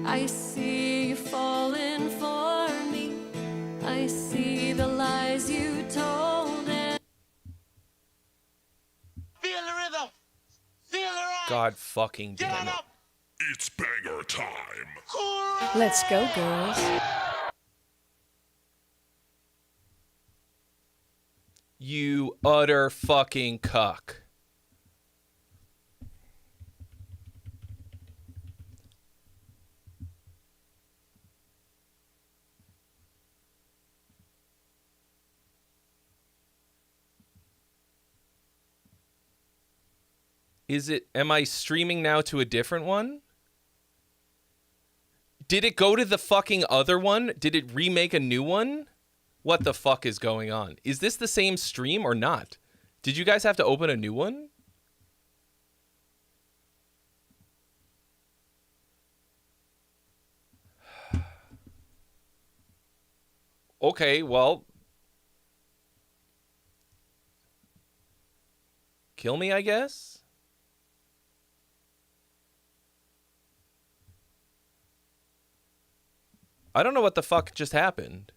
I see you falling for me. I see the lies you told and feel the rhythm. Feel the rhyme. God fucking Get damn it. up. It's banger time. let's go, girls. You utter fucking cuck. Am I streaming now to a different one? Did it go to the fucking other one? Did it remake a new one? What the fuck is going on? Is this the same stream or not? Did you guys have to open a new one? Okay, well. Kill me, I guess? I don't know what the fuck just happened.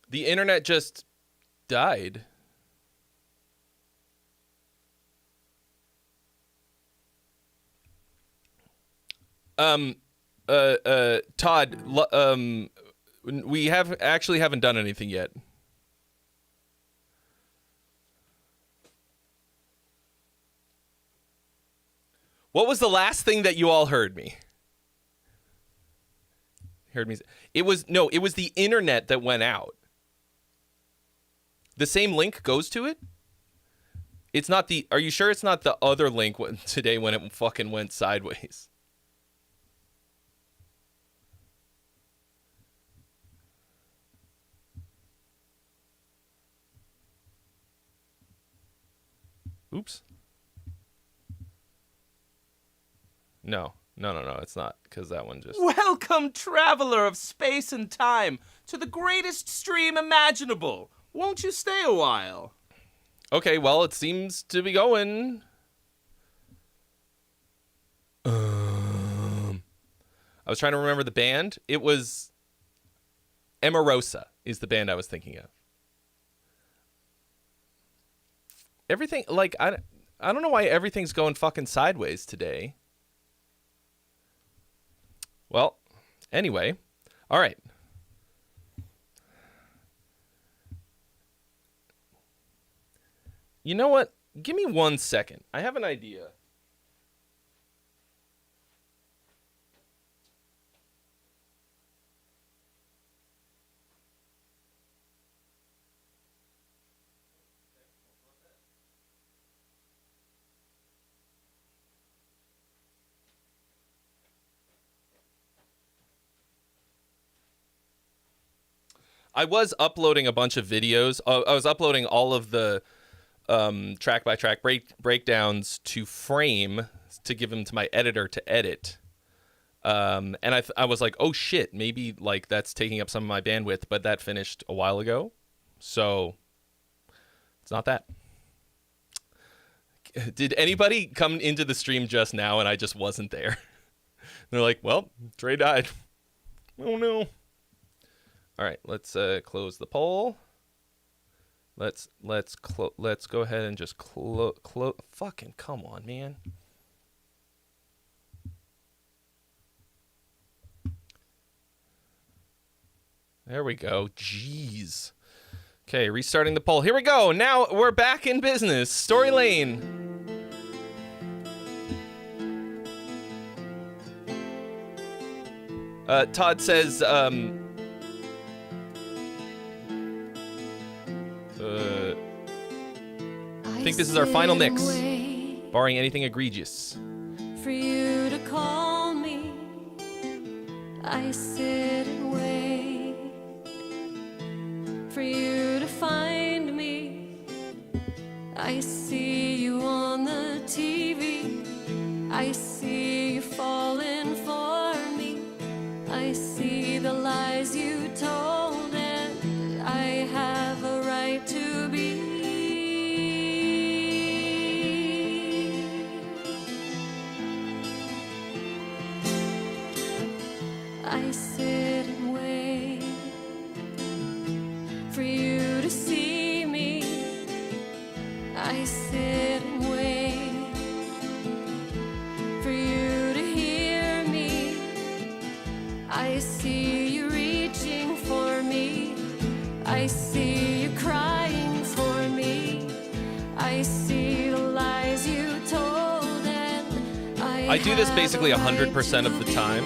The internet just died. Todd, we haven't done anything yet. What was the last thing that you all heard me? Heard me? It was the internet that went out. The same link goes to it? It's not the... Are you sure it's not the other link today when it fucking went sideways? Oops. No, it's not, because that one just... Welcome, traveler of space and time, to the greatest stream imaginable. Won't you stay a while? Okay, well, it seems to be going. I was trying to remember the band. It was... Emarosa is the band I was thinking of. Everything, like, I don't know why everything's going fucking sideways today. Well, anyway, all right. You know what? Give me 1 second. I have an idea. I was uploading a bunch of videos. I was uploading all of the track by track breakdowns to Frame to give them to my editor to edit. And I was like, oh shit, maybe like that's taking up some of my bandwidth, but that finished a while ago. So it's not that. Did anybody come into the stream just now and I just wasn't there? They're like, well, Trey died. Oh no. All right, let's close the poll. Let's go ahead and just close. Fucking come on, man. There we go. Jeez. Okay, restarting the poll. Here we go. Now we're back in business. Story Lane. Todd says, I think this is our final mix, barring anything egregious. For you to call me, I sit and wait. For you to find me, I see you on the TV. I see you falling for me. I see the lies you told, and I have a right to be. I sit and wait for you to see me. I sit and wait for you to hear me. I see you reaching for me. I see you crying for me. I see the lies you told, and I do this basically 100% of the time,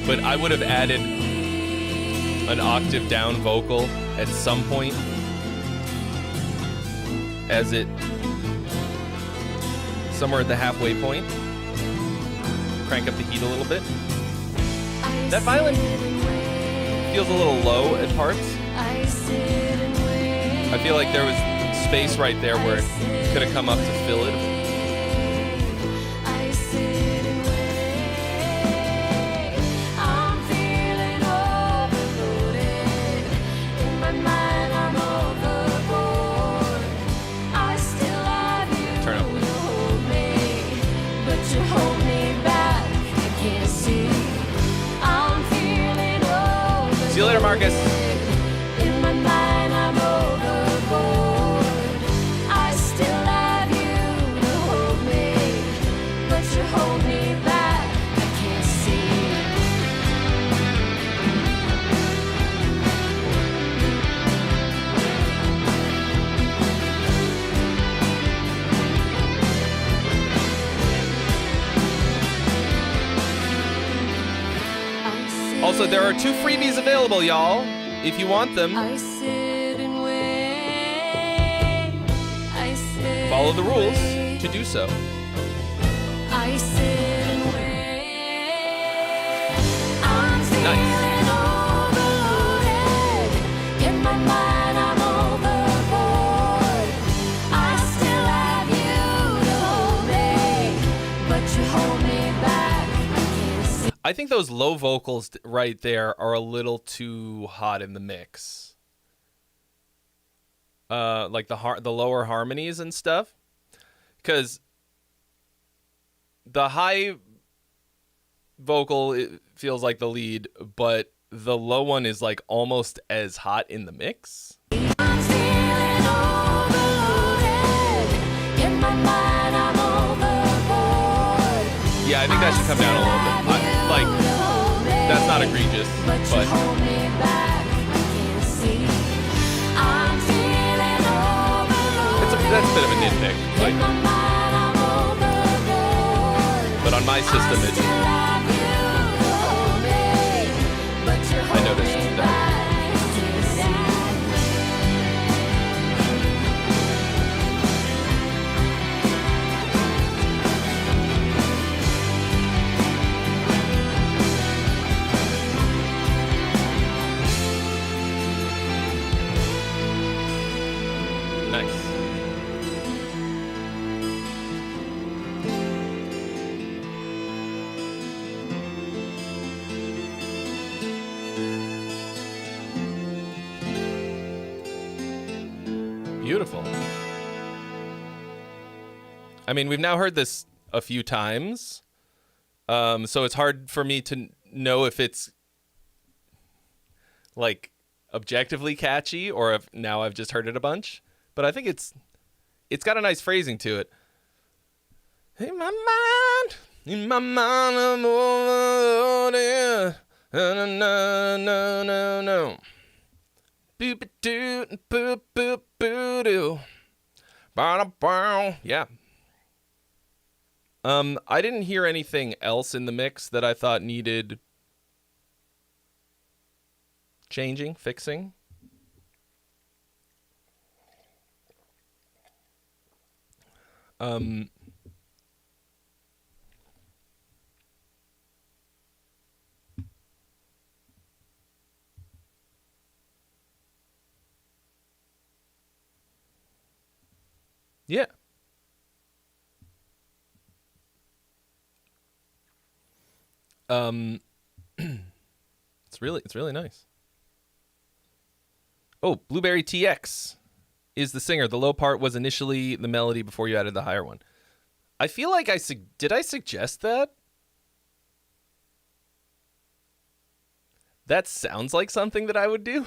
but I would have added an octave down vocal at some point as it somewhere at the halfway point. Crank up the heat a little bit. That violin feels a little low at parts. I feel like there was space right there where it could have come up to fill it. See you later, Marcus. In my mind, I'm overboard. I still have you to hold me, but you hold me back. I can't see. Also, there are 2 freebies available, y'all, if you want them. I sit and wait. I sit Follow the rules and to do so. I sit and wait. I'm feeling overloaded. In my mind, I'm overboard. I still have you to hold me, but you hold me back. I can't see. I think those low vocals right there are a little too hot in the mix. Like the lower harmonies and stuff. Because the high vocal, it feels like the lead, but the low one is like almost as hot in the mix. I'm feeling overloaded. In my mind, I'm overboard. Yeah, I think that should come down a little bit. That's not egregious, But you but hold me back. I can't see. I'm feeling overloaded. that's a bit of a nitpick. In Like, my mind, I'm overboard. but on my system, I still have you to hold me, but you hold noticed me that. back. I can't see. nice. Beautiful. I mean, we've now heard this a few times, so it's hard for me to know if it's like objectively catchy or if now I've just heard it a bunch. But I think it's got a nice phrasing to it. In my mind, I'm overloaded. No, no, no, no, no. Boop doo boop boop boo doo. Yeah. I didn't hear anything else in the mix that I thought needed changing, fixing. Yeah. It's really nice. Oh, Blueberry TX is the singer. The low part was initially the melody before you added the higher one. I feel like did I suggest that? that sounds like something that I would do,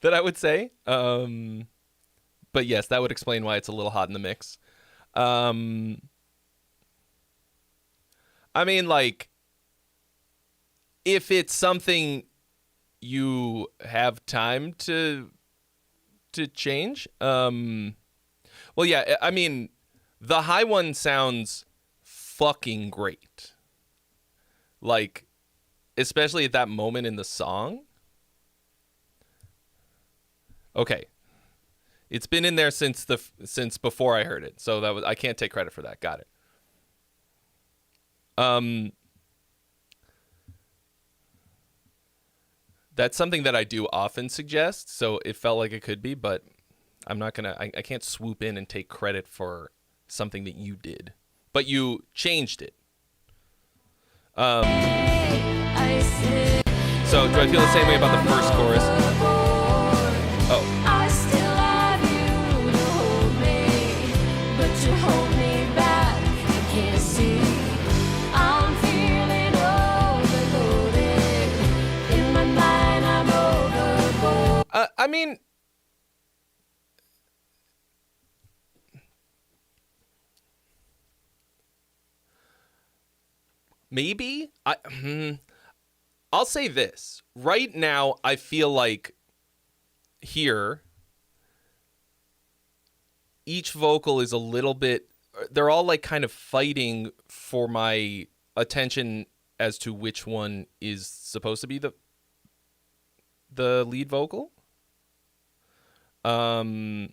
that I would say. But yes, that would explain why it's a little hot in the mix. I mean, like, if it's something you have time to change, well, yeah, I mean, the high one sounds fucking great. Like, especially at that moment in the song. Okay. It's been in there since before I heard it. So I can't take credit for that. Got it. That's something that I do often suggest, so it felt like it could be, but I'm not gonna. I can't swoop in and take credit for something that you did, but you changed it. So do I feel the same way about the first chorus? Oh. I still have you to hold me, but you hold me back. I can't see. I'm feeling overloaded. In my mind, I'm overboard. I mean, maybe I'll say this. Right now, I feel like here, each vocal is a little bit, they're all like kind of fighting for my attention as to which one is supposed to be the lead vocal. I'm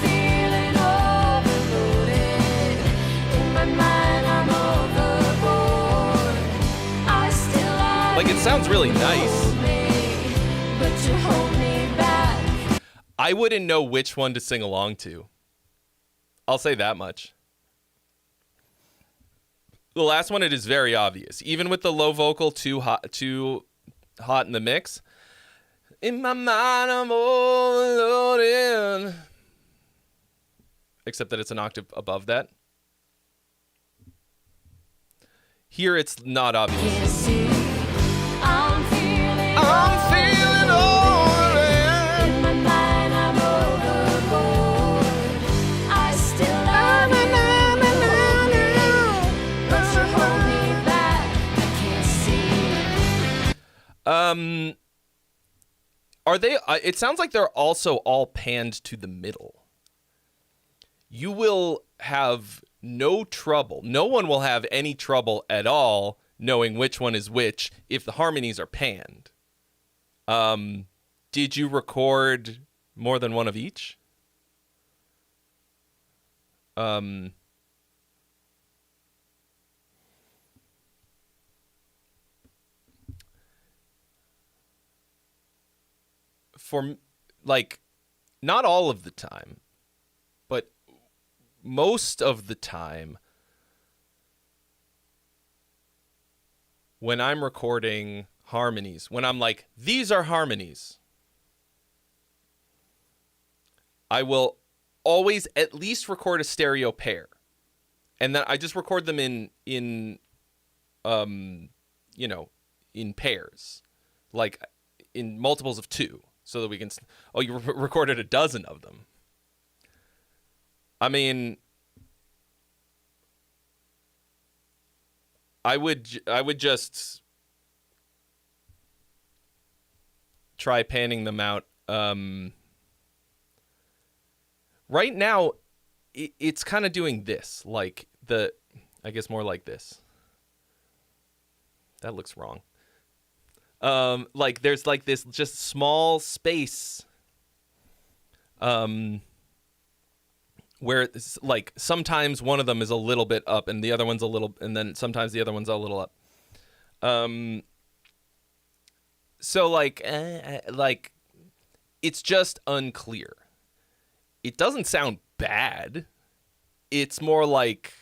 feeling overloaded. In my mind, I'm overboard. I still have Like, it sounds really nice. me, but you hold me back. I wouldn't know which one to sing along to. I'll say that much. The last one, it is very obvious. Even with the low vocal, too hot in the mix. In my mind, I'm overloaded. Except that it's an octave above that. Here, it's not obvious. Can't see. I'm feeling overloaded. in my mind, I'm overboard. I still love you, but you hold me back. I can't see. Are they? It sounds like they're also all panned to the middle. You will have no trouble. No one will have any trouble at all knowing which one is which if the harmonies are panned. Did you record more than one of each? For, like, not all of the time, but most of the time, when I'm recording harmonies, when I'm like, these are harmonies, I will always at least record a stereo pair. And then I just record them in pairs, like in multiples of 2. So that we can, you recorded a dozen of them. I mean, I would just try panning them out. Right now, it's kind of doing this, like I guess more like this. That looks wrong. Like there's like this just small space where it's like sometimes one of them is a little bit up and the other one's a little, and then sometimes the other one's a little up. So like it's just unclear. It doesn't sound bad. It's more like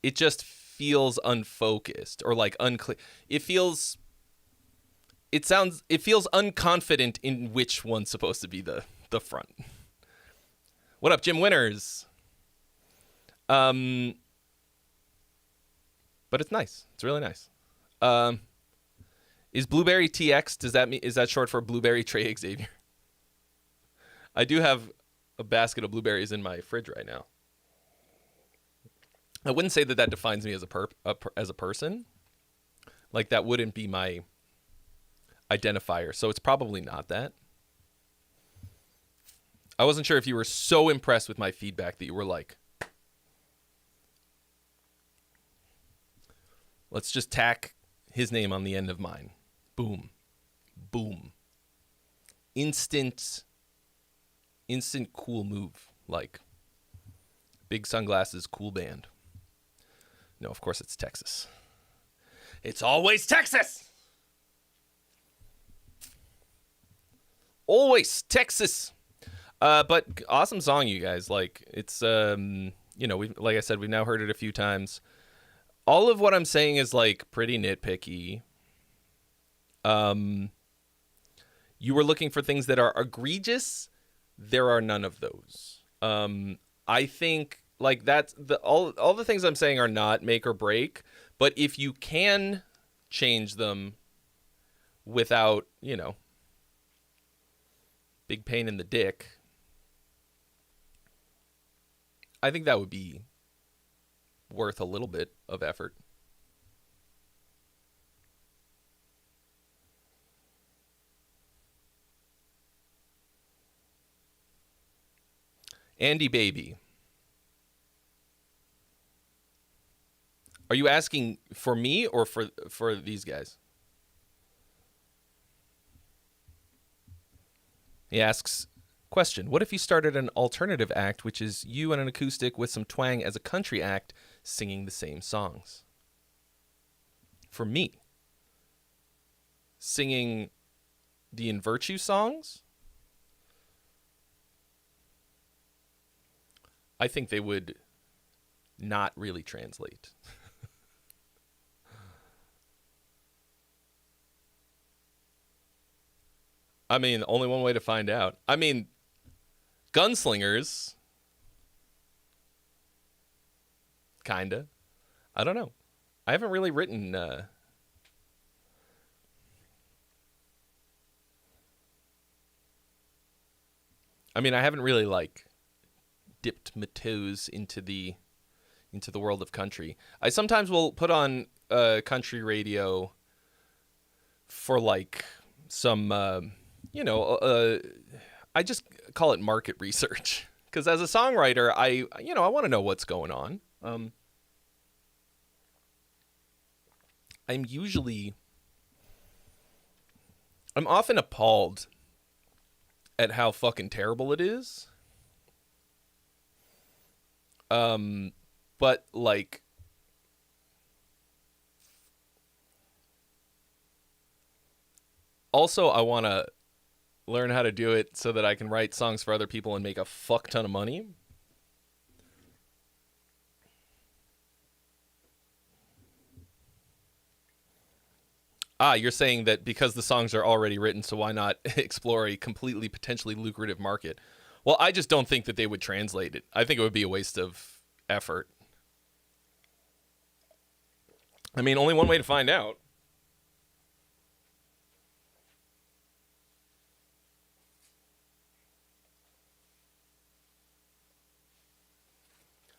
it just feels unfocused or like unclear. It feels unconfident in which one's supposed to be the front. What up, Jim Winters? But it's nice. It's really nice. Is Blueberry TX, is that short for Blueberry Trey Xavier? I do have a basket of blueberries in my fridge right now. I wouldn't say that defines me as a person. Like, that wouldn't be my identifier, so it's probably not that. I wasn't sure if you were so impressed with my feedback that you were like, let's just tack his name on the end of mine. Boom. Boom. Instant cool move. Like, big sunglasses, cool band. No, of course it's Texas. It's always Texas! Always Texas! But awesome song, you guys. Like, it's, like I said, we've now heard it a few times. All of what I'm saying is, like, pretty nitpicky. You were looking for things that are egregious. There are none of those. I think, like, that's all the things I'm saying are not make or break. But if you can change them without, big pain in the dick, I think that would be worth a little bit of effort. Andy Baby. Are you asking for me or for these guys? He asks, question, what if you started an alternative act, which is you and an acoustic with some twang as a country act singing the same songs? For me, singing the In Virtue songs, I think they would not really translate. I mean, only one way to find out. I mean, Gunslingers, kinda. I don't know. I haven't really written. I mean, I haven't really like dipped my toes into the world of country. I sometimes will put on country radio for like some. I just call it market research because as a songwriter, I want to know what's going on. I'm often appalled at how fucking terrible it is. But like, also I want to learn how to do it so that I can write songs for other people and make a fuck ton of money. You're saying that because the songs are already written, so why not explore a completely potentially lucrative market? Well, I just don't think that they would translate it. I think it would be a waste of effort. I mean, only one way to find out.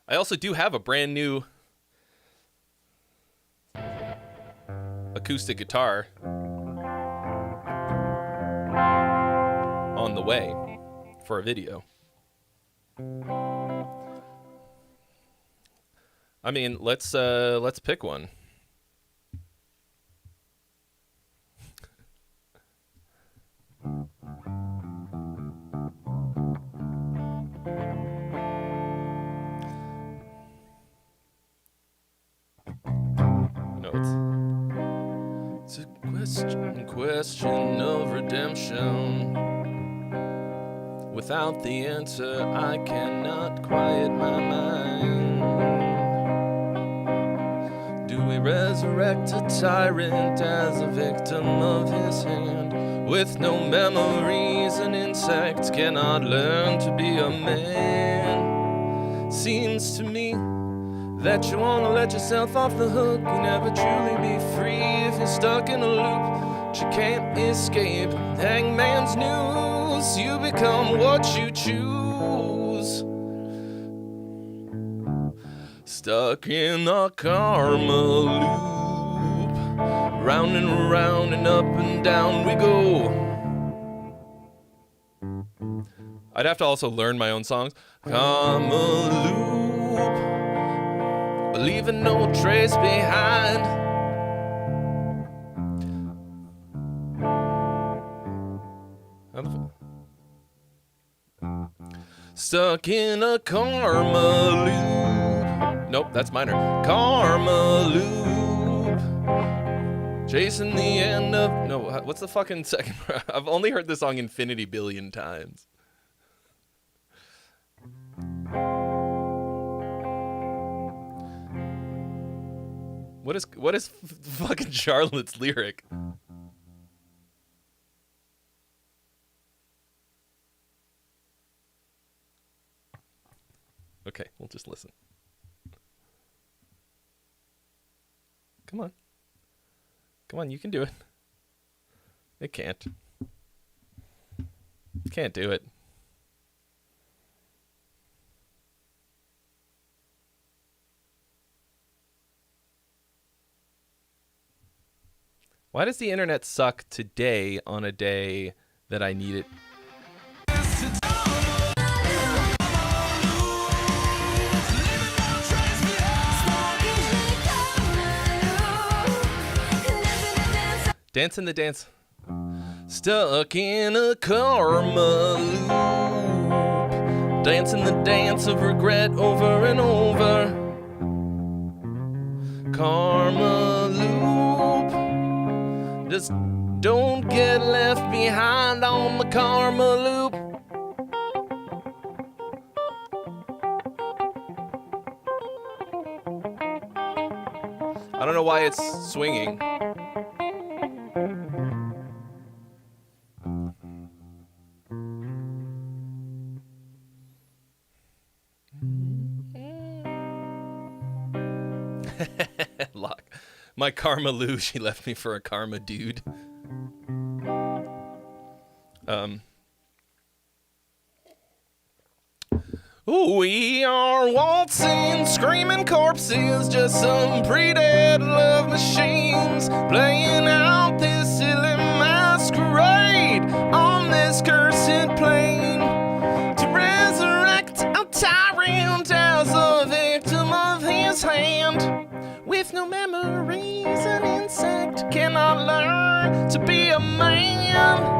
I also do have a brand new acoustic guitar on the way for a video. I mean, let's pick one. It's a question of redemption. Without the answer, I cannot quiet my mind. Do we resurrect a tyrant as a victim of his hand? With no memories, an insect cannot learn to be a man. Seems to me that you wanna let yourself off the hook. You never truly be free if you're stuck in a loop. You can't escape hangman's noose. You become what you choose. Stuck in a karma loop. Round and round and up and down we go. I'd have to also learn my own songs. Karma loop, leaving no trace behind. Stuck in a karma loop. Nope, that's minor. Karma loop. Chasing the end of... No, what's the fucking second... I've only heard this song infinity billion times. What is fucking Charlotte's lyric? Okay, we'll just listen. Come on. Come on, you can do it. It can't. Can't do it. Why does the internet suck today on a day that I need it? Dancing the dance. Stuck in a karma loop. Dancing the dance of regret over and over. Karma loop. Just don't get left behind on the karma loop. I don't know why it's swinging. Lock. My karma Lou, she left me for a karma dude. We are waltzing, screaming corpses, just some pre-dead love machines, playing out this silly masquerade on this cursed plane, to resurrect a tyrant as a victim of his hand. With no memories, an insect cannot learn to be a man.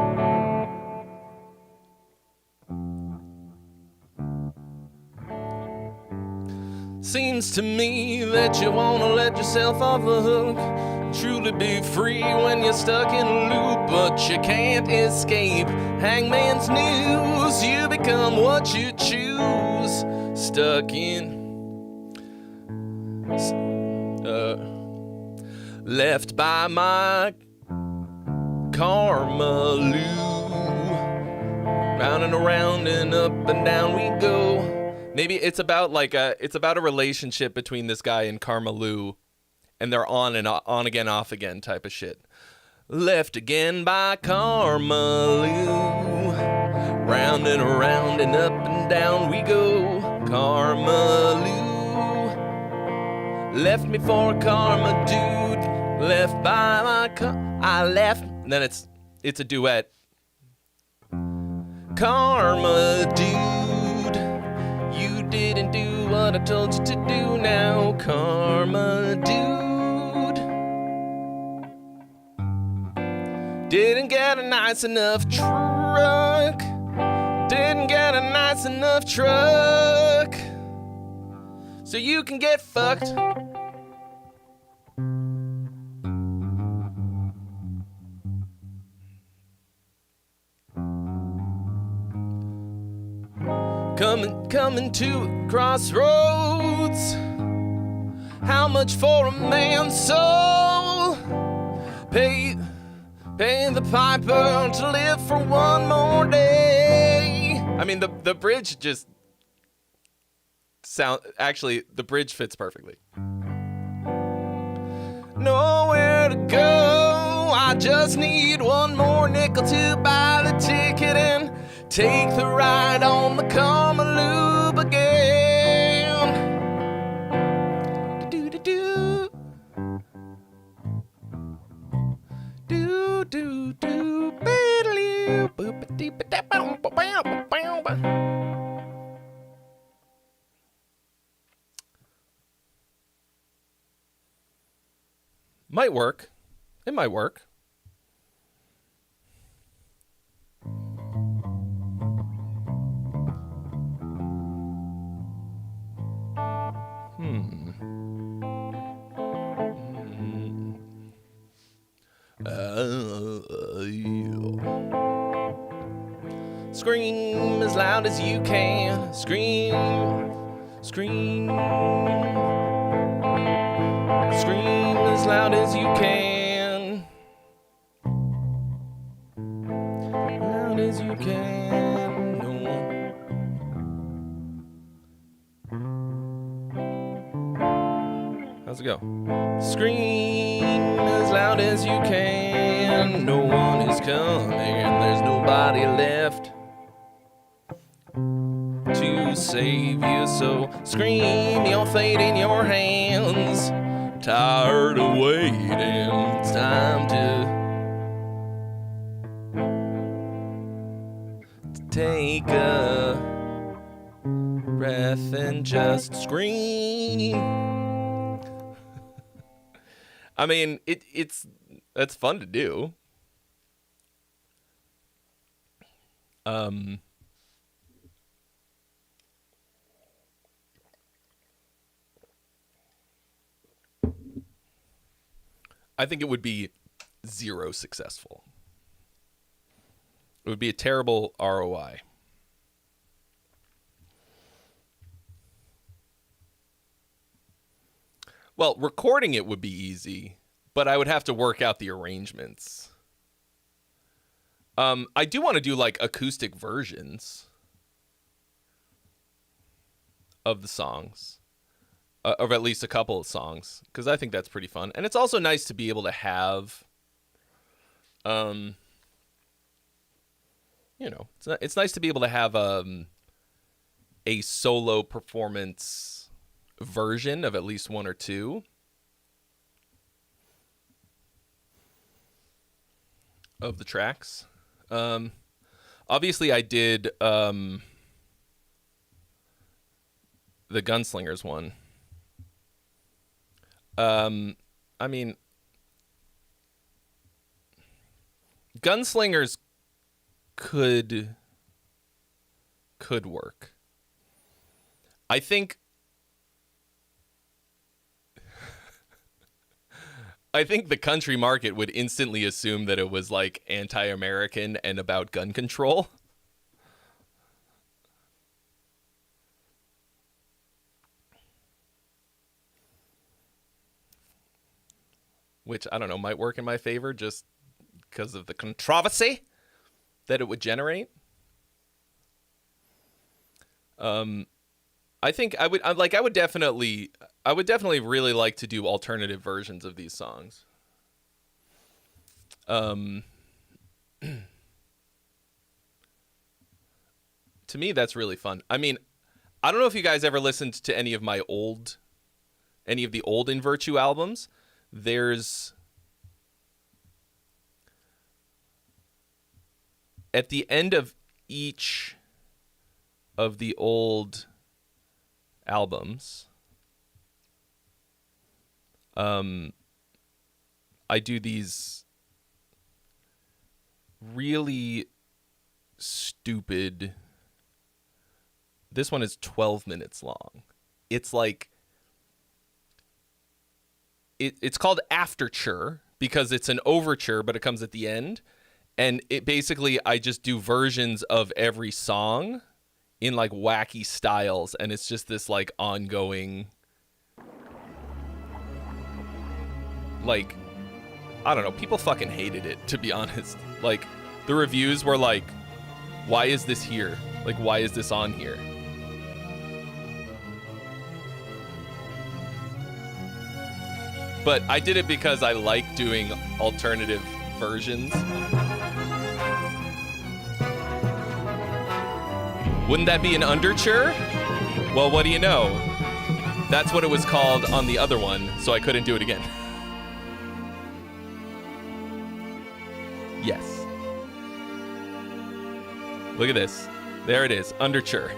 Seems to me that you wanna let yourself off the hook, truly be free when you're stuck in a loop, but you can't escape hangman's noose. You become what you choose. Stuck in... left by my karma loop. Round and around and up and down we go. Maybe it's about it's about a relationship between this guy and Karma Lou, and they're on and on again, off again type of shit. Left again by Karma Lou. Round and around and up and down we go. Karma Lou. Left me for a karma dude. Left by my I left. And then it's a duet. Karma dude, you didn't do what I told you to do now. Karma dude, didn't get a nice enough truck. Didn't get a nice enough truck, so you can get fucked. Coming to crossroads. How much for a man's soul? Pay the piper to live for one more day. I mean, the bridge just sound. Actually, the bridge fits perfectly. Nowhere to go. I just need one more nickel to buy the ticket and take the ride on the Kamaloop again. Do-do-do. Do-do-do. Be-do-do. Boop-a-dee-ba-da-boom-ba-boom-ba-boom-ba. Might work. It might work. Scream as loud as you can. Scream. Scream. Scream as loud as you can. Loud as you can. No one. How's it go? Scream as loud as you can. No one is coming and there's nobody left to save you. So scream your fate in your hands. Tired of waiting, it's time to take a breath and just scream. I mean, that's fun to do. I think it would be zero successful. It would be a terrible ROI. Well, recording it would be easy, but I would have to work out the arrangements. I do want to do like acoustic versions of the songs. Of at least a couple of songs, because I think that's pretty fun. And it's also nice to be able to have, you know, it's nice to be able to have a solo performance version of at least one or two. Of the tracks. Obviously, I did the Gunslingers one. I mean, Gunslingers could work. I think the country market would instantly assume that it was like anti-American and about gun control. Which, I don't know, might work in my favor just because of the controversy that it would generate. I think I would definitely really like to do alternative versions of these songs. To me, that's really fun. I mean, I don't know if you guys ever listened to any of the old In Virtue albums. There's at the end of each of the old albums, I do these really stupid. This one is 12 minutes long. It's like it's called Afterture because it's an overture, but it comes at the end. And it basically, I just do versions of every song in like wacky styles. And it's just this like ongoing, like, I don't know. People fucking hated it, to be honest. Like, the reviews were like, why is this here? Like, why is this on here? But I did it because I like doing alternative versions. Wouldn't that be an underture? Well, what do you know? That's what it was called on the other one, so I couldn't do it again. Yes. Look at this. There it is, underture.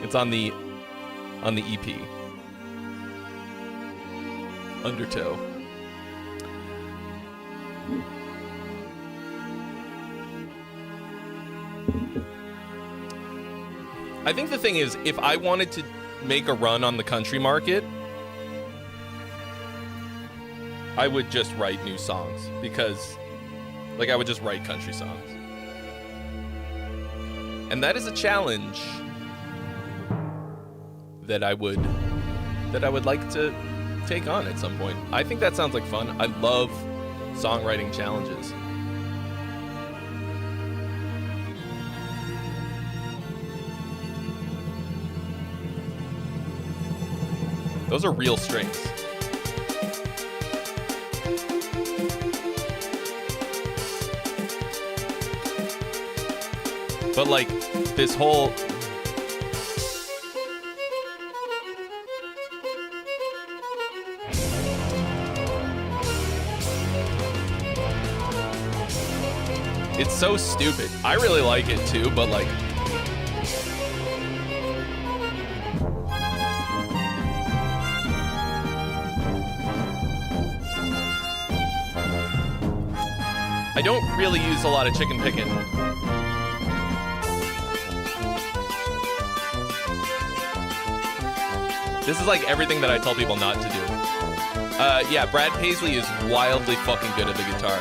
It's on the EP. Undertow. I think the thing is, if I wanted to make a run on the country market, I would just write new songs because, like, I would just write country songs. And that is a challenge that I would like to take on at some point. I think that sounds like fun. I love songwriting challenges. Those are real strings. But like this whole it's so stupid. I really like it too, but like I don't really use a lot of chicken picking. This is like everything that I tell people not to do. Yeah, Brad Paisley is wildly fucking good at the guitar.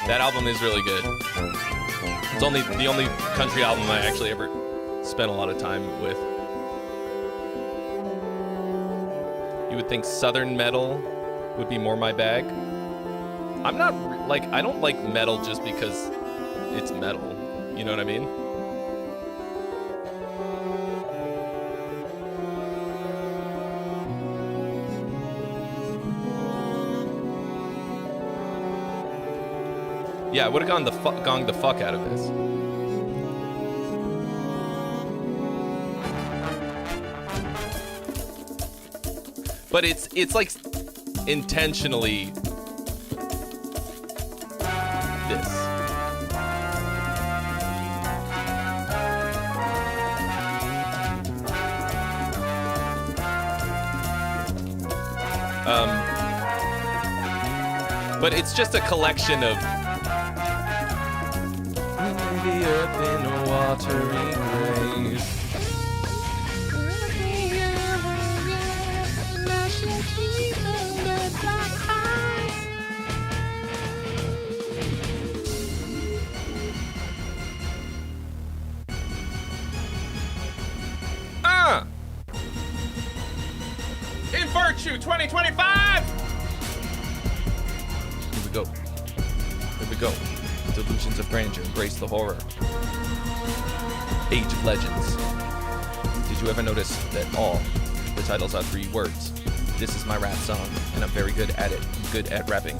That album is really good. It's the only country album I actually ever spent a lot of time with. You would think Southern metal would be more my bag. I'm not, like, I don't like metal just because it's metal. You know what I mean? Yeah, I would have gonged the fuck out of this. But it's like intentionally this. But it's just a collection of maybe up in a watery grave. In Virtue 2025! Here we go. Here we go. Delusions of grandeur, embrace the horror. Age of Legends. Did you ever notice that all the titles are 3 words? This is my rap song, and I'm very good at it. I'm good at rapping.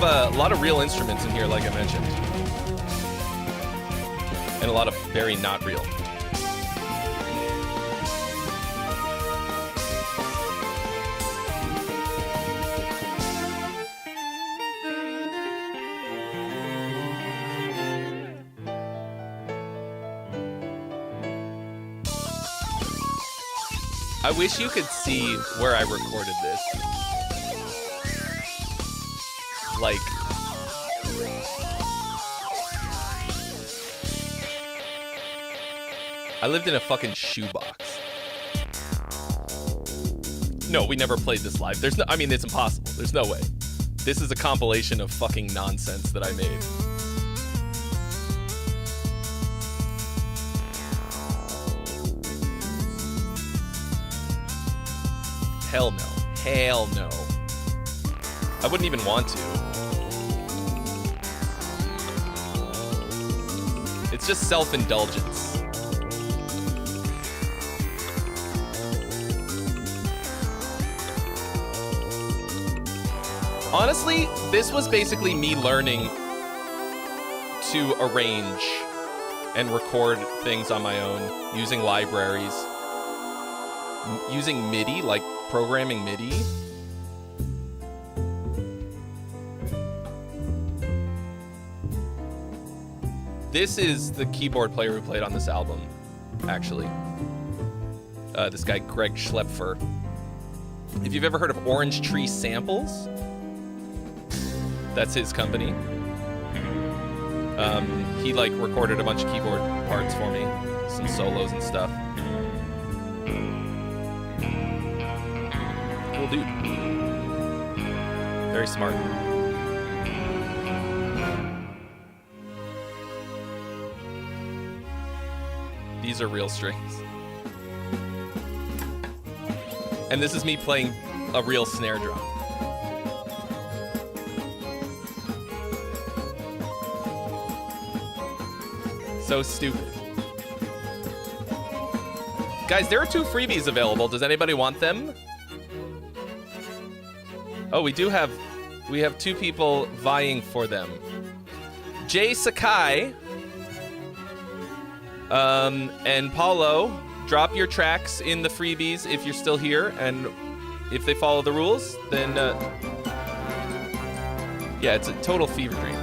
A lot of real instruments in here, like I mentioned, and a lot of very not real. I wish you could see where I recorded this. Like, I lived in a fucking shoebox. No, we never played this live. There's no, I mean, it's impossible. There's no way. This is a compilation of fucking nonsense that I made. hell no. Hell no. I wouldn't even want to. It's just self-indulgence. Honestly, this was basically me learning to arrange and record things on my own, using libraries, using MIDI, like programming MIDI. This is the keyboard player who played on this album, actually. This guy, Greg Schlepfer. If you've ever heard of Orange Tree Samples, that's his company. He like recorded a bunch of keyboard parts for me, some solos and stuff. Cool dude. Very smart. These are real strings. And this is me playing a real snare drum. So stupid. Guys, there are 2 freebies available. Does anybody want them? Oh, we have 2 people vying for them. Jay Sakai and Paulo, drop your tracks in the freebies if you're still here, and if they follow the rules, then yeah, it's a total fever dream.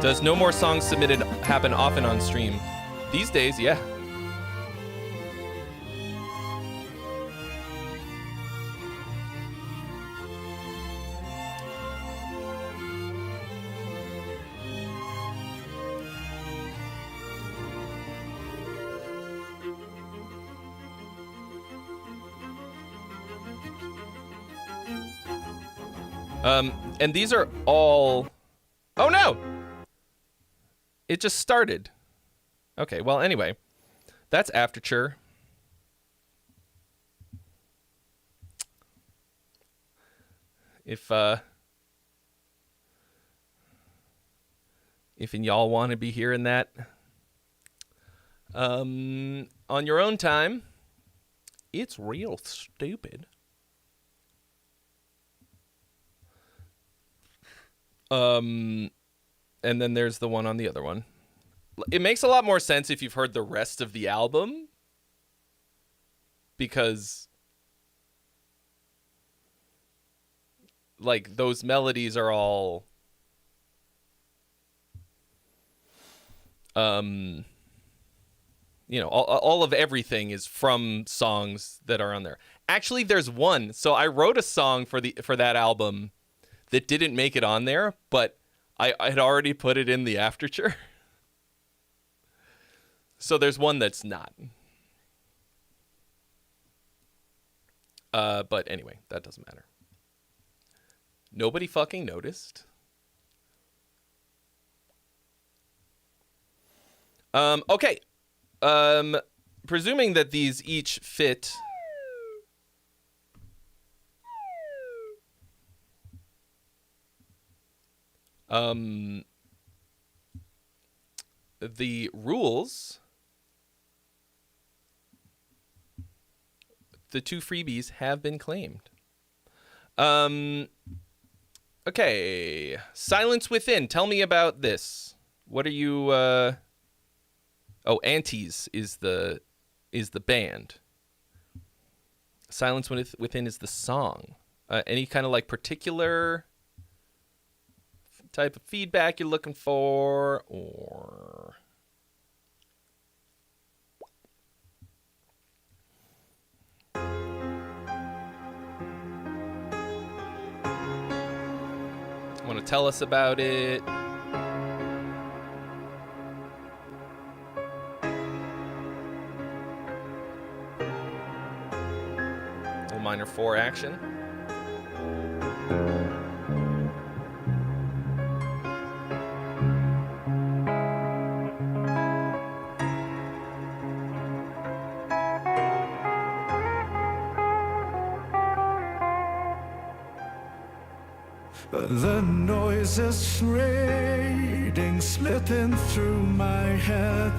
Does no more songs submitted happen often on stream? These days, yeah. And these are all... Oh no! It just started. Okay, well, anyway. That's Afterchur. If y'all want to be hearing that on your own time, it's real stupid. And then there's the one on the other one. It makes a lot more sense if you've heard the rest of the album, because like those melodies are all you know, all of everything is from songs that are on there. Actually, there's one. So I wrote a song for that album that didn't make it on there, but I had already put it in the Afterchur. So there's one that's not. But anyway, that doesn't matter. Nobody fucking noticed. Okay. Presuming that these each fit... the rules, the 2 freebies have been claimed. Okay, Silence Within. Tell me about this. What are you? Oh, Antes is the band. Silence Within is the song. Any kind of like particular type of feedback you're looking for, or want to tell us about it? Little minor 4 action. The noise is fading, slipping through my head.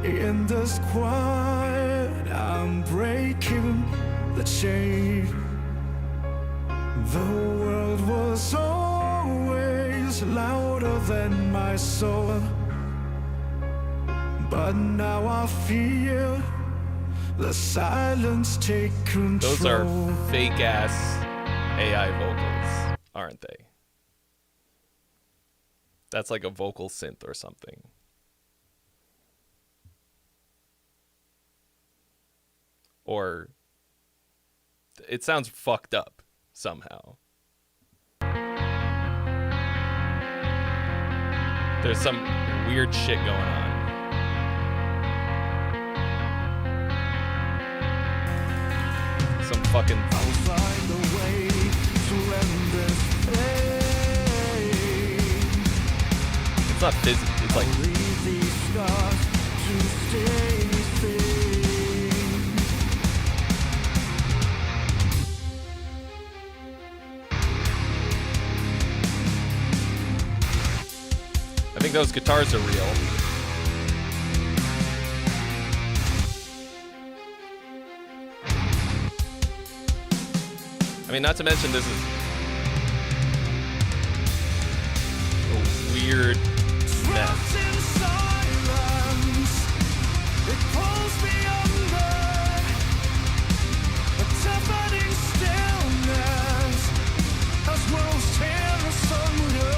In this quiet, I'm breaking the chain. The world was always louder than my soul, but now I feel the silence take control. Those are fake ass AI vocals, aren't they? That's like a vocal synth or something. Or it sounds fucked up somehow. There's some weird shit going on. Some fucking... I'll find a way to end this pain. It's not physical. It's like... Leave these scars to stay seen. I think those guitars are real. I mean, not to mention this is a weird mess. Trapped in silence, it pulls me under. A deafening stillness as worlds tear asunder.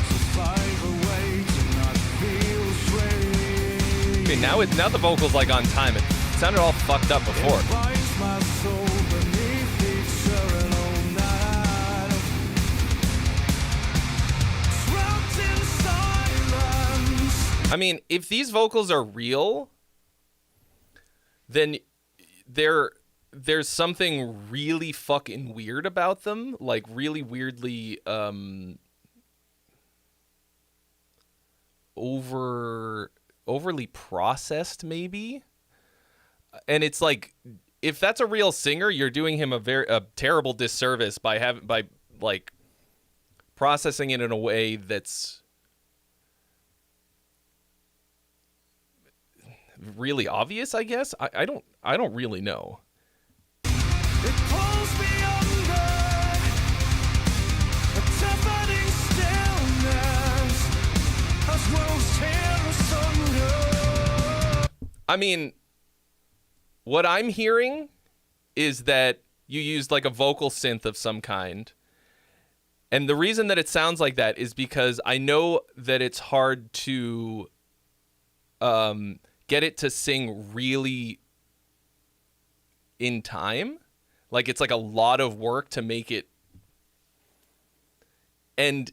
So find a way to not feel strange. Okay, now the vocal's like on time. It sounded all fucked up before. It binds my soul beneath eternal night. Trapped in silence. I mean, if these vocals are real, then there's something really fucking weird about them, like really weirdly overly processed maybe. And it's like, if that's a real singer, you're doing him a terrible disservice by like processing it in a way that's really obvious, I guess. I don't really know. It pulls me under. A deafening stillness as worlds tear asunder. I mean, what I'm hearing is that you used like a vocal synth of some kind. And the reason that it sounds like that is because I know that it's hard to get it to sing really in time. Like it's like a lot of work to make it. And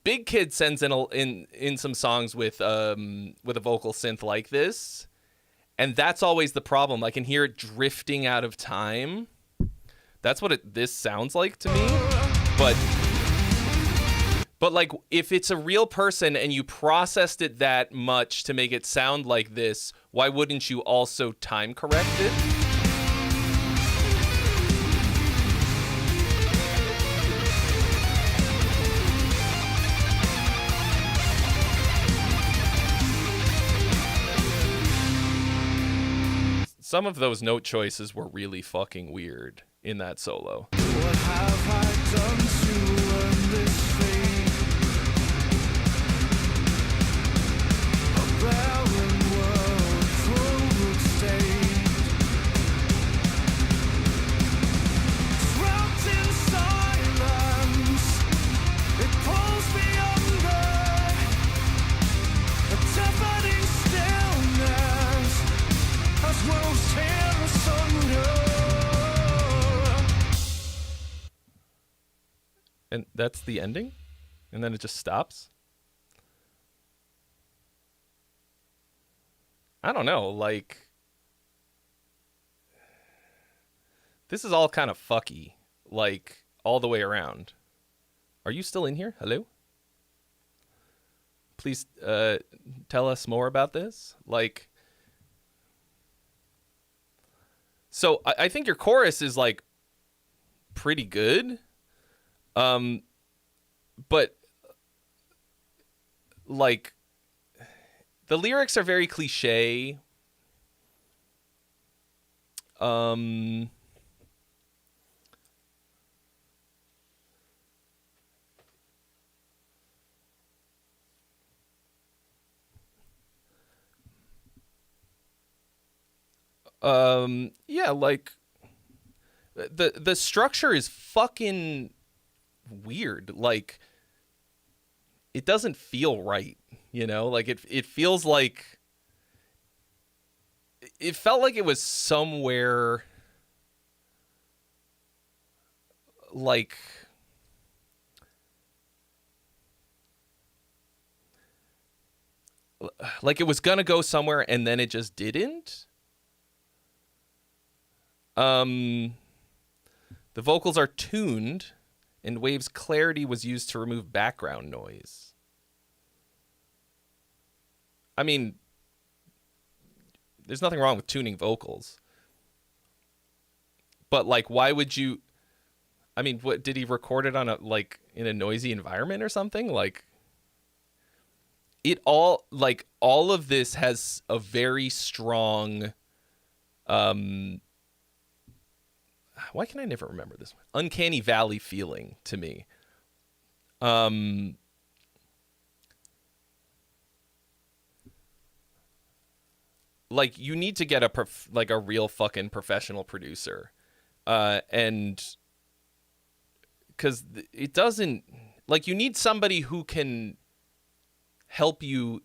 Big Kid sends in some songs with a vocal synth like this. And that's always the problem. I can hear it drifting out of time. That's what this sounds like to me. But like, if it's a real person and you processed it that much to make it sound like this, why wouldn't you also time correct it? Some of those note choices were really fucking weird in that solo. What have I done to earn this fate? A barren world, cruel state. Trapped in silence, it pulls me under. A deafening stillness as worlds tear asunder. And that's the ending? And then it just stops? I don't know, like... This is all kind of fucky, like, all the way around. Are you still in here? Hello? Please tell us more about this. Like... So I think your chorus is like pretty good. But like the lyrics are very cliche. Yeah, like the structure is fucking weird. Like it doesn't feel right, you know? Like it feels like it felt like it was somewhere like it was gonna go somewhere and then it just didn't. The vocals are tuned, and Wave's clarity was used to remove background noise. I mean, there's nothing wrong with tuning vocals. But like, why would you? I mean, what did he record it on in a noisy environment or something? Like, all of this has a very strong why can I never remember this one? Uncanny Valley feeling to me. Like you need to get a real fucking professional producer, and because it doesn't like you need somebody who can help you.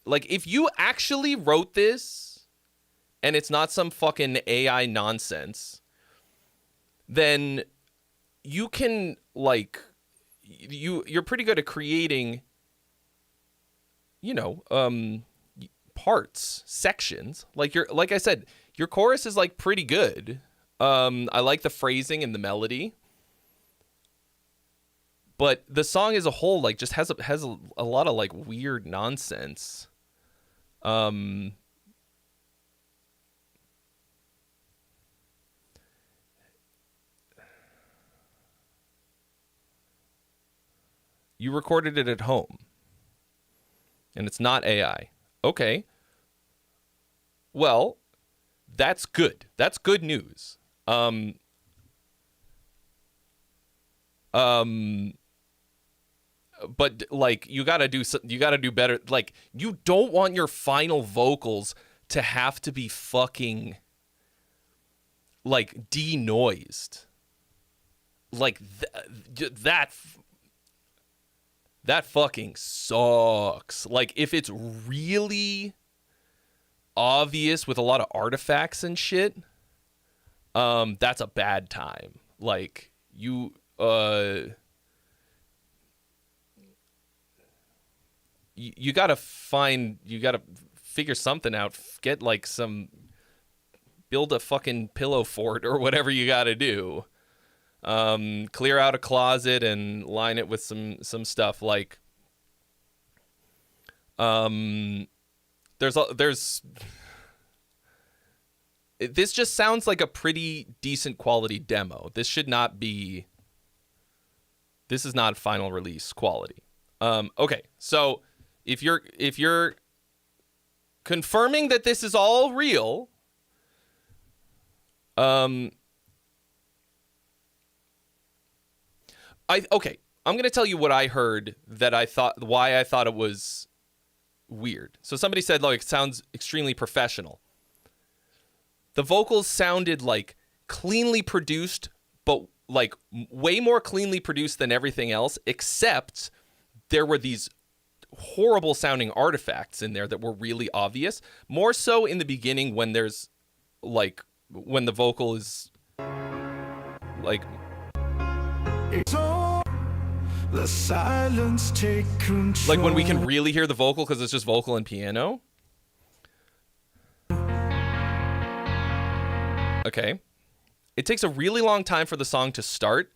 Like if you actually wrote this, and it's not some fucking AI nonsense, then you can like you're pretty good at creating, you know, parts, sections. Like I said, your chorus is like pretty good. I like the phrasing and the melody, but the song as a whole like just has a lot of like weird nonsense. You recorded it at home, and it's not AI. Okay. Well, that's good. That's good news. But like you gotta do better. Like you don't want your final vocals to have to be fucking like denoised. Like that fucking sucks. Like if it's really obvious with a lot of artifacts and shit, that's a bad time. Like you gotta figure something out. Get like build a fucking pillow fort or whatever you gotta do. Clear out a closet and line it with some stuff. Like this just sounds like a pretty decent quality demo. This is not final release quality. Okay, so if you're confirming that this is all real, I'm going to tell you what I heard why I thought it was weird. So somebody said, like, it sounds extremely professional. The vocals sounded like cleanly produced, but like way more cleanly produced than everything else, except there were these horrible sounding artifacts in there that were really obvious. More so in the beginning when there's like, when the vocal is like, the silence take control. like when we can really hear the vocal because it's just vocal and piano. Okay. It takes a really long time for the song to start,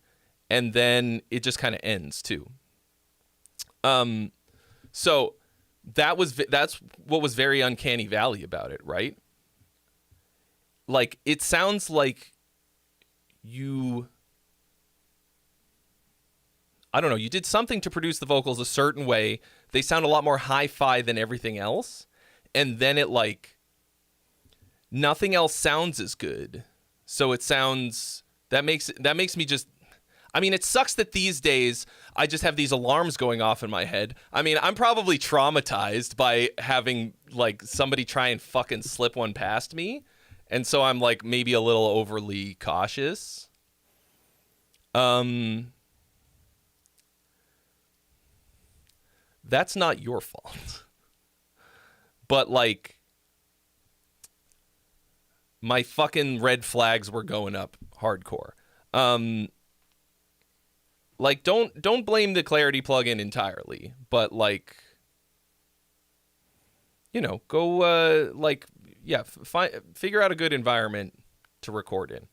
and then it just kind of ends too. So that's what was very Uncanny Valley about it, right? like, it sounds like I don't know, you did something to produce the vocals a certain way. They sound a lot more hi-fi than everything else. And then it, like, nothing else sounds as good. So it sounds, that makes me just, I mean, it sucks that these days I just have these alarms going off in my head. I mean, I'm probably traumatized by having, like, somebody try and fucking slip one past me. And so I'm, like, maybe a little overly cautious. That's not your fault. But, like, my fucking red flags were going up hardcore. Like, don't blame the Clarity plugin entirely, but, like, you know, go, yeah, figure out a good environment to record in.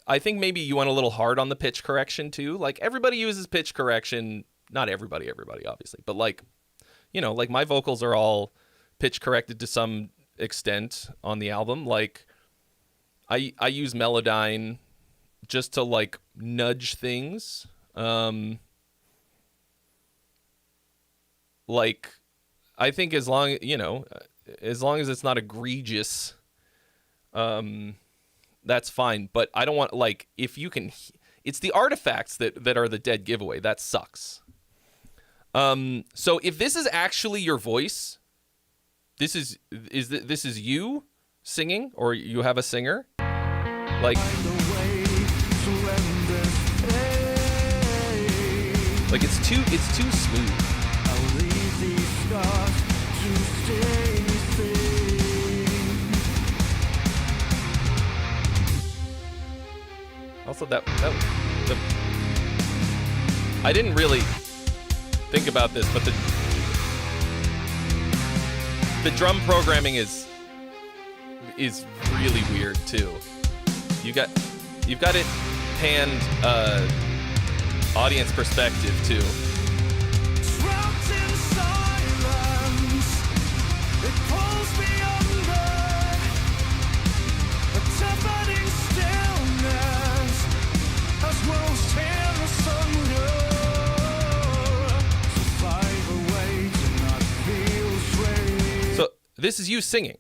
I think maybe you went a little hard on the pitch correction too. Like, everybody uses pitch correction. Not everybody, obviously. But, like, you know, like, my vocals are all pitch corrected to some extent on the album. Like, I use Melodyne just to, like, nudge things. Like, I think as long, you know, as long as it's not egregious, that's fine. But I don't want, like, if you can, it's the artifacts that are the dead giveaway. That sucks. So if this is actually your voice, this is you singing, or you have a singer, like it's too smooth. Also, I didn't really think about this, but the drum programming is really weird too. You've got it panned audience perspective too. Trapped in silence, it pulls me under a deafening stillness as worlds tear asunder. Survive away to not feel strange. So this is you singing.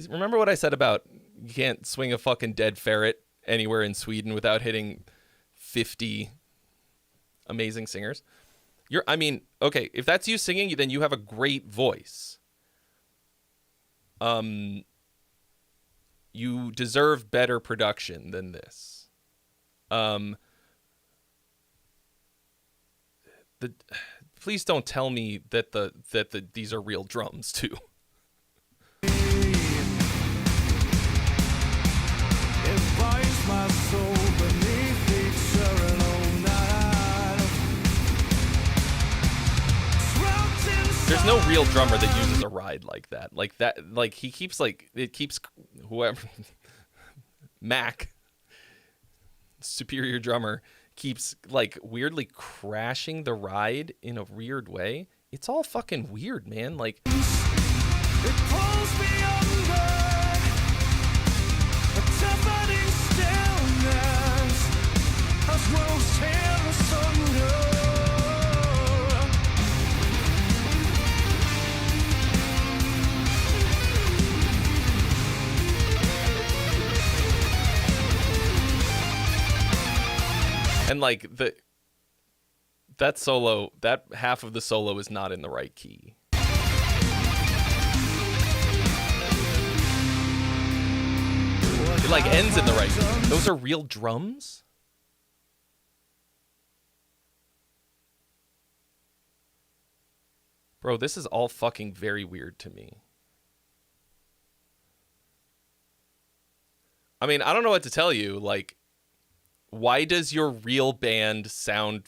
Remember what I said about you can't swing a fucking dead ferret anywhere in Sweden without hitting 50 amazing singers? Okay, if that's you singing, then you have a great voice. You deserve better production than this. Please don't tell me that these are real drums too. It binds my soul beneath eternal night. Trapped in There's no real drummer that uses a ride like that. Like he keeps whoever Mac, superior drummer, keeps like weirdly crashing the ride in a weird way. It's all fucking weird, man. Like, it pulls me under a deafening stillness as worlds tear asunder. and like that solo, that half of the solo is not in the right key. It like ends in the right key. Those are real drums? Bro, this is all fucking very weird to me. I mean, I don't know what to tell you. Like, why does your real band sound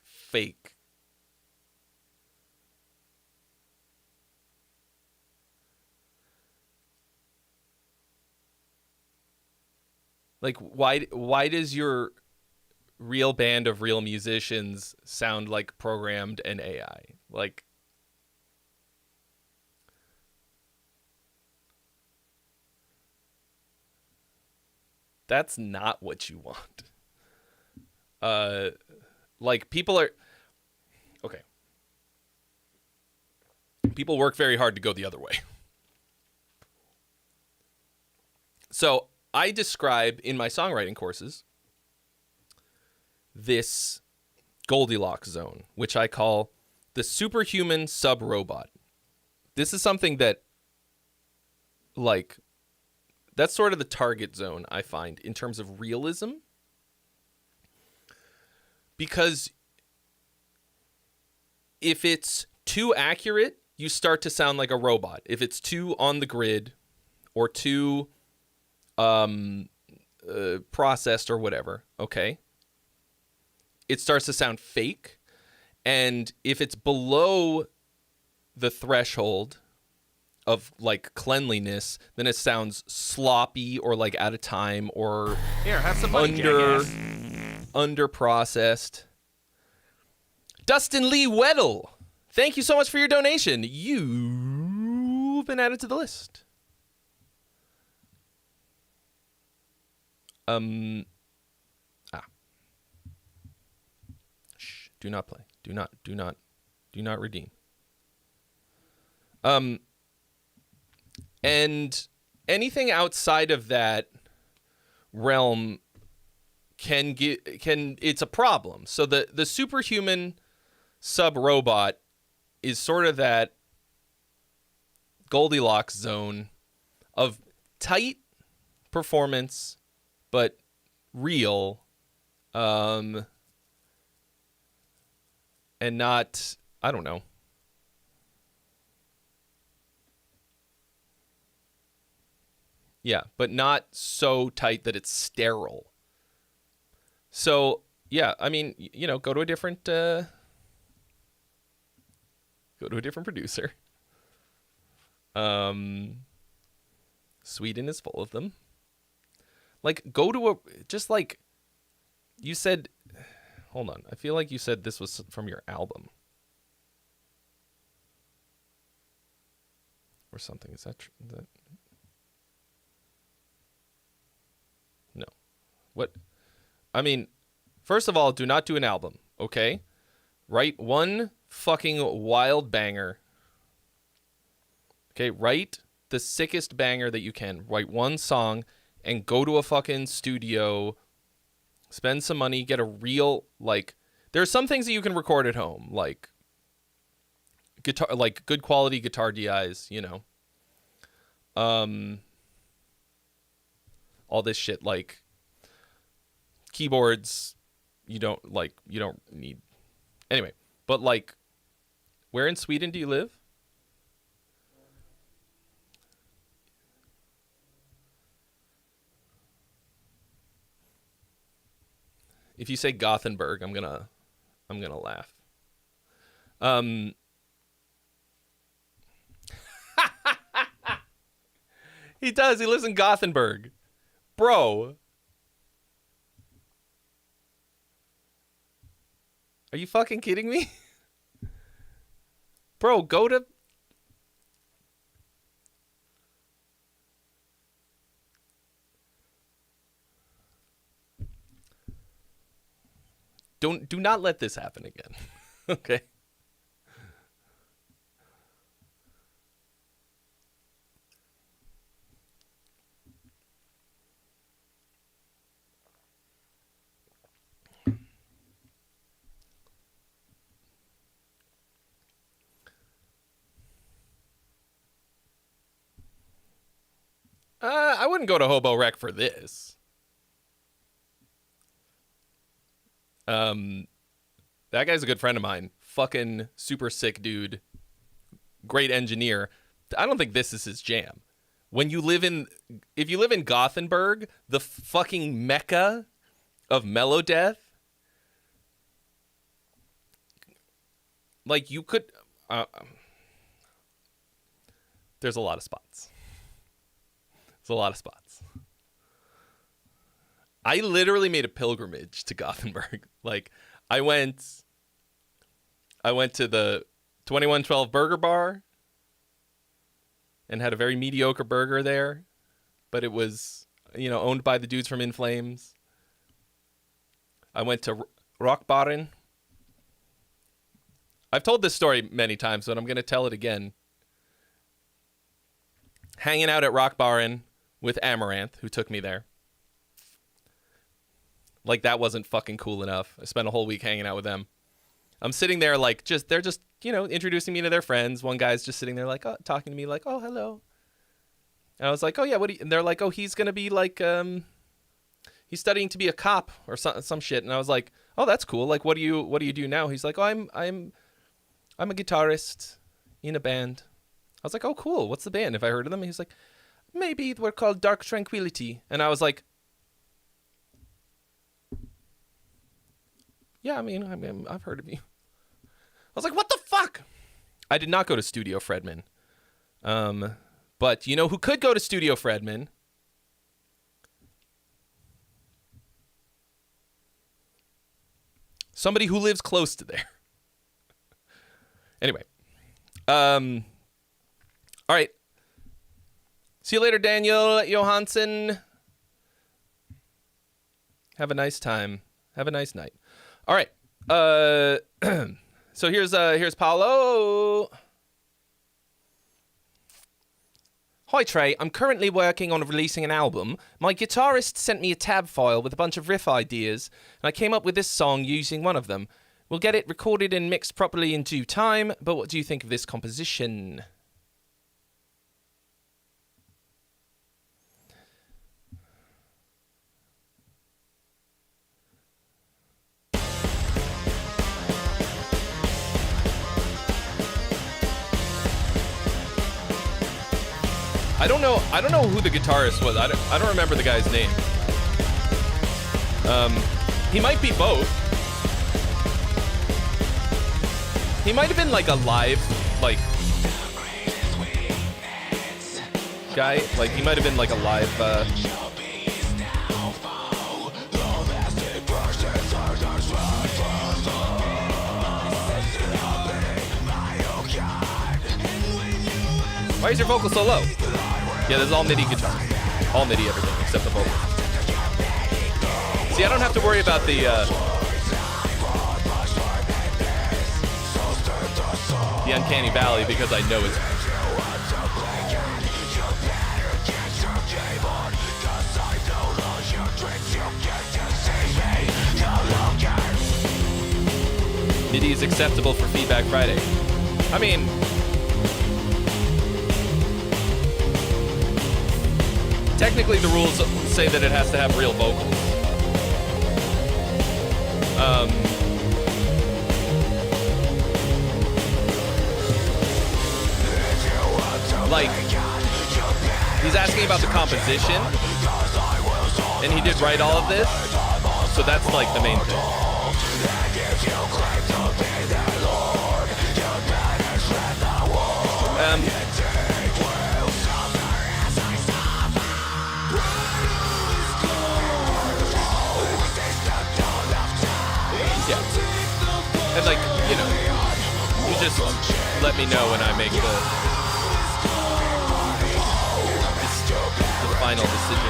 fake? Like, why does your real band of real musicians sound like programmed and AI. Like, that's not what you want. Like, people are... Okay. People work very hard to go the other way. So I describe in my songwriting courses this Goldilocks zone, which I call the superhuman sub-robot. This is something that, like, that's sort of the target zone, I find, in terms of realism. Because if it's too accurate, you start to sound like a robot. If it's too on the grid or too processed or whatever, okay, it starts to sound fake. And if it's below the threshold of, like, cleanliness, then it sounds sloppy or, like, out of time or Here, have some money, jackass. under processed. Dustin Lee Weddle, thank you so much for your donation. You've been added to the list. Shh, do not play. Do not redeem. And anything outside of that realm can it's a problem. So the superhuman sub-robot is sort of that Goldilocks zone of tight performance, but real, and not, I don't know. Yeah, but not so tight that it's sterile. So, yeah, I mean, you know, go to a different producer. Sweden is full of them. Like, go to just like, you said, hold on, I feel like you said this was from your album. Or something, is that No. What? I mean, first of all, do not do an album, okay? Write one fucking wild banger. Okay, write the sickest banger that you can. Write one song and go to a fucking studio, spend some money, get a real, like, there are some things that you can record at home, like guitar, like good quality guitar DIs, you know. All this shit, like keyboards, you don't need. Anyway, but like, where in Sweden do you live? If you say Gothenburg, I'm gonna laugh. He does. He lives in Gothenburg. Bro. Are you fucking kidding me? Bro, go to... Do not let this happen again. Okay? I wouldn't go to Hobo Rec for this. That guy's a good friend of mine. Fucking super sick dude. Great engineer. I don't think this is his jam. If you live in Gothenburg, the fucking mecca of melodeath, like, you could... there's a lot of spots. There's a lot of spots. I literally made a pilgrimage to Gothenburg. Like, I went to the 2112 Burger Bar and had a very mediocre burger there, but it was, owned by the dudes from In Flames. I went to Rockbaren. I've told this story many times, but I'm going to tell it again. Hanging out at Rockbaren with Amaranth, who took me there. Like, that wasn't fucking cool enough. I spent a whole week hanging out with them. I'm sitting there like, they're just, introducing me to their friends. One guy's just sitting there like, talking to me like, oh, hello. And I was like, oh yeah, and they're like, oh, he's going to be like, he's studying to be a cop or some shit. And I was like, oh, that's cool. Like, what do you do now? He's like, oh, I'm a guitarist in a band. I was like, oh, cool. What's the band? Have I heard of them? He's like, maybe we're called Dark Tranquility. And I was like, yeah, I mean, I've heard of you. I was like, what the fuck? I did not go to Studio Fredman. But you know who could go to Studio Fredman? Somebody who lives close to there. Anyway. All right. See you later, Daniel Johansson. Have a nice time. Have a nice night. All right. So here's Paolo. Hi Trey, I'm currently working on releasing an album. My guitarist sent me a tab file with a bunch of riff ideas, and I came up with this song using one of them. We'll get it recorded and mixed properly in due time, but what do you think of this composition? I don't know who the guitarist was. I don't remember the guy's name. He might be both. He might have been like a live, like, guy. Like, he might have been like a live, Why is your vocal so low? Yeah, this is all MIDI guitar. All MIDI everything, except the vocal. See, I don't have to worry about the uncanny valley because I know it's... MIDI is acceptable for Feedback Friday. I mean... Technically, the rules say that it has to have real vocals. Like, he's asking about the composition, and he did write all of this, so that's like the main thing. And like, you just let me know when I make the final decision.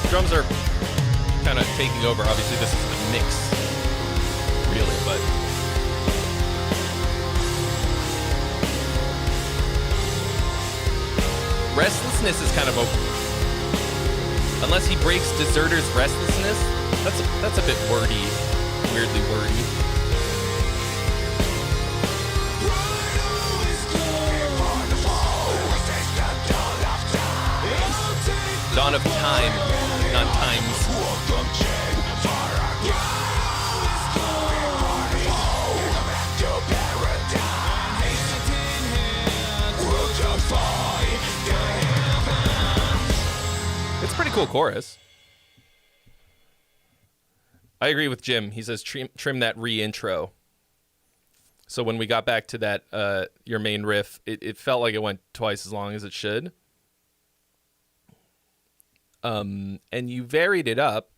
Drums are kind of taking over. Obviously, this is the mix, really, but restlessness is kind of open. Unless he breaks Deserter's restlessness, that's a bit wordy, weirdly wordy. Dawn of Time, not Times. cool chorus. I agree with Jim. He says trim that re-intro. So when we got back to that your main riff, it felt like it went twice as long as it should. And you varied it up.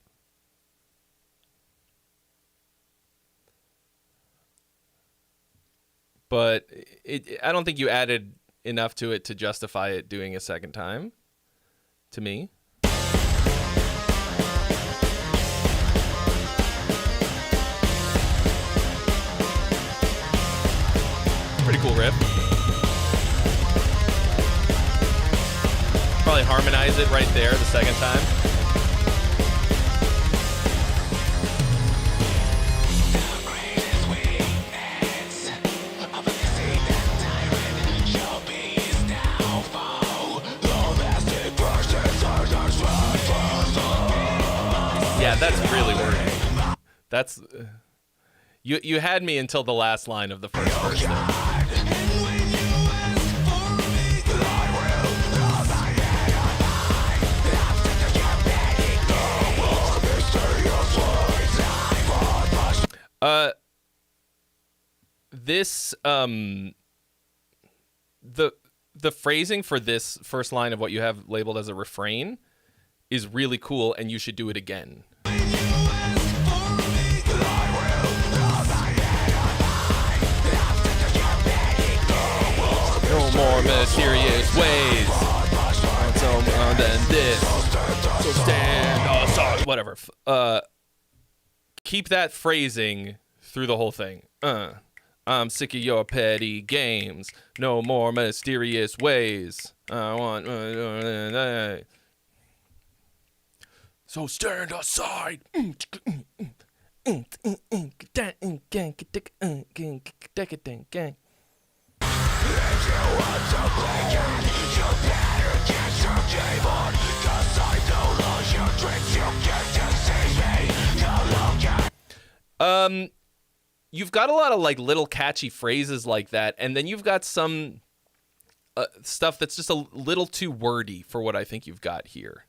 But I don't think you added enough to it to justify it doing a second time, to me. Pretty cool riff. Probably harmonize it right there the second time. Yeah, that's really wordy. That's you had me until the last line of the first verse there. This the phrasing for this first line of what you have labeled as a refrain is really cool, and you should do it again. No more mysterious ways. So than this. So stand aside. Whatever. Keep that phrasing through the whole thing. I'm sick of your petty games. No more mysterious ways. I want. So stand aside. You've got a lot of like little catchy phrases like that, and then you've got some stuff that's just a little too wordy for what I think you've got here.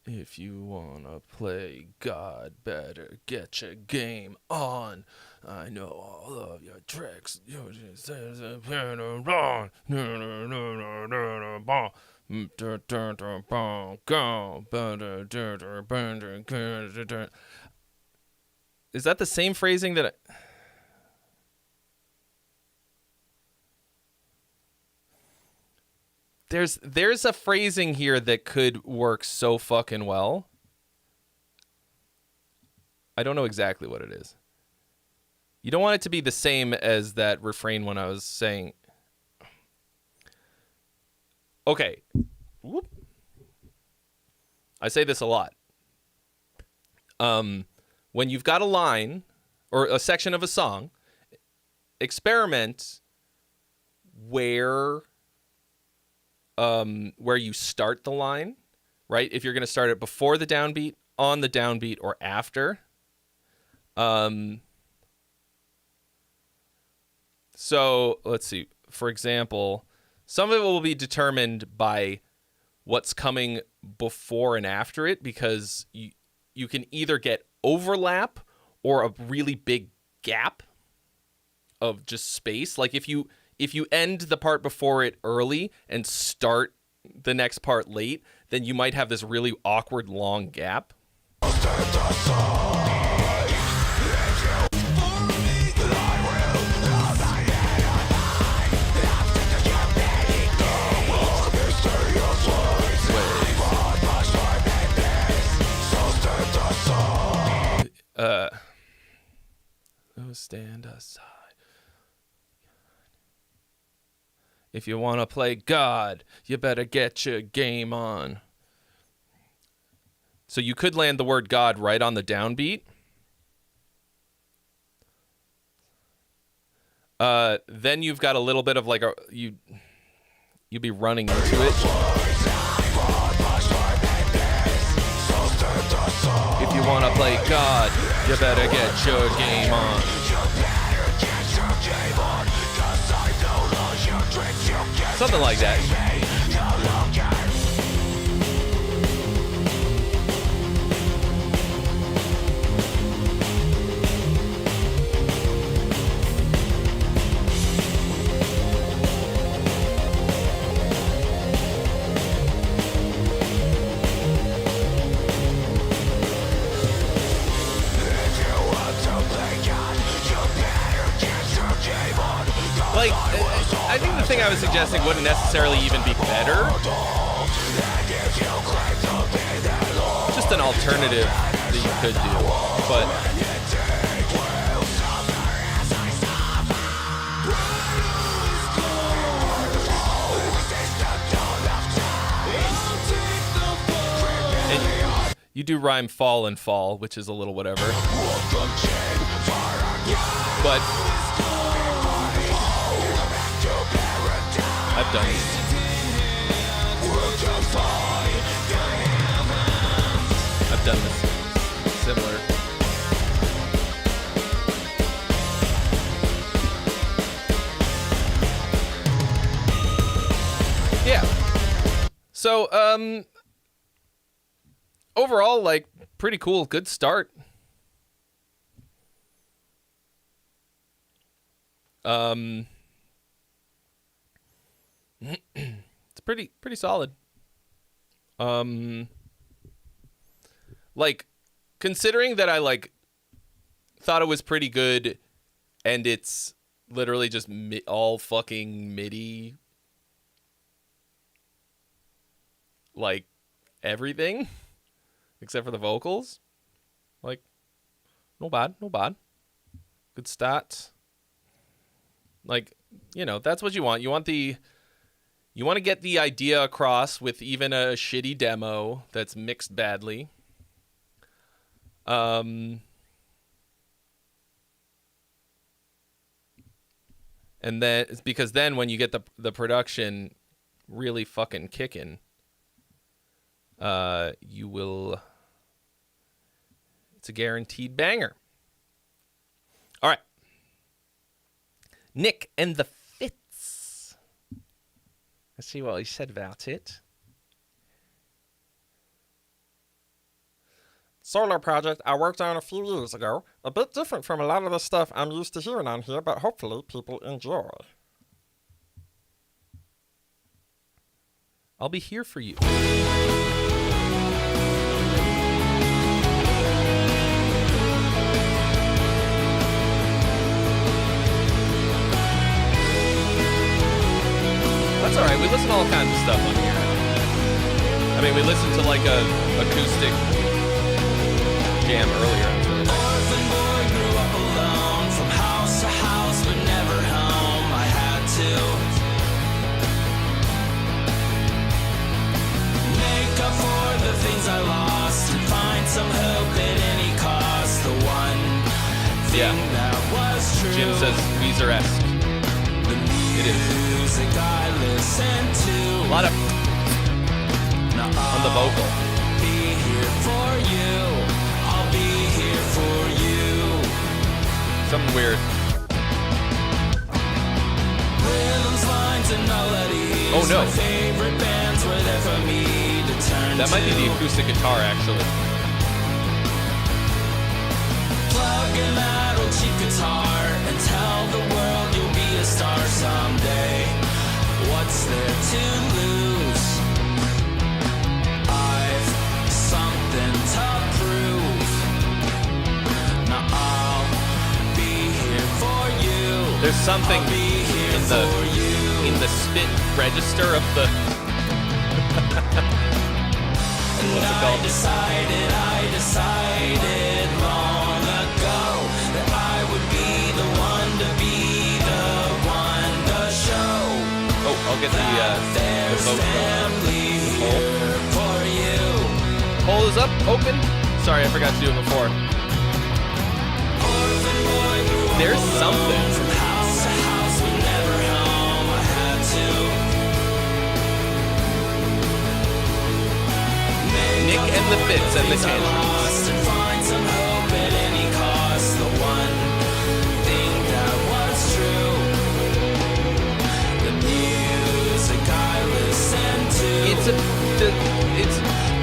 If you wanna play God, better get your game on. I know all of your tricks. You just Is that the same phrasing that There's a phrasing here that could work so fucking well. I don't know exactly what it is. You don't want it to be the same as that refrain when I was saying. Okay. Whoop. I say this a lot. When you've got a line or a section of a song, experiment where you start the line, right? If you're going to start it before the downbeat, on the downbeat, or after. So let's see. For example, some of it will be determined by what's coming before and after it, because you can either get overlap or a really big gap of just space. Like if you end the part before it early and start the next part late, then you might have this really awkward long gap. Stand aside. If you want to play God, you better get your game on. So you could land the word God right on the downbeat. Then you've got a little bit of like you'd be running into it. If you want to play God, you better get your game on. Something like that. Like, I think the thing I was suggesting wouldn't necessarily even be better. Just an alternative that you could do. But and you do rhyme fall and fall, which is a little whatever. But I've done this. I've done this similar. Yeah. So, overall, like, pretty cool. Good start. It's pretty solid. Like, considering that I like thought it was pretty good, and it's literally just all fucking MIDI, like everything except for the vocals. Like, no bad. Good stats. Like, you know, that's what you want. You want to get the idea across with even a shitty demo that's mixed badly. And then it's because then when you get the production really fucking kicking, you will. It's a guaranteed banger. All right. Nick and the Fits. Let's see what he said about it. Solar project I worked on a few years ago. A bit different from a lot of the stuff I'm used to hearing on here, but hopefully people enjoy. I'll be here for you. That's all right. We listen to all kinds of stuff on here. I mean, we listened to like a acoustic jam earlier. It was really nice. Orphan boy grew up alone, from house to house, but never home. I had to make up for the things I lost and find some hope at any cost. The one thing that was true. Jim says Weezer-esque. It is. Music I listen to. A lot of on the vocal. Be here for you. I'll be here for you. Something weird. Rhythms, lines, and melodies. Oh no. My favorite bands were there for me to turn That might be the acoustic guitar, actually. Plug in that old cheap guitar and tell the world you'll be a star someday. What's there to lose? I've something to prove. Now I'll be here for you. There's something I'll be here for you in the spit register of the. What's it called? I decided long ago that I would be the one to show. Oh, We'll get the vote going. Poll is up, open. Sorry, I forgot to do it before. There's something. Nick and the Fits and the Tantrums. It's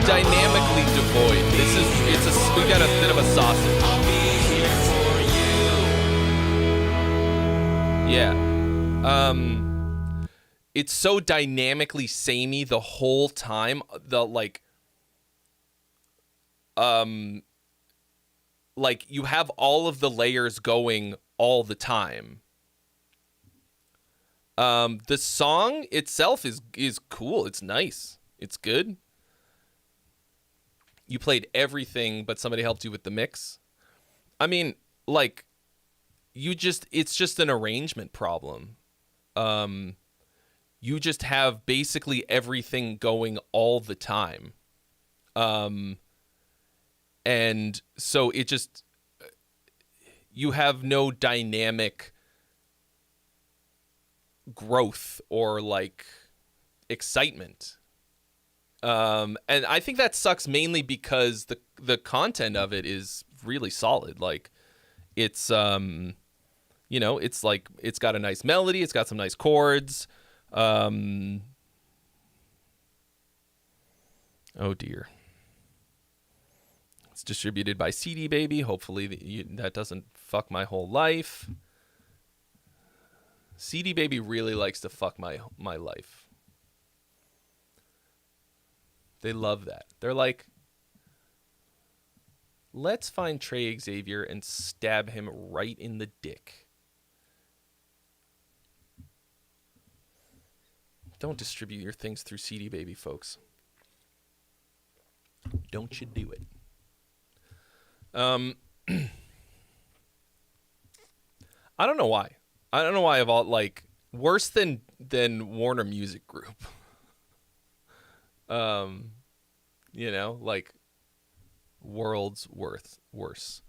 dynamically devoid. We got a bit of a sausage. Yeah. It's so dynamically samey the whole time. Like you have all of the layers going all the time. The song itself is cool. It's nice. It's good. You played everything, but somebody helped you with the mix. I mean, like, it's just an arrangement problem. You just have basically everything going all the time. And so you have no dynamic growth or like excitement. And I think that sucks mainly because the content of it is really solid. Like it's it's like it's got a nice melody, it's got some nice chords. Oh dear. It's distributed by CD Baby. Hopefully that doesn't fuck my whole life. CD Baby really likes to fuck my life. They love that. They're like, let's find Trey Xavier and stab him right in the dick. Don't distribute your things through CD Baby, folks. Don't you do it. I don't know why. I don't know why of all, like, worse than Warner Music Group. Like worlds worse.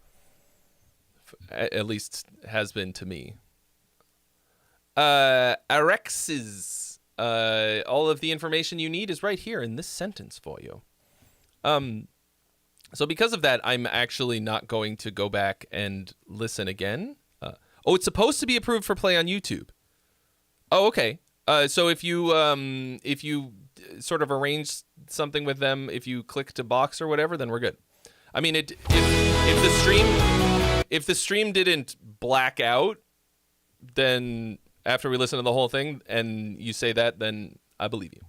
At least has been to me. Arexes. All of the information you need is right here in this sentence for you. So because of that, I'm actually not going to go back and listen again. It's supposed to be approved for play on YouTube. Oh, okay. So if you sort of arrange something with them, if you click to box or whatever, then we're good. I mean, if the stream didn't black out, then after we listen to the whole thing and you say that, then I believe you.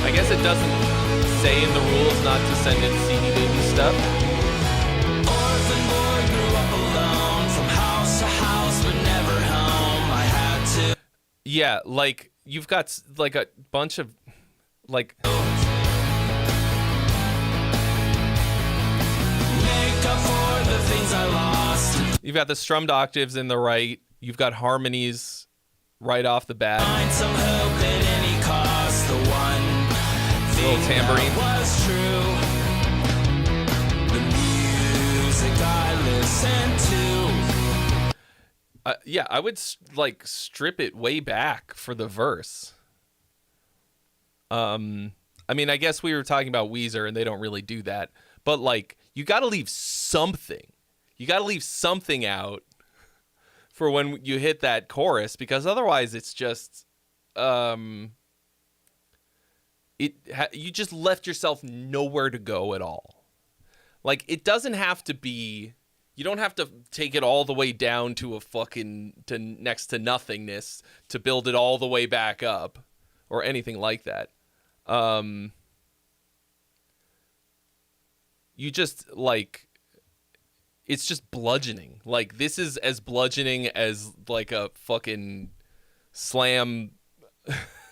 I guess it doesn't say in the rules not to send in CD Baby stuff. Orphan boy grew up alone, from house to house, but never home. I had to. Yeah, like you've got like a bunch of like. Make up for the things I lost. You've got the strummed octaves in the right. You've got harmonies right off the bat. Find some hope at any cost. The one little tambourine. Was true. The music I listen to. Yeah, I would like strip it way back for the verse. I mean, I guess we were talking about Weezer and they don't really do that, but like you got to leave something. You got to leave something out for when you hit that chorus, because otherwise it's just you just left yourself nowhere to go at all. Like, it doesn't have to be, you don't have to take it all the way down to to next to nothingness to build it all the way back up or anything like that. You just like, it's just bludgeoning. Like, this is as bludgeoning as like a fucking slam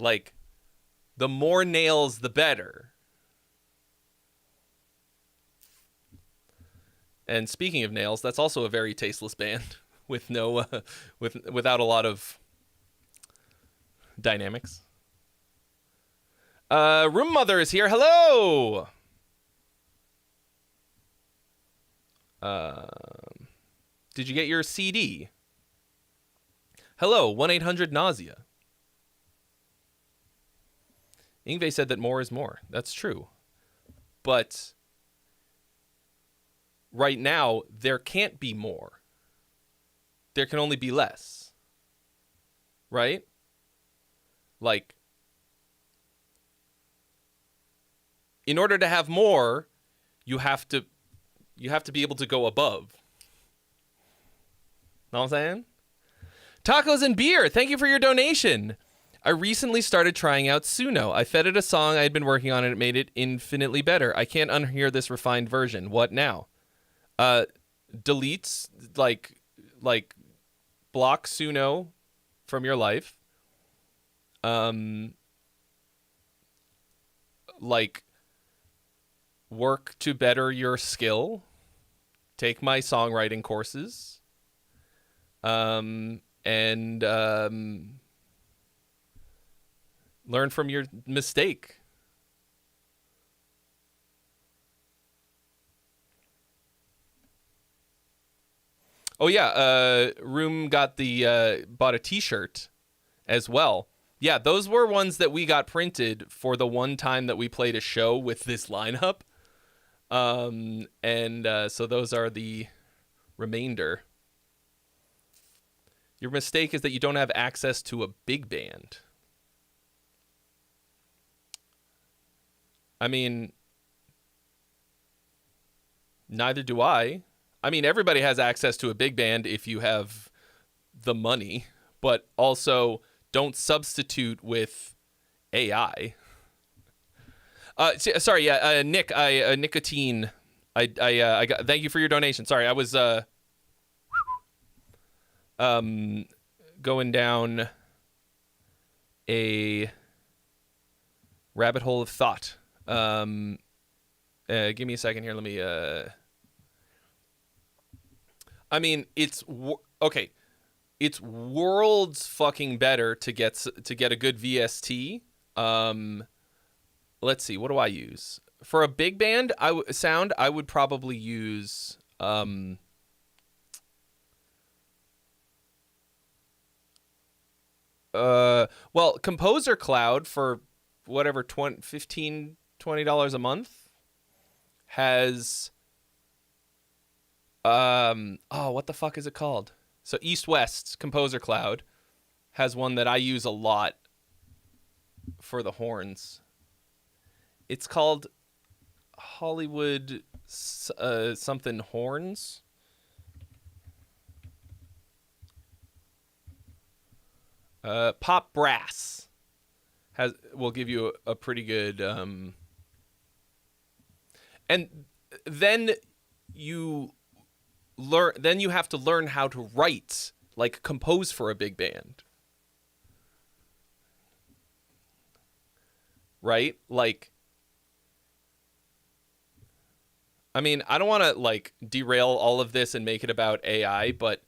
Like, the more nails, the better. And speaking of nails, that's also a very tasteless band with no, without a lot of dynamics. Room Mother is here. Hello. Did you get your CD? Hello, 1-800-NAUSEA. Ingve said that more is more. That's true. But right now, there can't be more. There can only be less. Right? Like, in order to have more, you have to be able to go above. Know what I'm saying? Tacos and beer. Thank you for your donation. I recently started trying out Suno. I fed it a song I had been working on and it made it infinitely better. I can't unhear this refined version. What now? Deletes, like block Suno from your life. Like, work to better your skill. Take my songwriting courses. And learn from your mistake. Oh yeah, Room got bought a t-shirt as well. Yeah, those were ones that we got printed for the one time that we played a show with this lineup. So those are the remainder. Your mistake is that you don't have access to a big band. I mean, neither do I. I mean, everybody has access to a big band if you have the money, but also don't substitute with AI. Sorry, yeah, Nick, Nicotine. I got. Thank you for your donation. Sorry, I was going down a rabbit hole of thought. Give me a second here. Let me. I mean, it's okay. It's worlds fucking better to get a good VST. Let's see. What do I use for a big band? Sound. I would probably use. Well, Composer Cloud for whatever $15, $20 a month has what the fuck is it called? So East West's Composer Cloud has one that I use a lot for the horns. It's called Hollywood something horns. Pop Brass will give you a pretty good and then you have to learn how to write, like compose for a big band. Right? Like, I mean, I don't want to like derail all of this and make it about AI, but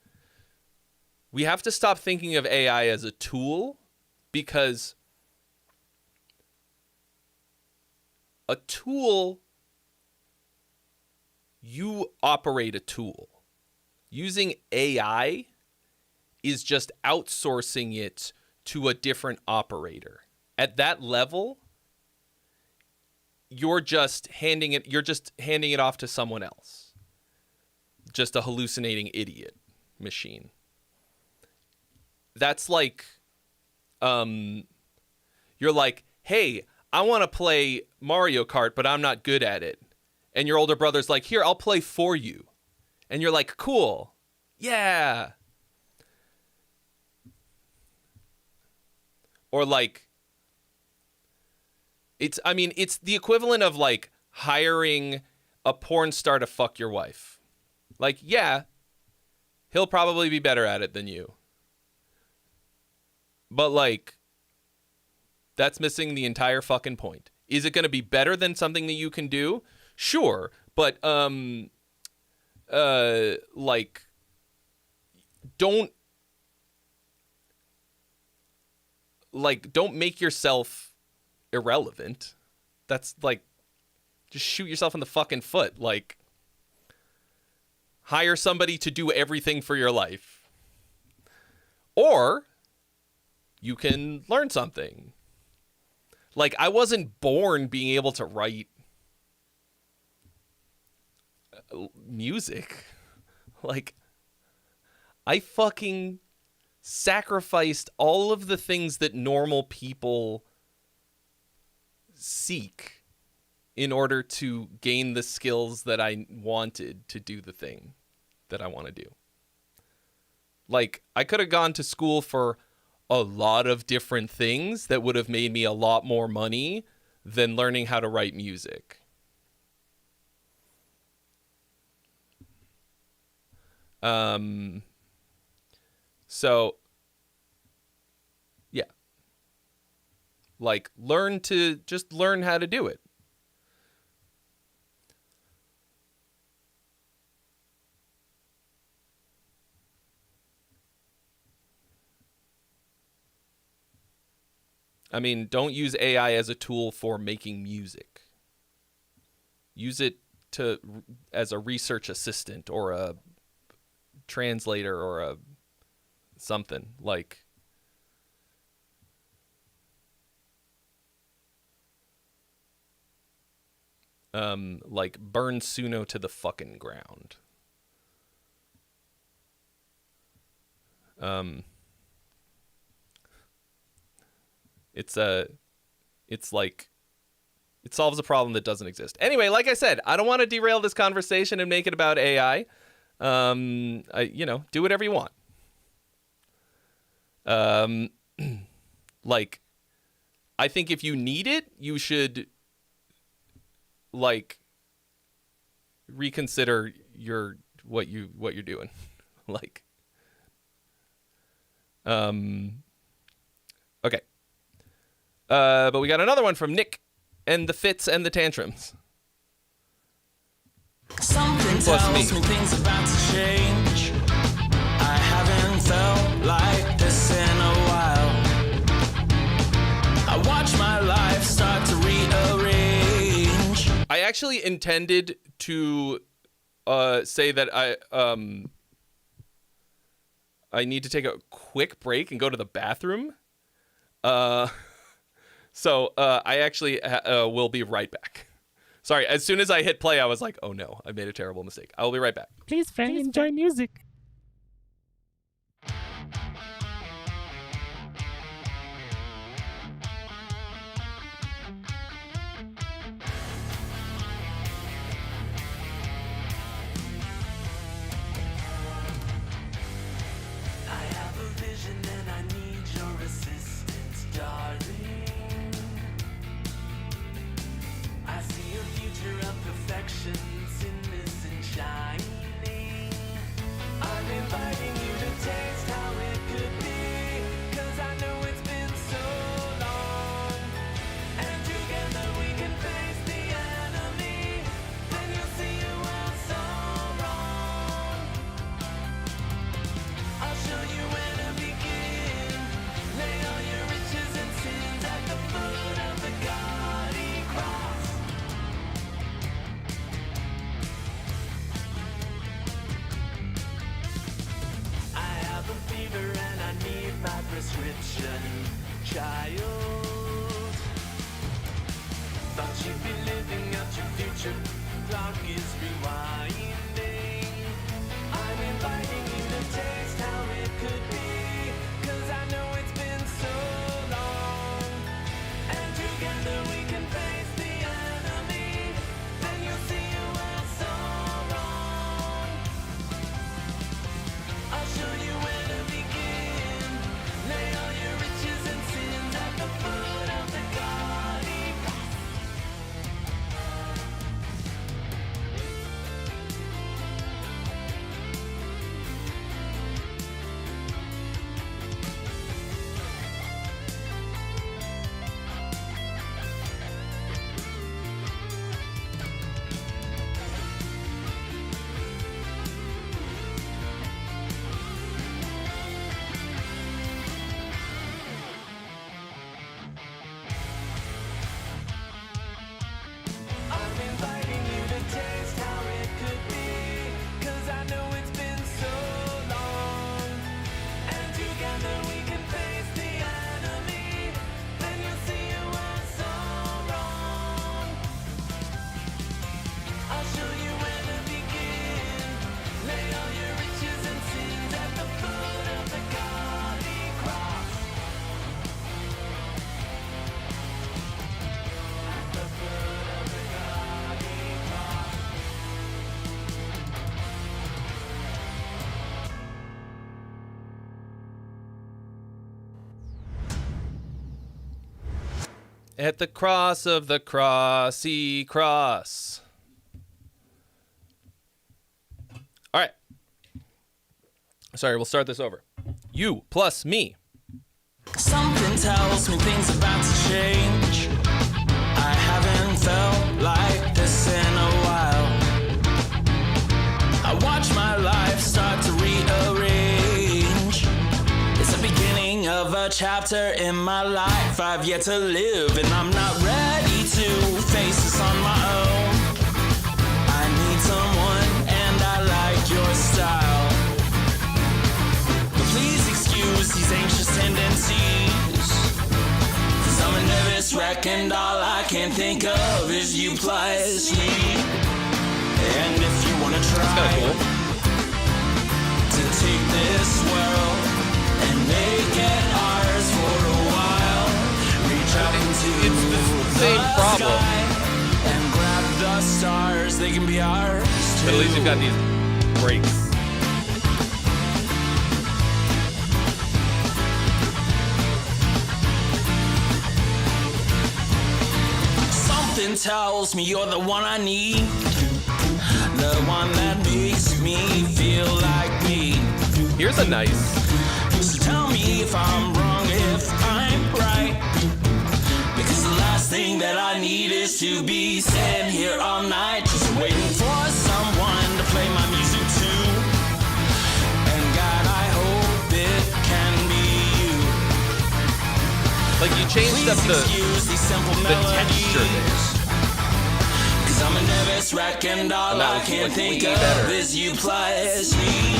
we have to stop thinking of AI as a tool, because a tool, you operate a tool. Using AI is just outsourcing it to a different operator. At that level, you're just handing it off to someone else. Just a hallucinating idiot machine. That's like, you're like, hey, I want to play Mario Kart, but I'm not good at it. And your older brother's like, here, I'll play for you. And you're like, cool. Yeah. Or like, it's the equivalent of like hiring a porn star to fuck your wife. Like, yeah, he'll probably be better at it than you. But like, That's missing the entire fucking point. Is it going to be better than something that you can do? Sure, but like, don't make yourself irrelevant. That's like, just shoot yourself in the fucking foot. Like, hire somebody to do everything for your life. Or you can learn something. Like, I wasn't born being able to write music. Like, I fucking sacrificed all of the things that normal people seek in order to gain the skills that I wanted to do the thing that I want to do. Like, I could have gone to school for a lot of different things that would have made me a lot more money than learning how to write music. So, yeah. Like, learn how to do it. I mean, don't use AI as a tool for making music. Use it as a research assistant or a translator or a something like. Like burn Suno to the fucking ground. It's like, it solves a problem that doesn't exist. Anyway, like I said, I don't want to derail this conversation and make it about AI. Do whatever you want. Like, I think if you need it, you should, like, reconsider what you're doing. Like, okay. But we got another one from Nick and the Fits and the Tantrums. Something Plus tells me. me things about to change. I haven't felt like this in a while. I watch my life start to rearrange. I actually intended to say that I need to take a quick break and go to the bathroom. So I actually will be right back. Sorry, as soon as I hit play, I was like, oh no, I made a terrible mistake. I will be right back. Please, friend, enjoy music. I have a vision and I need your assistance, darling. I see a future of perfection, sinless and shining. I'm inviting you to taste how it could be, 'cause I know it's been so long. And together we can face the enemy, then you'll see you were so wrong. I'll show you where to begin. Lay all your riches and sins at the foot of the gaudy cross. I have a fever and I need my prescription, child. Thought you'd be living out your future, clock is rewinding. I'm inviting you to taste how it could be, 'cause I know it's been so long. And together we can face the enemy, then you'll see you were so wrong. I'll show you where to begin. Lay all your riches and sins at the foot of the gaudy cross. At the cross of the crossy cross. All right. Sorry, we'll start this over. You plus me. Something tells me things about to change. I haven't felt like this in a while. I watch my life start to rearrange. It's the beginning of a chapter in my life I've yet to live, and I'm not ready to face this on my own. I need someone, and I like your style. But please excuse these anxious tendencies, 'cause I'm a nervous wreck, and all I can think of is you plus me. And if you wanna try That's to take this world and make it ours for a while, reach out into It's the same problem. sky and grab the stars, they can be ours too. But at least you've got these breaks. Something tells me you're the one I need, the one that makes me feel like me. Here's a nice. So tell me if I'm wrong, if I'm right, because the last thing that I need is to be sitting here all night just waiting for someone to play my music too. And God, I hope it can be you. Like you changed up Please excuse these simple the texture there. Cause I'm a nervous wreck, and all That I was, can like, think way of better. is you plus me.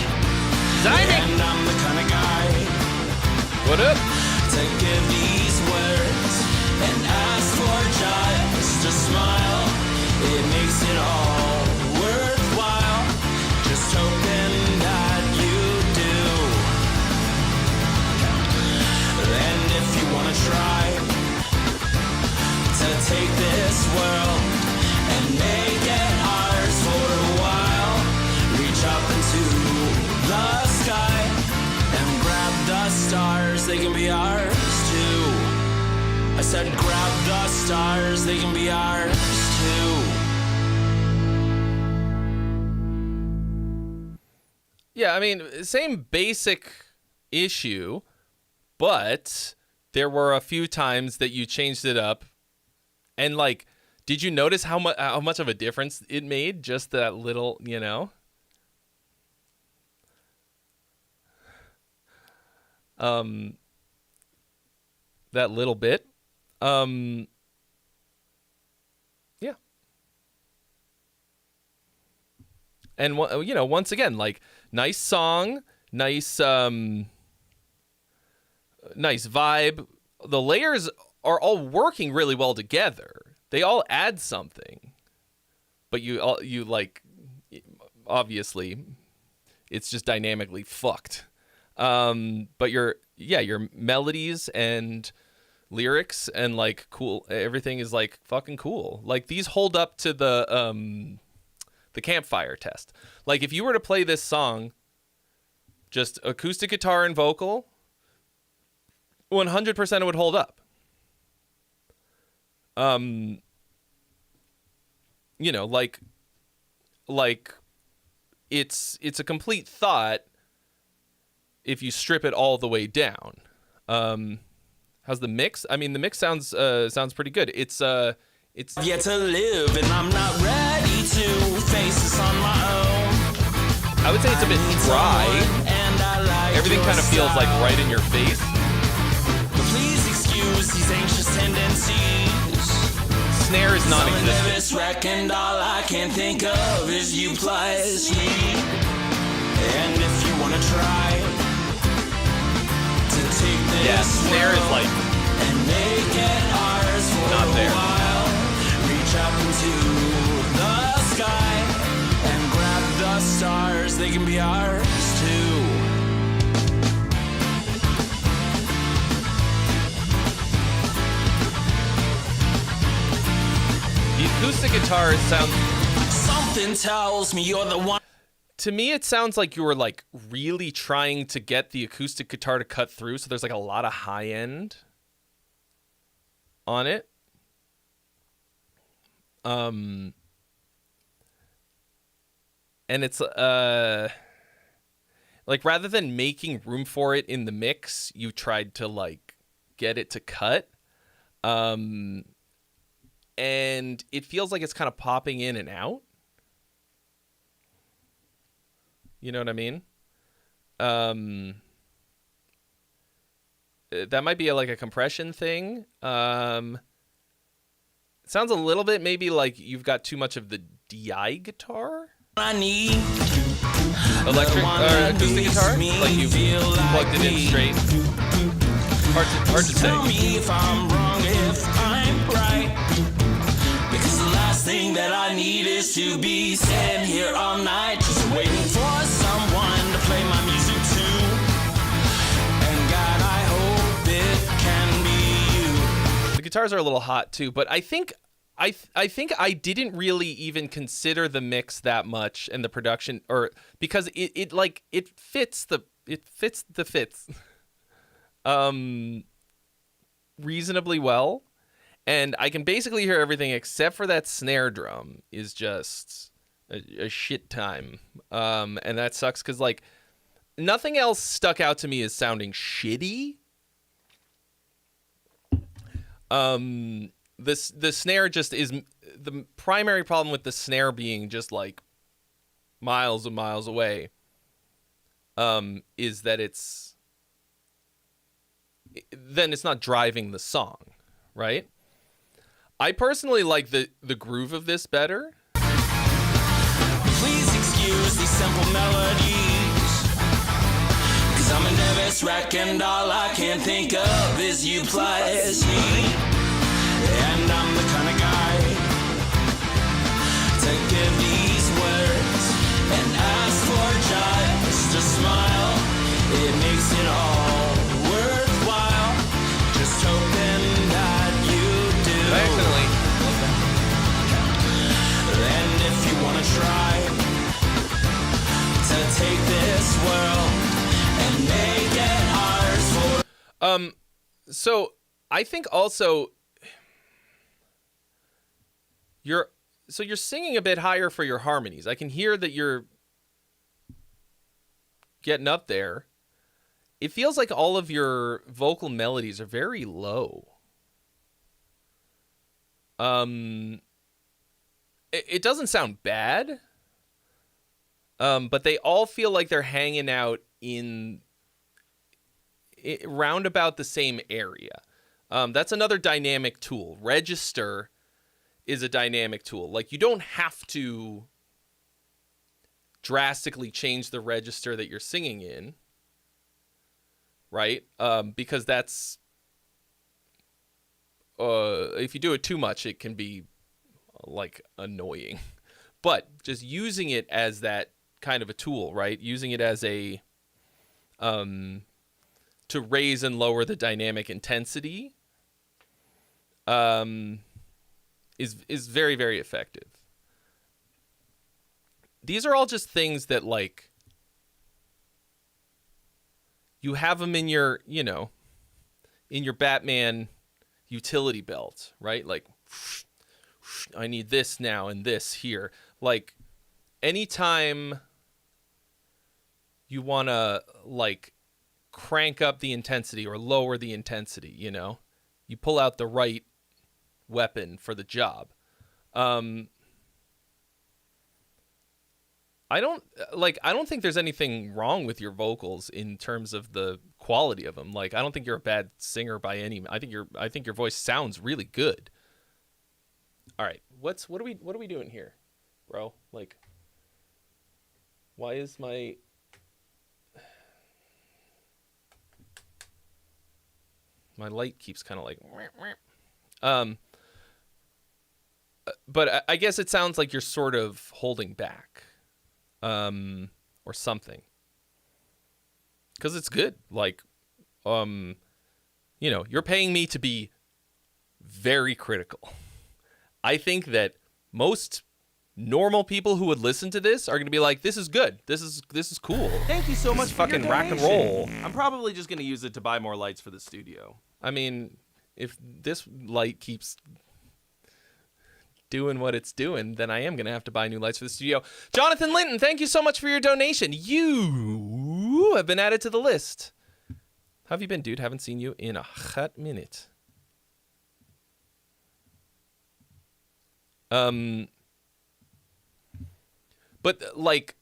Timing. And I'm the kind of guy What up? to give these words and ask for just a smile. It makes it all worthwhile. Just hoping that you do. And if you wanna try to take this world and make it ours for a while, reach up into the sky and grab the stars, they can be ours too. I said grab the stars, they can be ours too. Yeah, I mean, same basic issue, but there were a few times that you changed it up. And like, did you notice how much of a difference it made? Just that little, you know? That little bit. Yeah. And you know, once again, like, nice song, nice nice vibe. The layers are all working really well together. They all add something. But you like, obviously, it's just dynamically fucked. But your melodies and lyrics and like cool, everything is like fucking cool. Like these hold up to the campfire test. Like if you were to play this song, just acoustic guitar and vocal, 100% it would hold up. You know, like it's a complete thought if you strip it all the way down. How's the mix? I mean, the mix sounds pretty good. It's Yet to live, and I'm not ready to face this on my own. I would say it's a bit dry. And I like Everything your kind of feels like style. right in your face. But please excuse these anxious tendencies. Snare is I'm a non-existent. nervous wreck, and all I can think of is you plus me. And if you wanna try to take this Yeah, snare is world like and make it ours for not a there. while, reach up into the sky and grab the stars, they can be ours too. The acoustic guitar sounds. Something tells me you're the one. To me, it sounds like you were like really trying to get the acoustic guitar to cut through. So there's like a lot of high end on it. And it's like rather than making room for it in the mix, you tried to like get it to cut. And it feels like it's kind of popping in and out. You know what I mean? That might be like a compression thing. It sounds a little bit maybe like you've got too much of the DI guitar. I need Electric or acoustic guitar? Like you plugged it in straight. Hard to say. Tell me if I'm wrong, if I'm right. Because the last thing that I need is to be sitting here all night, just waiting for someone to play my music too. And God, I hope it can be you. The guitars are a little hot too, but I think I didn't really even consider the mix that much and the production, or because it fits reasonably well, and I can basically hear everything except for that snare drum is just a shit time, and that sucks because like nothing else stuck out to me as sounding shitty. The snare just is the primary problem with the snare being just like miles and miles away. Is that it's not driving the song, right? I personally like the groove of this better. Please excuse these simple melodies, 'cause I'm a nervous wreck and all I can think of is you plus me. And I'm the kind of guy to give these words and ask for just a smile. It makes it all worthwhile. Just hoping that you do. Accidentally. And if you want to try to take this world and make it ours for... So I think also you're singing a bit higher for your harmonies. I can hear that you're getting up there. It feels like all of your vocal melodies are very low. It doesn't sound bad, but they all feel like they're hanging out in round about the same area. That's another dynamic tool. Register is a dynamic tool. Like you don't have to drastically change the register that you're singing in, right? Because that's if you do it too much, it can be like annoying. But just using it as that kind of a tool, right? Using it as a to raise and lower the dynamic intensity is very, very effective. These are all just things that like you have them in your, in your Batman utility belt, right? Like I need this now and this here. Like anytime you want to like crank up the intensity or lower the intensity, you pull out the right weapon for the job. I don't think there's anything wrong with your vocals in terms of the quality of them. Like I don't think you're a bad singer by any. I think your voice sounds really good. All right, what are we doing here, bro? Like, why is my light keeps kind of like but I guess it sounds like you're sort of holding back or something, because it's good. Like you're paying me to be very critical. I think that most normal people who would listen to this are going to be like, this is good, this is cool, Thank you so much for fucking your rock and donation. roll. I'm probably just going to use it to buy more lights for the studio. I mean, if this light keeps doing what it's doing, then I am going to have to buy new lights for the studio. Jonathan Linton, thank you so much for your donation. You have been added to the list. How have you been, dude? Haven't seen you in a hot minute. But like,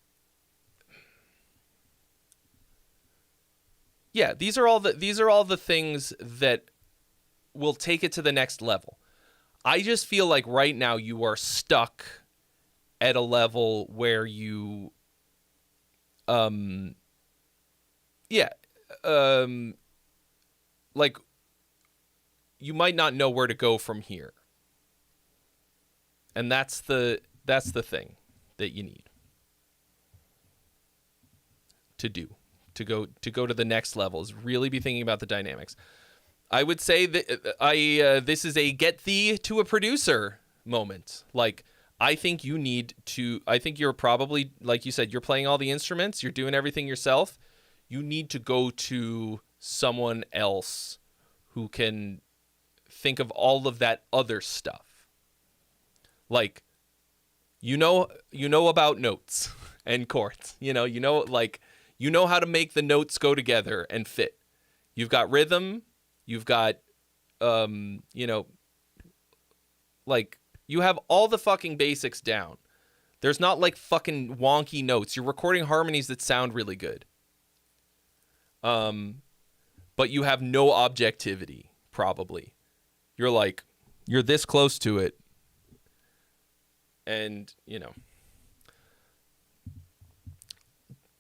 yeah, these are all the things that will take it to the next level. I just feel like right now you are stuck at a level where you, like you might not know where to go from here. And that's the thing that you need to do to go to the next level, is really be thinking about the dynamics. I would say that this is a get thee to a producer moment. Like, I think you're probably, like you said, you're playing all the instruments, you're doing everything yourself. You need to go to someone else who can think of all of that other stuff. Like, you know about notes and chords. You know how to make the notes go together and fit. You've got rhythm. You've got, like, you have all the fucking basics down. There's not like fucking wonky notes. You're recording harmonies that sound really good. But you have no objectivity, probably. You're this close to it. And,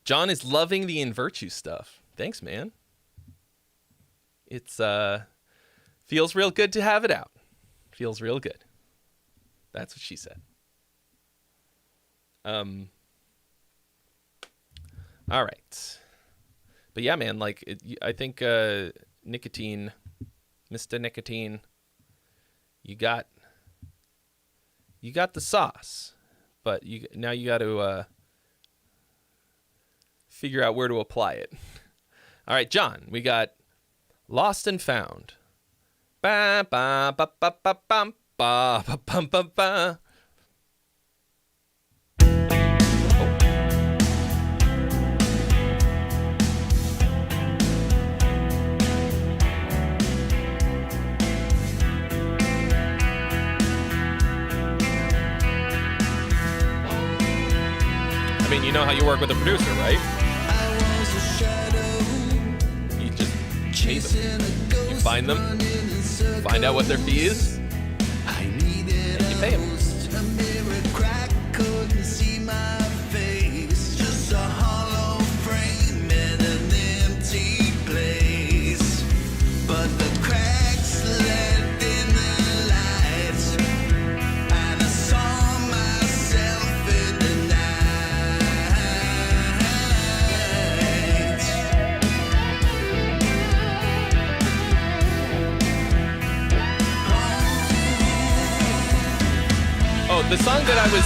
John is loving the In Virtue stuff. Thanks, man. It's, feels real good to have it out. Feels real good. That's what she said. All right. But yeah, man, like, I think, Nicotine, Mr. Nicotine, you got the sauce, but now you got to figure out where to apply it. All right, John, we got Lost and Found. Ba ba ba ba ba ba ba ba ba ba ba. I mean, you know how you work with a producer, right? You just chase them. You find them, find out what their fee is, and you pay them. The song that I was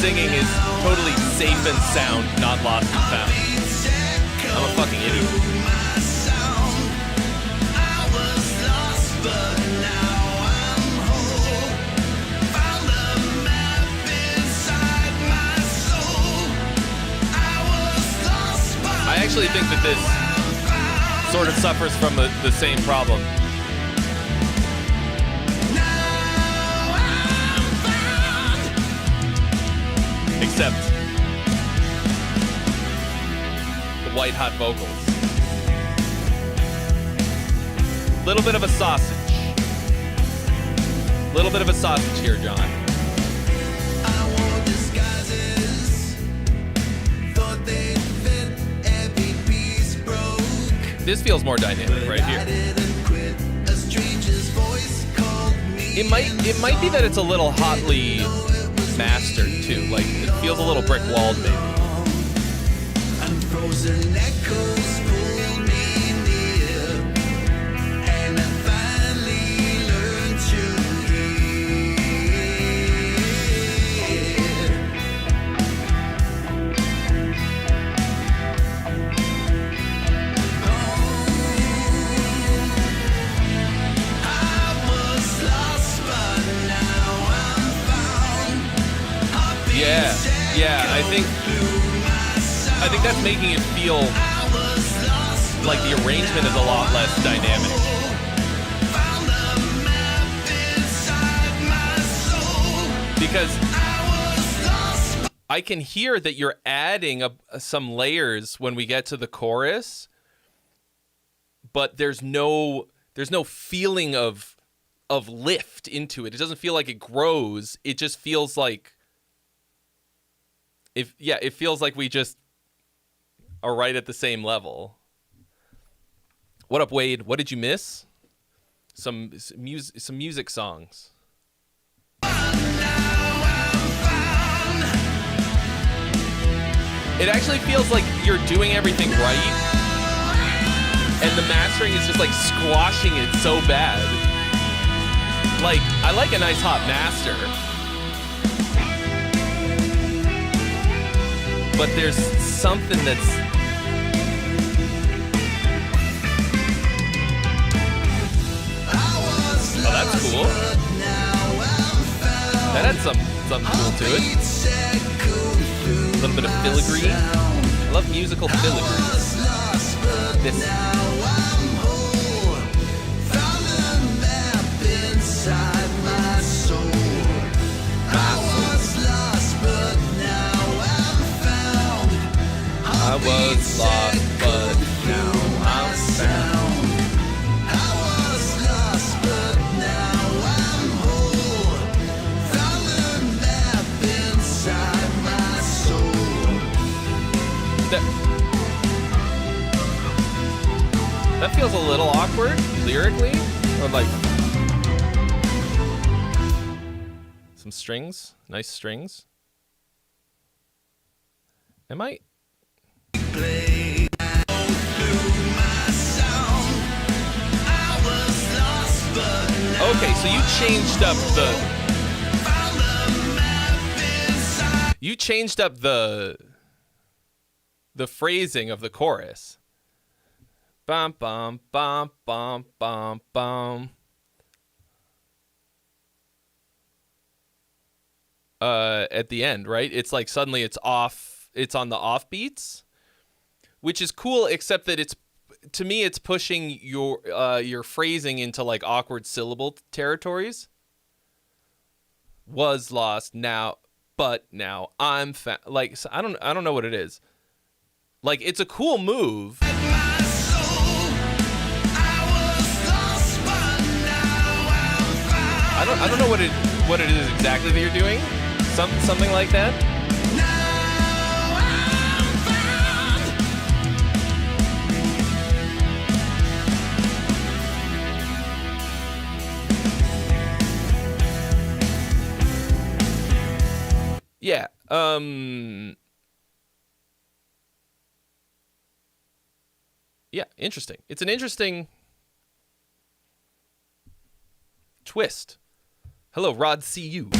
singing is totally Safe and Sound, not Lost and Found. I'm a fucking idiot. I actually think that this sort of suffers from the same problem. Except the white hot vocals. Little bit of a sausage. Little bit of a sausage here, John. I wore disguises, thought they'd fit, every piece broke. This feels more dynamic right here. It might be that it's a little hotly mastered too. Like, it feels a little brick walled maybe. And frozen echoes pull me near, and I finally learned to hear. I was lost but now Yeah, I think that's making it feel like the arrangement is a lot less dynamic. Because I can hear that you're adding some layers when we get to the chorus, but there's no feeling of lift into it. It doesn't feel like it grows. It just feels like it feels like we just are right at the same level. What up, Wade? What did you miss? Some music songs. It actually feels like you're doing everything right, and the mastering is just like squashing it so bad. Like, I like a nice hot master, but there's something that's... Oh, that's cool. That had something cool to it. A little bit of filigree. I love musical filigree. This. I was lost, but now I'm found. I was lost, but now I'm whole. Found the map inside my soul. That feels a little awkward lyrically, or like some strings, nice strings. Am I? Okay, so you changed up the phrasing of the chorus. Bum bum bum bum bum bum. At the end, right? It's like suddenly it's off. It's on the off beats, which is cool, except that it's, to me, it's pushing your phrasing into like awkward syllable territories. Was lost now, but now I'm like, I don't know what it is. Like, it's a cool move. I don't know what it is exactly that you're doing. Something like that. Yeah. Yeah, interesting. It's an interesting twist. Hello, Rod CU.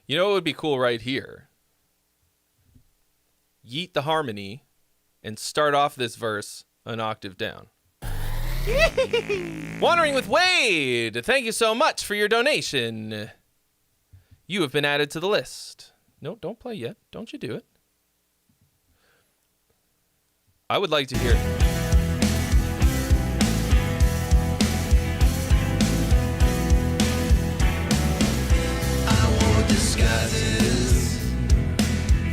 You know what would be cool right here? Yeet the harmony and start off this verse an octave down. Wandering with Wade, thank you so much for your donation. You have been added to the list. No, don't play yet. Don't you do it. I would like to hear it. Disguises,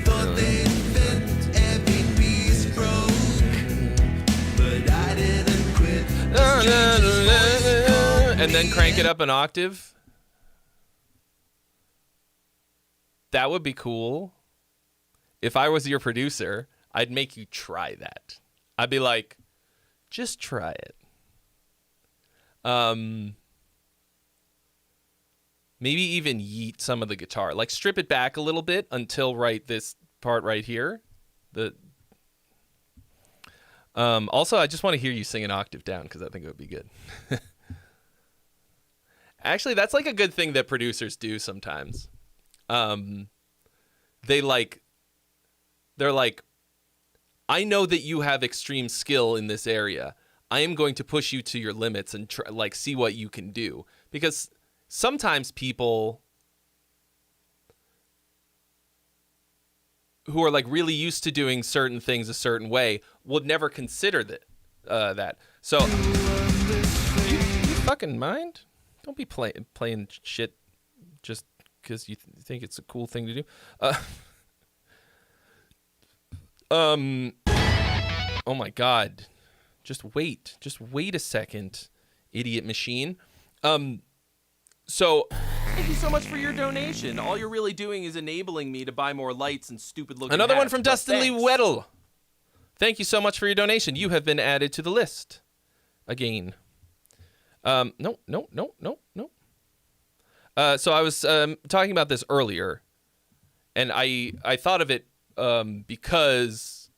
thought they fit, every piece broke, but I didn't quit. And then crank it up an octave. That would be cool. If I was your producer, I'd make you try that. I'd be like, just try it. Maybe even yeet some of the guitar. Like, strip it back a little bit until this part right here. Also, I just want to hear you sing an octave down because I think it would be good. Actually, that's like a good thing that producers do sometimes. They're like, I know that you have extreme skill in this area. I am going to push you to your limits and see what you can do. Because sometimes people who are like really used to doing certain things a certain way would never consider that. So, you fucking mind? Don't be playing shit just because you think it's a cool thing to do. Oh my God. Just wait a second, idiot machine. So Thank you so much for your donation. All you're really doing is enabling me to buy more lights and stupid-looking another one hats, from but Dustin Lee thanks. Weddle. Thank you so much for your donation. You have been added to the list again. No. So I was talking about this earlier, and I thought of it because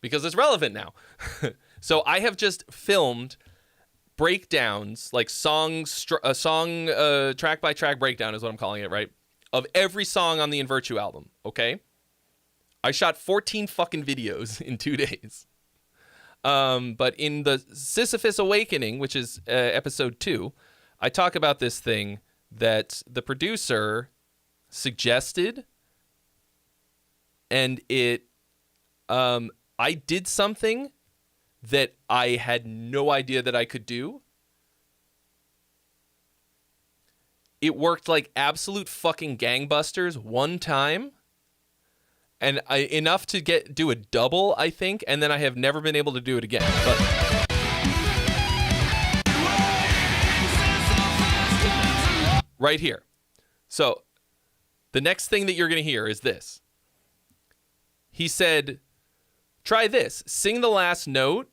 it's relevant now. So I have just filmed breakdowns, like song track by track breakdown is what I'm calling it, right? Of every song on the In Virtue album, okay? I shot 14 fucking videos in 2 days. But in the Sisyphus Awakening, which is episode 2, I talk about this thing that the producer suggested, and I did something that I had no idea that I could do. It worked like absolute fucking gangbusters one time, and enough to do a double, I think, and then I have never been able to do it again. But right here. So the next thing that you're going to hear is this. He said, try this. Sing the last note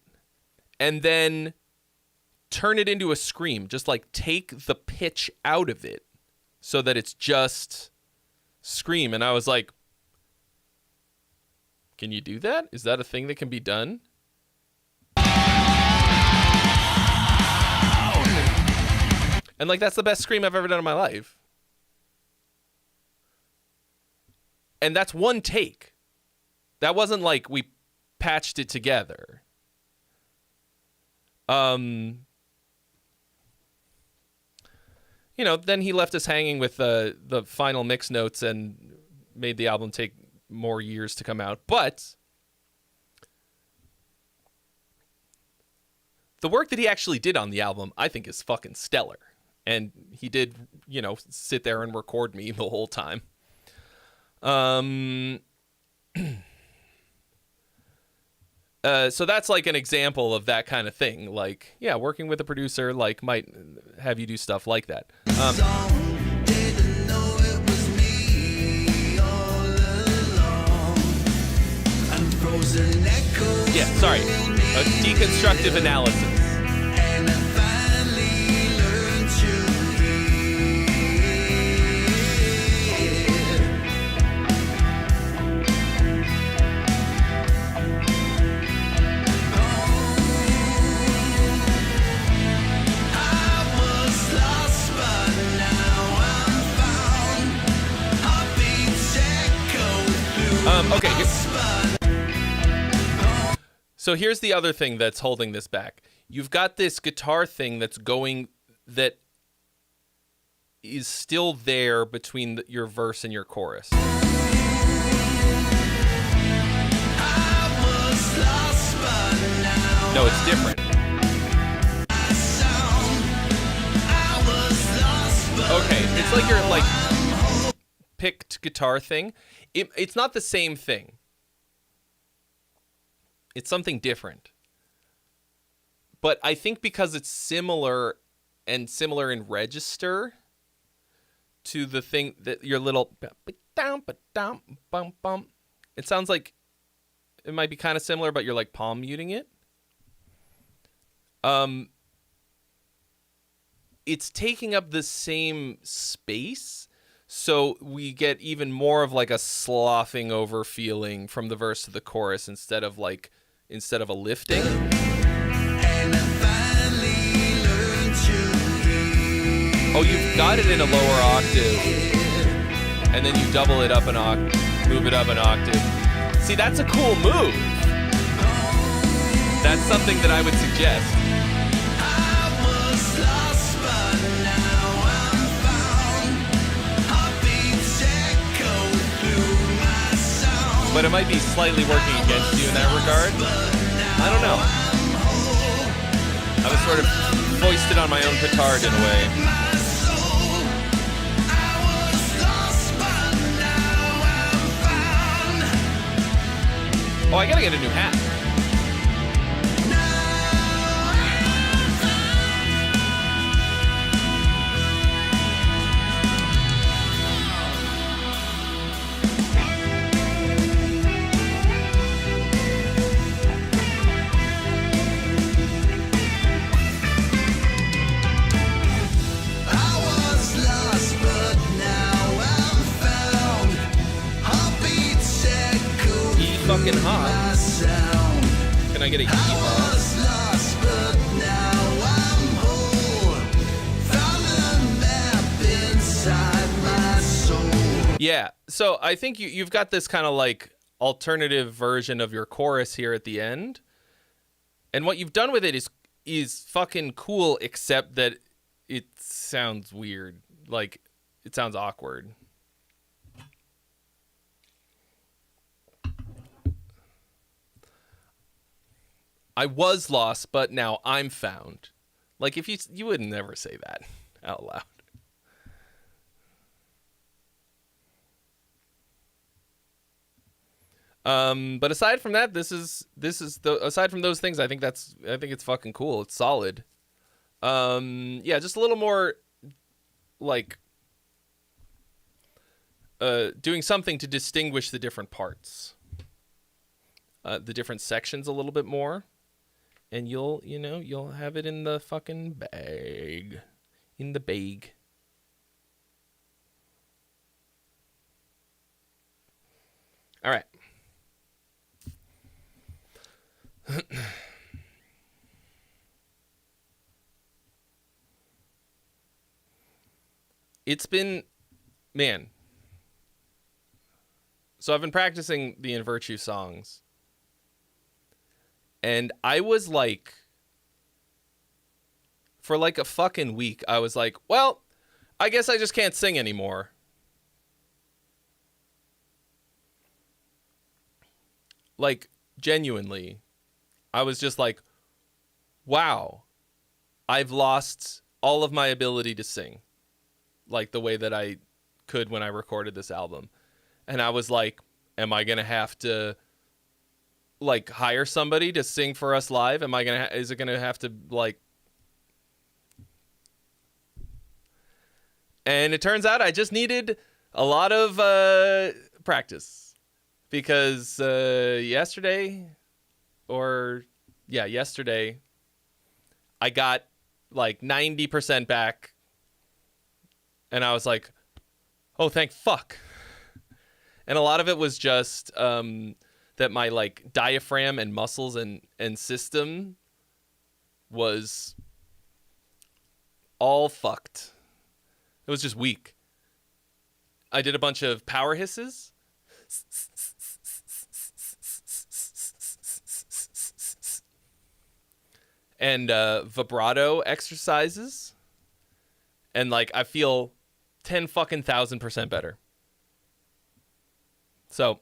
and then turn it into a scream. Just like take the pitch out of it so that it's just scream. And I was like, can you do that? Is that a thing that can be done? And like, that's the best scream I've ever done in my life. And that's one take. That wasn't like we patched it together. You know, then he left us hanging with the final mix notes and made the album take more years to come out. But the work that he actually did on the album, I think, is fucking stellar. And he did, you know, sit there and record me the whole time. So that's like an example of that kind of thing. Like, yeah, working with a producer like might have you do stuff like that. Yeah, sorry. A deconstructive analysis. Okay. So here's the other thing that's holding this back. You've got this guitar thing that's going, that is still there between your verse and your chorus. No, it's different. Okay, it's like your like picked guitar thing. It's not the same thing. It's something different. But I think because it's similar and similar in register to the thing that your little it sounds like it might be kind of similar, but you're like palm muting it. It's taking up the same space, so we get even more of like a sloughing over feeling from the verse to the chorus instead of a lifting. Oh, you've got it in a lower octave, and then you double it up an octave, move it up an octave. See, that's a cool move. That's something that I would suggest. But it might be slightly working against you in that regard. I don't know. I was sort of foisted on my own petard in a way. Oh, I gotta get a new hat. Fucking hot. Can I get a hot? Yeah, so I think you've got this kind of like alternative version of your chorus here at the end, and what you've done with it is fucking cool, except that it sounds weird, like it sounds awkward. I was lost, but now I'm found. Like, if you would never say that out loud. But aside from that, aside from those things, I think it's fucking cool. It's solid. Yeah, just a little more like doing something to distinguish the different parts, the different sections a little bit more. And you'll have it in the fucking bag. In the bag. All right. It's been, man. So I've been practicing the In Virtue songs. And I was like, for like a fucking week, I was like, well, I guess I just can't sing anymore. Like, genuinely, I was just like, wow, I've lost all of my ability to sing. Like the way that I could when I recorded this album. And I was like, am I going to have to like hire somebody to sing for us live? Is it gonna have to like, and it turns out I just needed a lot of practice, because yesterday I got like 90% back, and I was like, oh, thank fuck. And a lot of it was just that my like diaphragm and muscles and system was all fucked. It was just weak. I did a bunch of power hisses. And vibrato exercises. And like I feel 10,000% better. So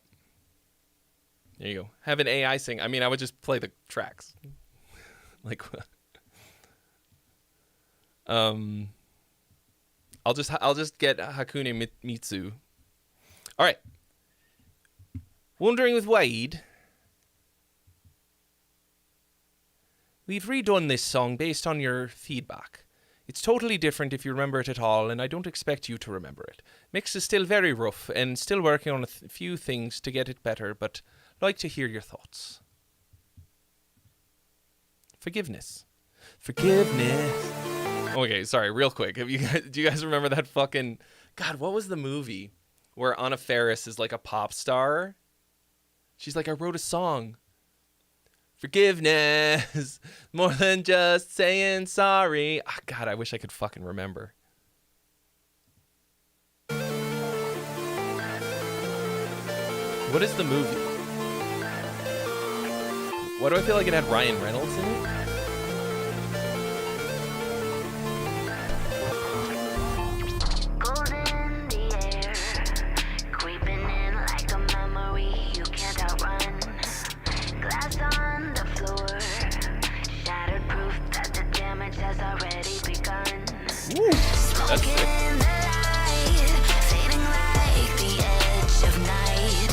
there you go. Have an AI sing. I mean, I would just play the tracks. Like, I'll just get Hakune Mitsu. All right. Wandering with Wade. We've redone this song based on your feedback. It's totally different if you remember it at all, and I don't expect you to remember it. Mix is still very rough, and still working on a few things to get it better, but like to hear your thoughts. Forgiveness. Okay, sorry, real quick. Do you guys remember that fucking... God, what was the movie where Anna Faris is like a pop star? She's like, I wrote a song. Forgiveness. More than just saying sorry. Oh, God, I wish I could fucking remember. What is the movie? Why do I feel like it had Ryan Reynolds in it? Gold in the air, creeping in like a memory you can't outrun. Glass on the floor, shattered proof that the damage has already begun. That's sick. In the light, fading like the edge of night.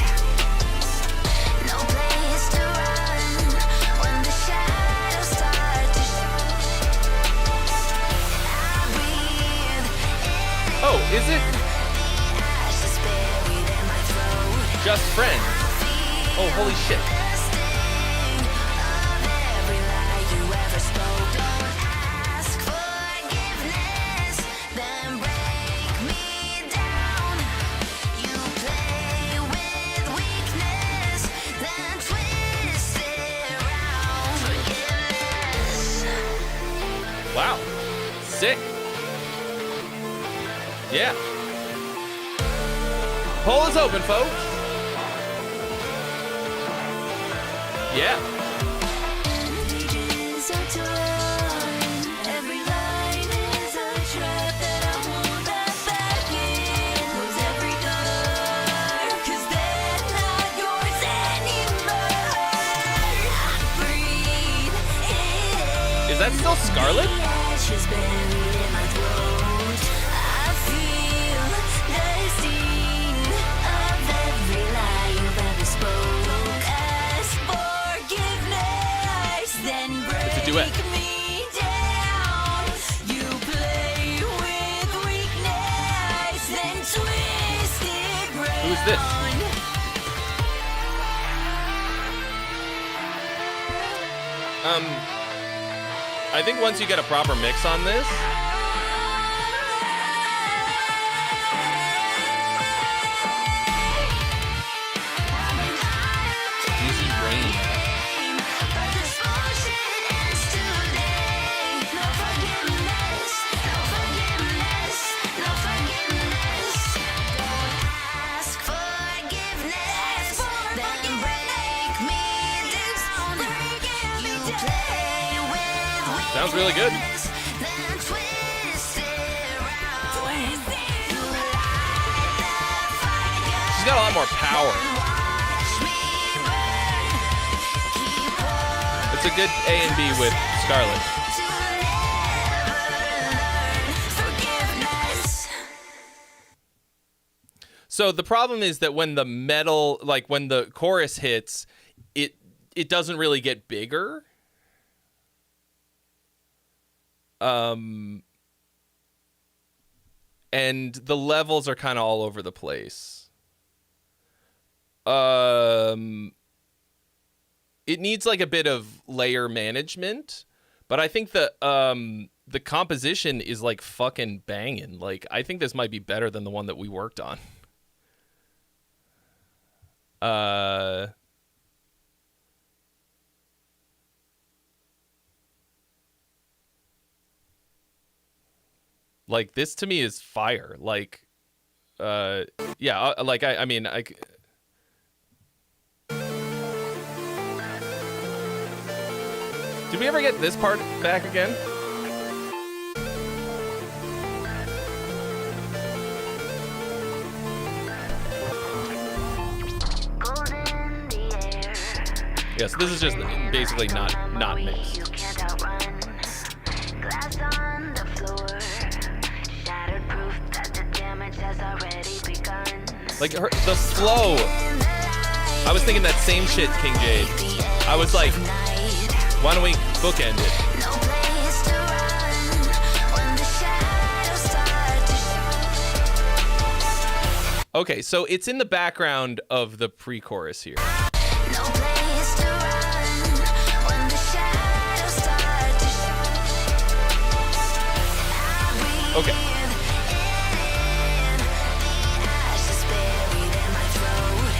No place to run when the shadows start to show. I breathe in Oh, is it ashes buried in my throat. Just Friends? Oh, holy shit. The sting of every lie you ever spoke. Don't ask forgiveness, then break me down. You play with weakness, then twist it around. Forgiveness. Wow. Sick. Yeah. Poll is open, folks. Yeah. Pages are torn, every line is a trap that I won't let back in. Close every door, 'cause they're not yours anymore. Breathe in. Is that still Scarlet? The ashes buried in my throat. I feel the sting of every lie you've ever spoke. Ask forgiveness, then break It's a duet. me down. You play with weakness, then twist it round. Who's this? I think once you get a proper mix on this, Easy Rain. But this bullshit ends today. No forgiveness, no forgiveness, no forgiveness. Don't ask forgiveness, then break me down. You play with Sounds really good. weakness, then twist it around. You light the fire. She's got a lot more power. Watch me burn. Keep on. It's a good A and B with Scarlet. To never learn forgiveness. So the problem is that when the metal, like when the chorus hits, it doesn't really get bigger. And the levels are kind of all over the place. It needs like a bit of layer management, but I think the composition is like fucking banging. Like I think this might be better than the one that we worked on. Like this to me is fire. Like, yeah. Like I mean, did we ever get this part back again? Gold in the air. Yeah, so this is just basically not mixed. You can't outrun. Glass on the floor. Shattered proof that the damage has already begun. Like the flow. I was thinking that same shit, King Jade. I was like, why don't we bookend it? No place to run when the shadows start to show. Okay, so it's in the background of the pre-chorus here. No place to run when the shadows start to show. Okay. Ashes buried in my throat.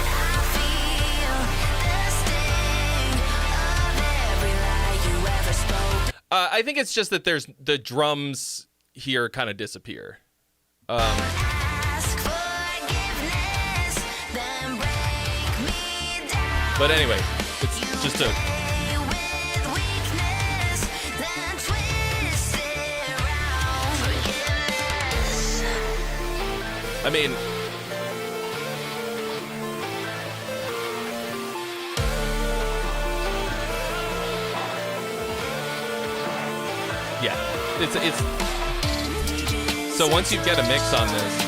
I feel the sting of every lie you ever spoke. I think it's just that there's the drums here kind of disappear. Ask forgiveness, then break me down. But anyway, it's Just to. I mean, yeah, it's. So once you get a mix on this,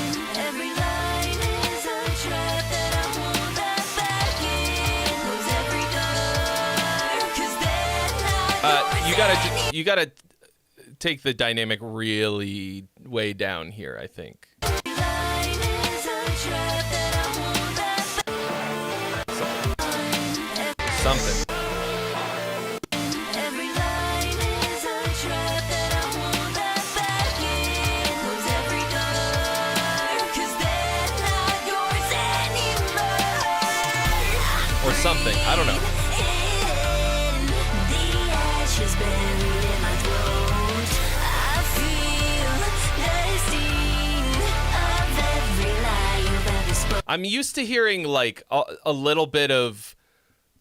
you gotta take the dynamic really way down here, I think. Something. Or something. I don't know. I'm used to hearing like a little bit of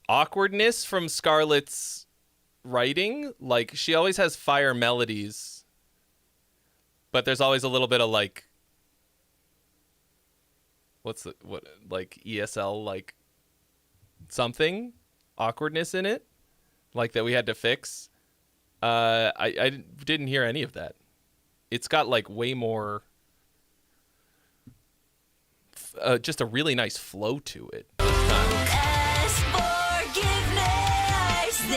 awkwardness from Scarlett's writing. Like she always has fire melodies, but there's always a little bit of like what like ESL like something awkwardness in it, like that we had to fix. I didn't hear any of that. It's got like way more just a really nice flow to it this time.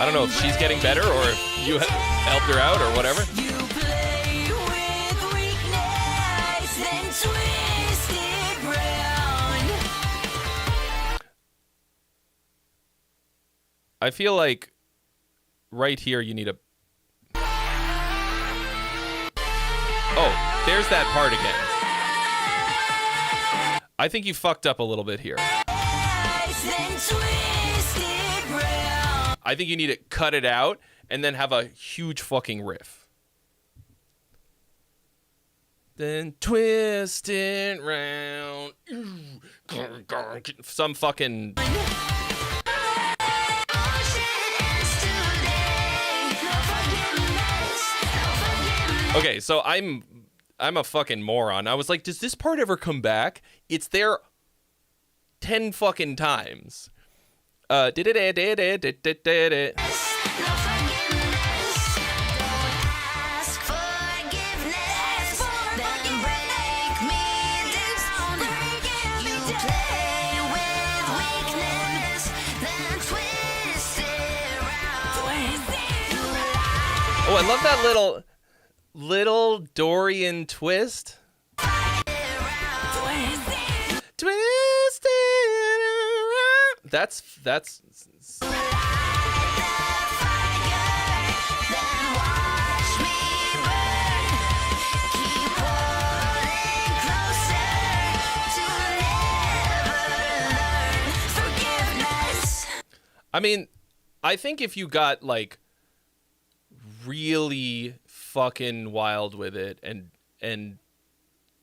I don't know if she's getting better or if you helped her out or whatever. I feel like right here you need a... Oh, there's that part again. I think you fucked up a little bit here. I think you need to cut it out and then have a huge fucking riff. Then twist it round. Some fucking... Okay, so I'm a fucking moron. I was like, does this part ever come back? It's there 10 fucking times. Oh, I love that little Dorian twist. Twisted around. That's I mean, I think if you got like really fucking wild with it and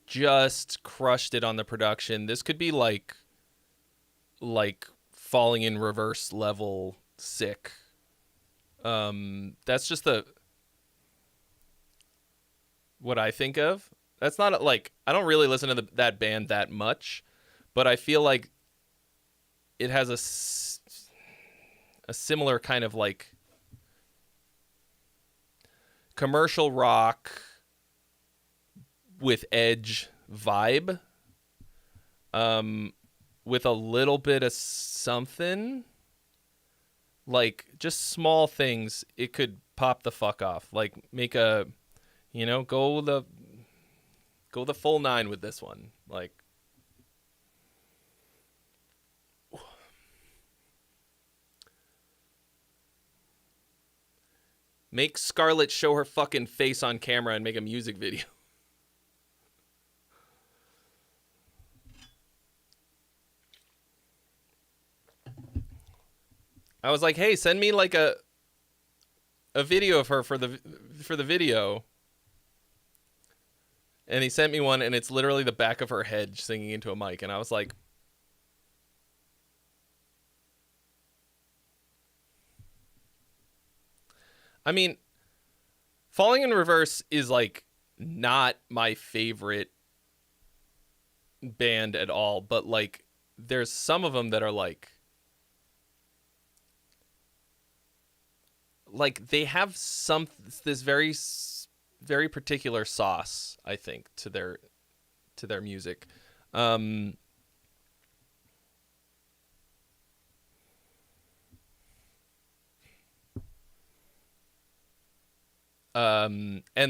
just crushed it on the production, this could be like Falling in Reverse level sick. That's just what I think of. That's not like, I don't really listen to that band that much, but I feel like it has a similar kind of like commercial rock with edge vibe, with a little bit of something, like just small things. It could pop the fuck off. Like make a, go the full 9 with this one. Like, make Scarlett show her fucking face on camera and make a music video. I was like, hey, send me like a video of her for the video. And he sent me one, and it's literally the back of her head singing into a mic. And I was like, I mean, Falling in Reverse is like not my favorite band at all, but like there's some of them that are like they have this very particular sauce, I think, to their music. And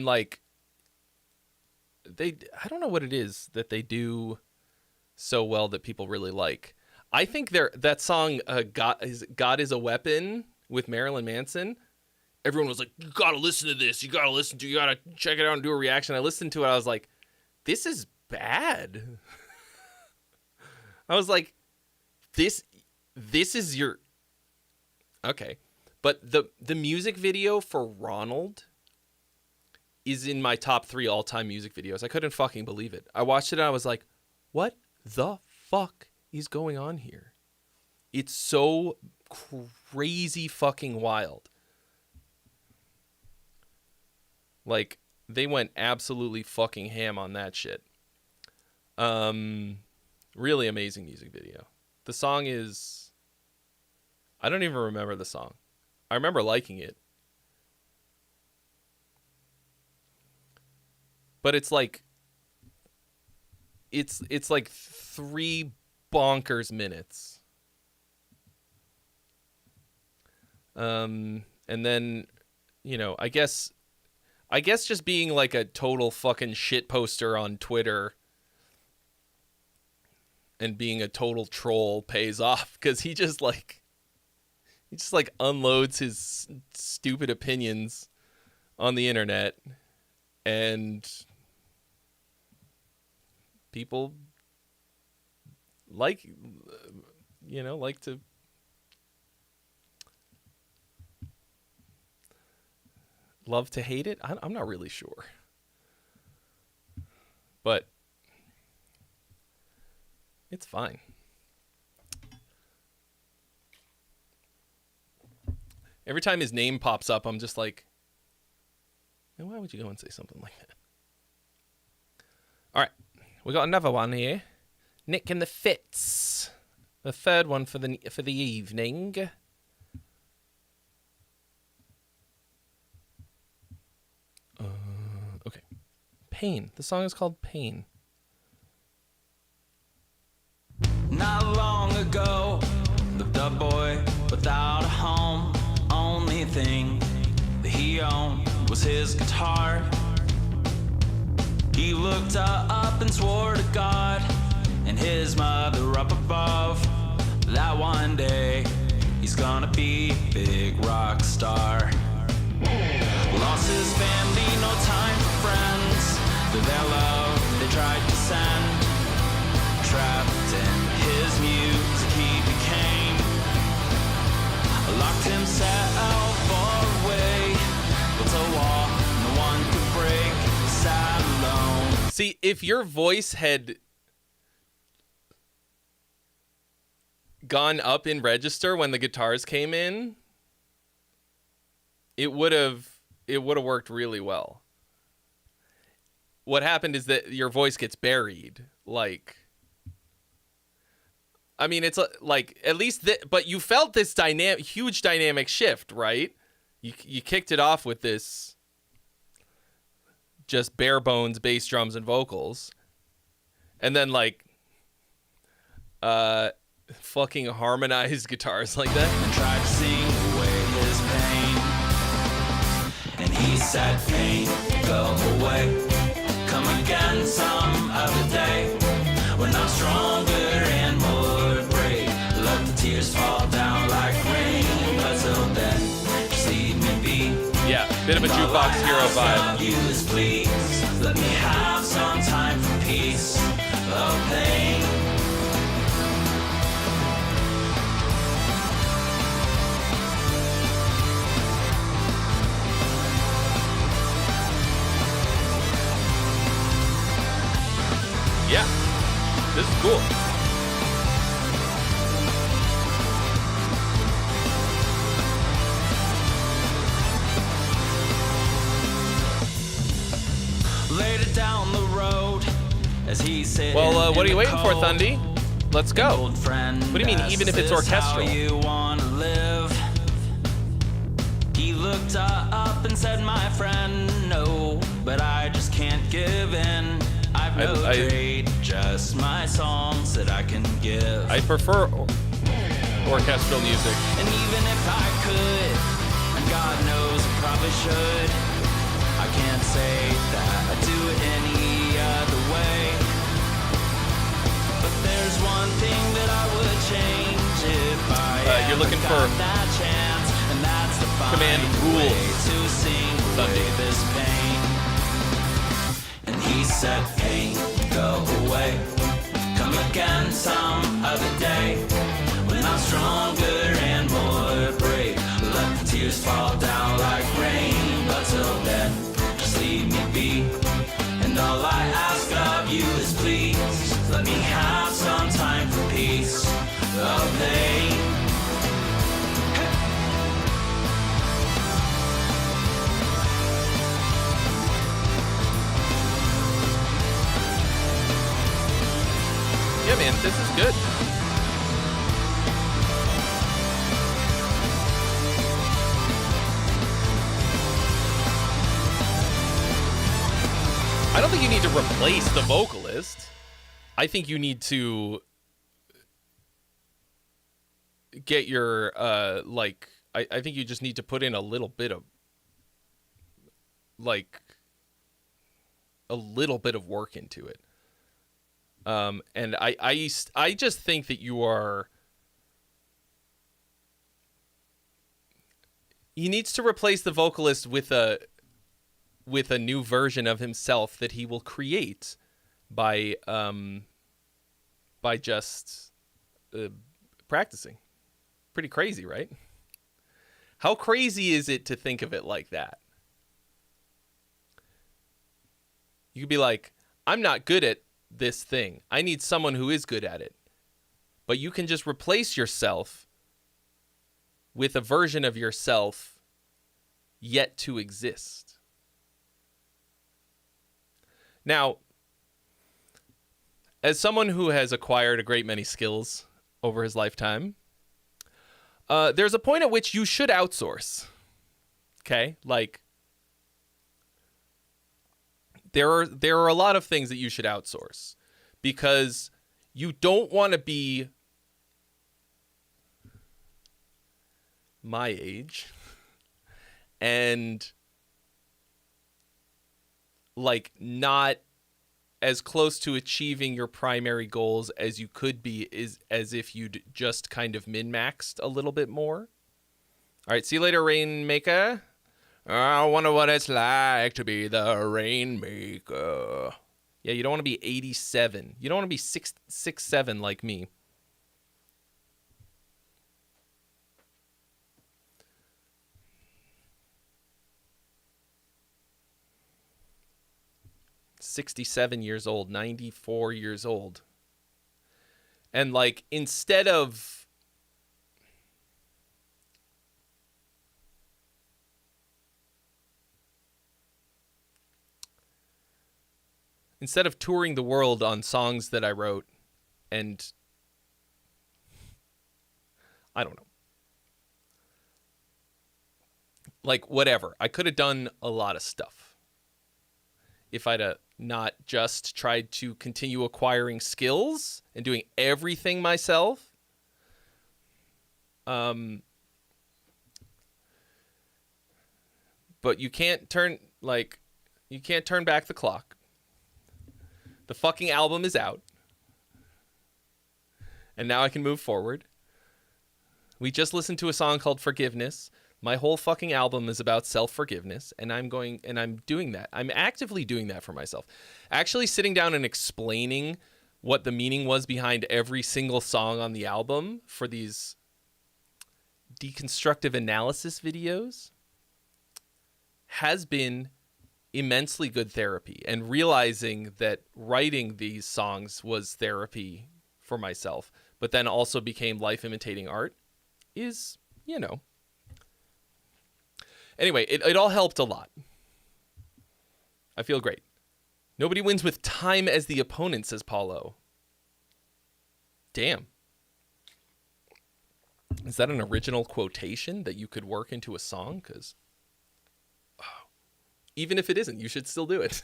like I don't know what it is that they do so well that people really like. I think that song God is a Weapon with Marilyn Manson. Everyone was like, you gotta listen to this, you gotta check it out and do a reaction. I listened to it, I was like, this is bad. I was like, this is your okay. But the music video for Ronald is in my top 3 all-time music videos. I couldn't fucking believe it. I watched it and I was like, what the fuck is going on here? It's so crazy fucking wild. Like, they went absolutely fucking ham on that shit. Really amazing music video. The song is... I don't even remember the song. I remember liking it. But it's like... It's like 3 bonkers minutes. And then, you know, I guess just being like a total fucking shit poster on Twitter and being a total troll pays off, because he just unloads his stupid opinions on the internet, and people like to love to hate it. I'm not really sure, but it's fine. Every time his name pops up, I'm just like, why would you go and say something like that? All right, we got another one here. Nick and the Fits, the third one for the evening. Okay. Pain. The song is called Pain. Not long ago, lived a boy without a home. Only thing that he owned was his guitar. He looked up and swore to God and his mother up above that one day he's gonna be a big rock star. Lost his family, no time for friends. Through their love they tried to send. Trapped in his music he became. Locked himself far away. Built a wall no one could break. Sat alone. See, if your voice had gone up in register when the guitars came in, it would have worked really well. What happened is that your voice gets buried. Like, I mean, it's like at least but you felt this huge dynamic shift, right? You kicked it off with this just bare bones bass, drums, and vocals, and then like fucking harmonized guitars like that. And tried to sing away his pain. And he said, pain, go away. Come again some other day. When I'm stronger and more brave. Let the tears fall down like rain. But till then, just leave me be. Yeah, bit of a jukebox hero vibe. You is please let me have some time for peace. Oh, pain. Yeah, this is cool. as he said. Well, what are you waiting for, Thundy? Let's go. What do you mean, even if it's orchestral? You want to live? He looked up and said, my friend, no, but I just can't give in. I've no trade, just my songs that I can give. I prefer orchestral music. And even if I could, and God knows I probably should, I can't say that I'd do it any other way. But there's one thing that I would change if I you're looking got for that chance, and that's to find Command a Rules. way to sing away this pain. And he said, pain, go away, come again some other day, when I'm stronger and more brave. Let the tears fall down like rain, but till then, just leave me be. And all I ask of you is please, let me have some time for peace of pain. Yeah, man, this is good. I don't think you need to replace the vocalist. I think you need to get your, I think you just need to put in a little bit of, work into it. And I just think that he needs to replace the vocalist with a new version of himself that he will create by just practicing. Pretty crazy, right? How crazy is it to think of it like that? You could be like, I'm not good at this thing. I need someone who is good at it. But you can just replace yourself with a version of yourself yet to exist. Now, as someone who has acquired a great many skills over his lifetime, there's a point at which you should outsource. Okay? Like, there are a lot of things that you should outsource because you don't want to be my age and not as close to achieving your primary goals as you could be is as if you'd just kind of min-maxed a little bit more. All right, see you later, Rainmaker. I wonder what it's like to be the Rainmaker. Yeah, you don't want to be 87. You don't want to be 6'7" like me. "67 years old, 94 years old." And instead of touring the world on songs that I wrote, and I don't know, whatever, I could have done a lot of stuff if I'd not just tried to continue acquiring skills and doing everything myself. But you can't turn back the clock. The fucking album is out. And now I can move forward. We just listened to a song called Forgiveness. My whole fucking album is about self-forgiveness, and I'm doing that. I'm actively doing that for myself. Actually sitting down and explaining what the meaning was behind every single song on the album for these deconstructive analysis videos has been immensely good therapy, and realizing that writing these songs was therapy for myself, but then also became life imitating art is, anyway, it all helped a lot. I feel great. Nobody wins with time as the opponent, says Paulo. Damn. Is that an original quotation that you could work into a song? Because even if it isn't, you should still do it.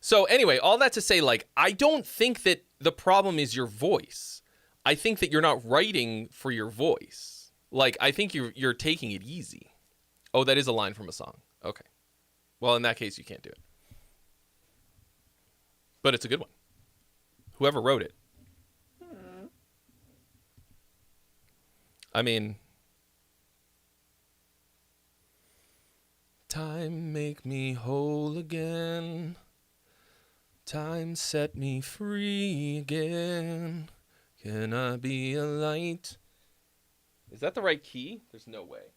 So anyway, all that to say, like, I don't think that the problem is your voice. I think that you're not writing for your voice. Like, I think you're taking it easy. Oh, that is a line from a song. Okay. Well, in that case, you can't do it. But it's a good one. Whoever wrote it. I mean, time make me whole again. Time set me free again. Can I be a light? Is that the right key? There's no way.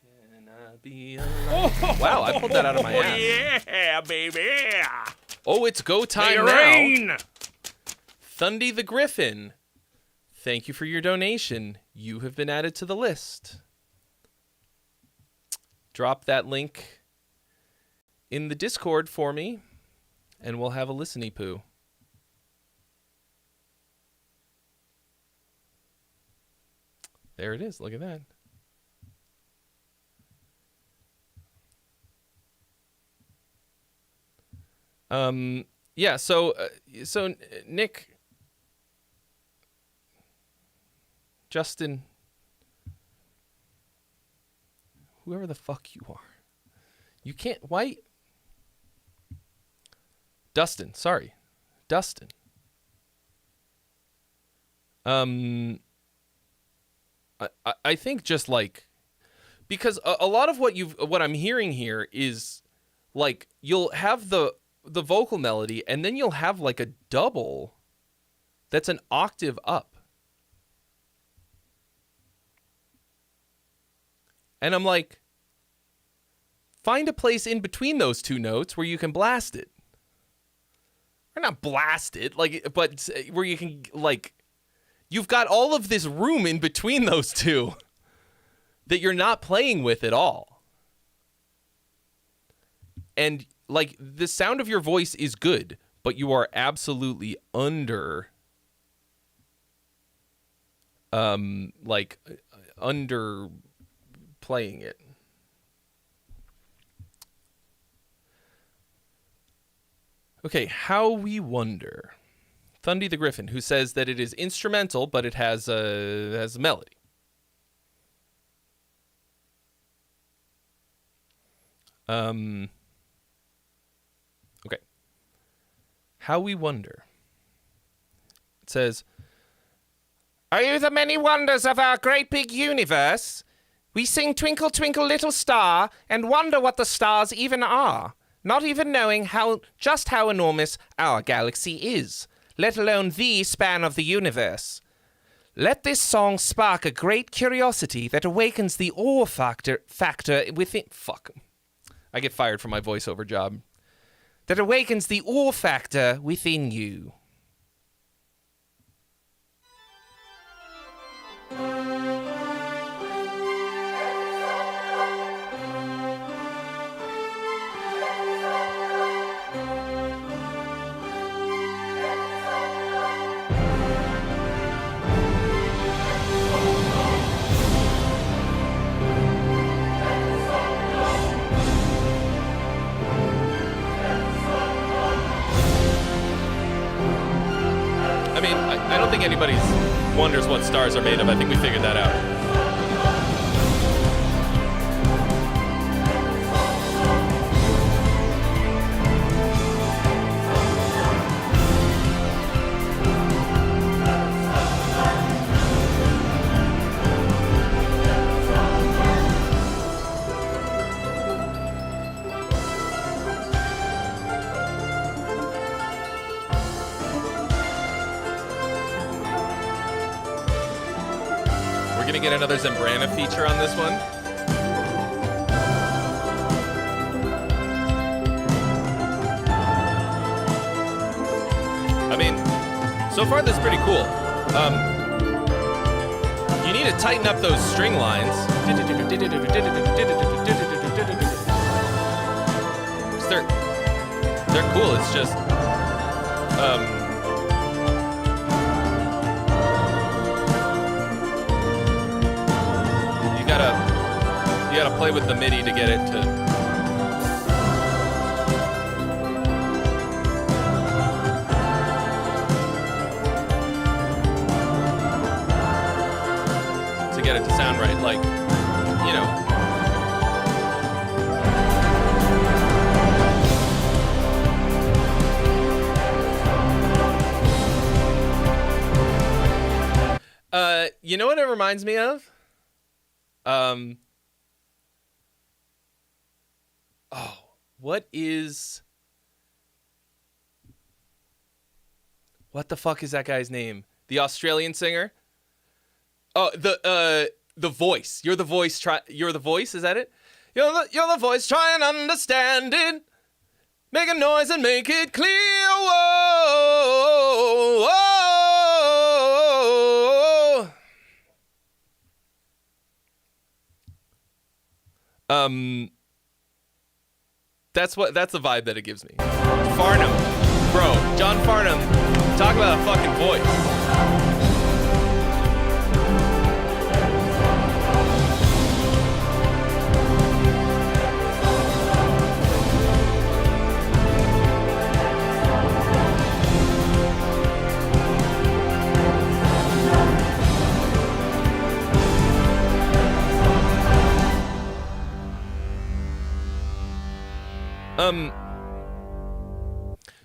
Can I be a light? Wow, I pulled that out of my ass. Yeah, baby. Oh, it's go time May it now. rain. Thundy the Griffin. Thank you for your donation. You have been added to the list. Drop that link in the Discord for me, and we'll have a listen-y poo. There it is. Look at that. Yeah, so Nick, Justin, whoever the fuck you are, you can't, why? Dustin, sorry. Dustin. I think just like, because a lot of what I'm hearing here is like, you'll have the vocal melody and then you'll have like a double that's an octave up. And I'm like, find a place in between those two notes where you can blast it. Or not blast it, like, but where you can, like, you've got all of this room in between those two that you're not playing with at all. And, like, the sound of your voice is good, but you are absolutely underplaying it. Okay, How We Wonder. Thundy the Griffin, who says that it is instrumental, but it has a melody. Okay. How We Wonder. It says, Are you the many wonders of our great big universe? We sing Twinkle, Twinkle, Little Star and wonder what the stars even are, not even knowing just how enormous our galaxy is, let alone the span of the universe. Let this song spark a great curiosity that awakens the awe factor within... Fuck. I get fired from my voiceover job. That awakens the awe factor within you. I don't think anybody wonders what stars are made of. I think we figured that out. Gonna get another Zambrana feature on this one. I mean, so far this is pretty cool. You need to tighten up those string lines. they're cool. It's just you gotta play with the MIDI to get it to sound right, like, you know. You know what it reminds me of? What the fuck is that guy's name? The Australian singer? Oh, the voice. You're the voice. You're the voice. Is that it? You're the voice. Try and understand it. Make a noise and make it clear. Whoa, whoa. That's the vibe that it gives me. Farnham, bro. John Farnham. Talk about a fucking voice.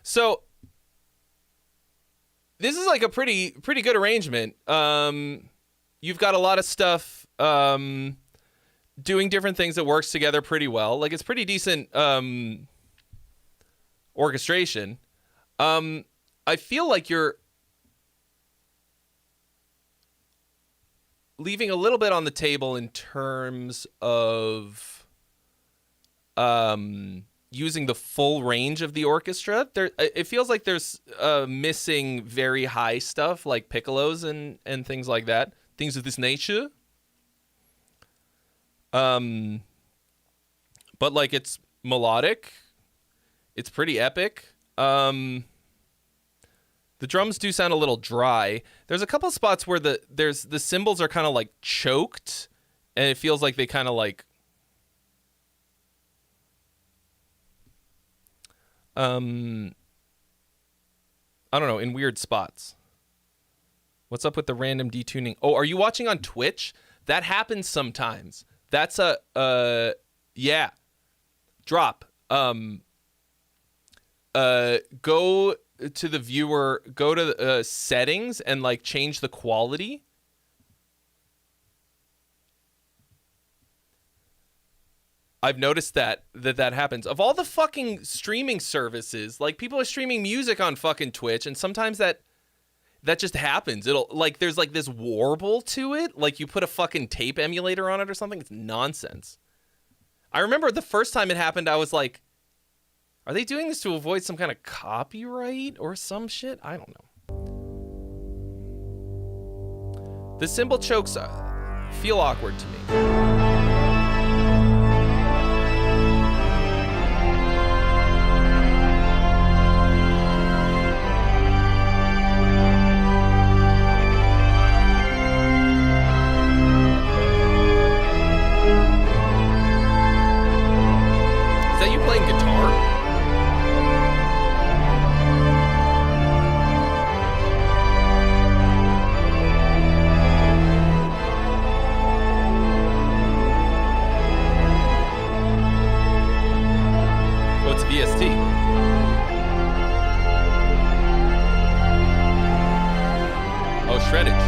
So this is like a pretty good arrangement. You've got a lot of stuff doing different things that works together pretty well. Like, it's pretty decent orchestration. I feel like you're leaving a little bit on the table in terms of using the full range of the orchestra. It feels like there's missing very high stuff like piccolos and things like that. Things of this nature. But like, it's melodic. It's pretty epic. The drums do sound a little dry. There's a couple spots where the cymbals are kind of like choked, and it feels like they kind of like I don't know, in weird spots. What's up with the random detuning? Oh, are you watching on Twitch? That happens sometimes. That's yeah. Drop. Go to the viewer, go to settings and like change the quality. I've noticed that happens. Of all the fucking streaming services, like, people are streaming music on fucking Twitch, and sometimes that just happens. It'll, like, there's like this warble to it, like you put a fucking tape emulator on it or something. It's nonsense. I remember the first time it happened, I was like, are they doing this to avoid some kind of copyright or some shit? I don't know. The cymbal chokes feel awkward to me.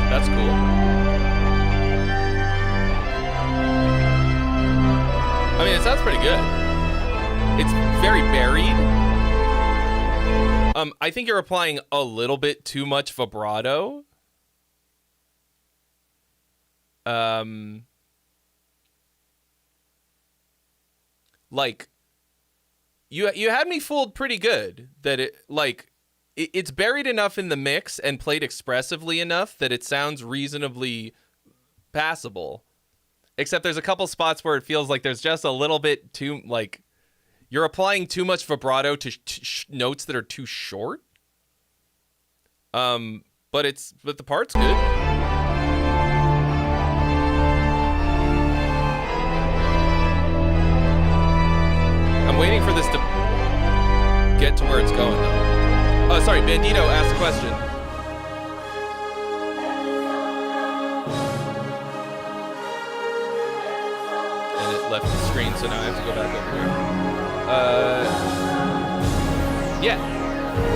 That's cool. I mean, it sounds pretty good. It's very buried. I think you're applying a little bit too much vibrato. Like, you had me fooled pretty good that it's buried enough in the mix and played expressively enough that it sounds reasonably passable. Except there's a couple spots where it feels like there's just a little bit too, like, You're applying too much vibrato to notes that are too short. But the part's good. I'm waiting for this to get to where it's going, though. Oh, sorry, Bandito asked a question. And it left the screen, so now I have to go back over here.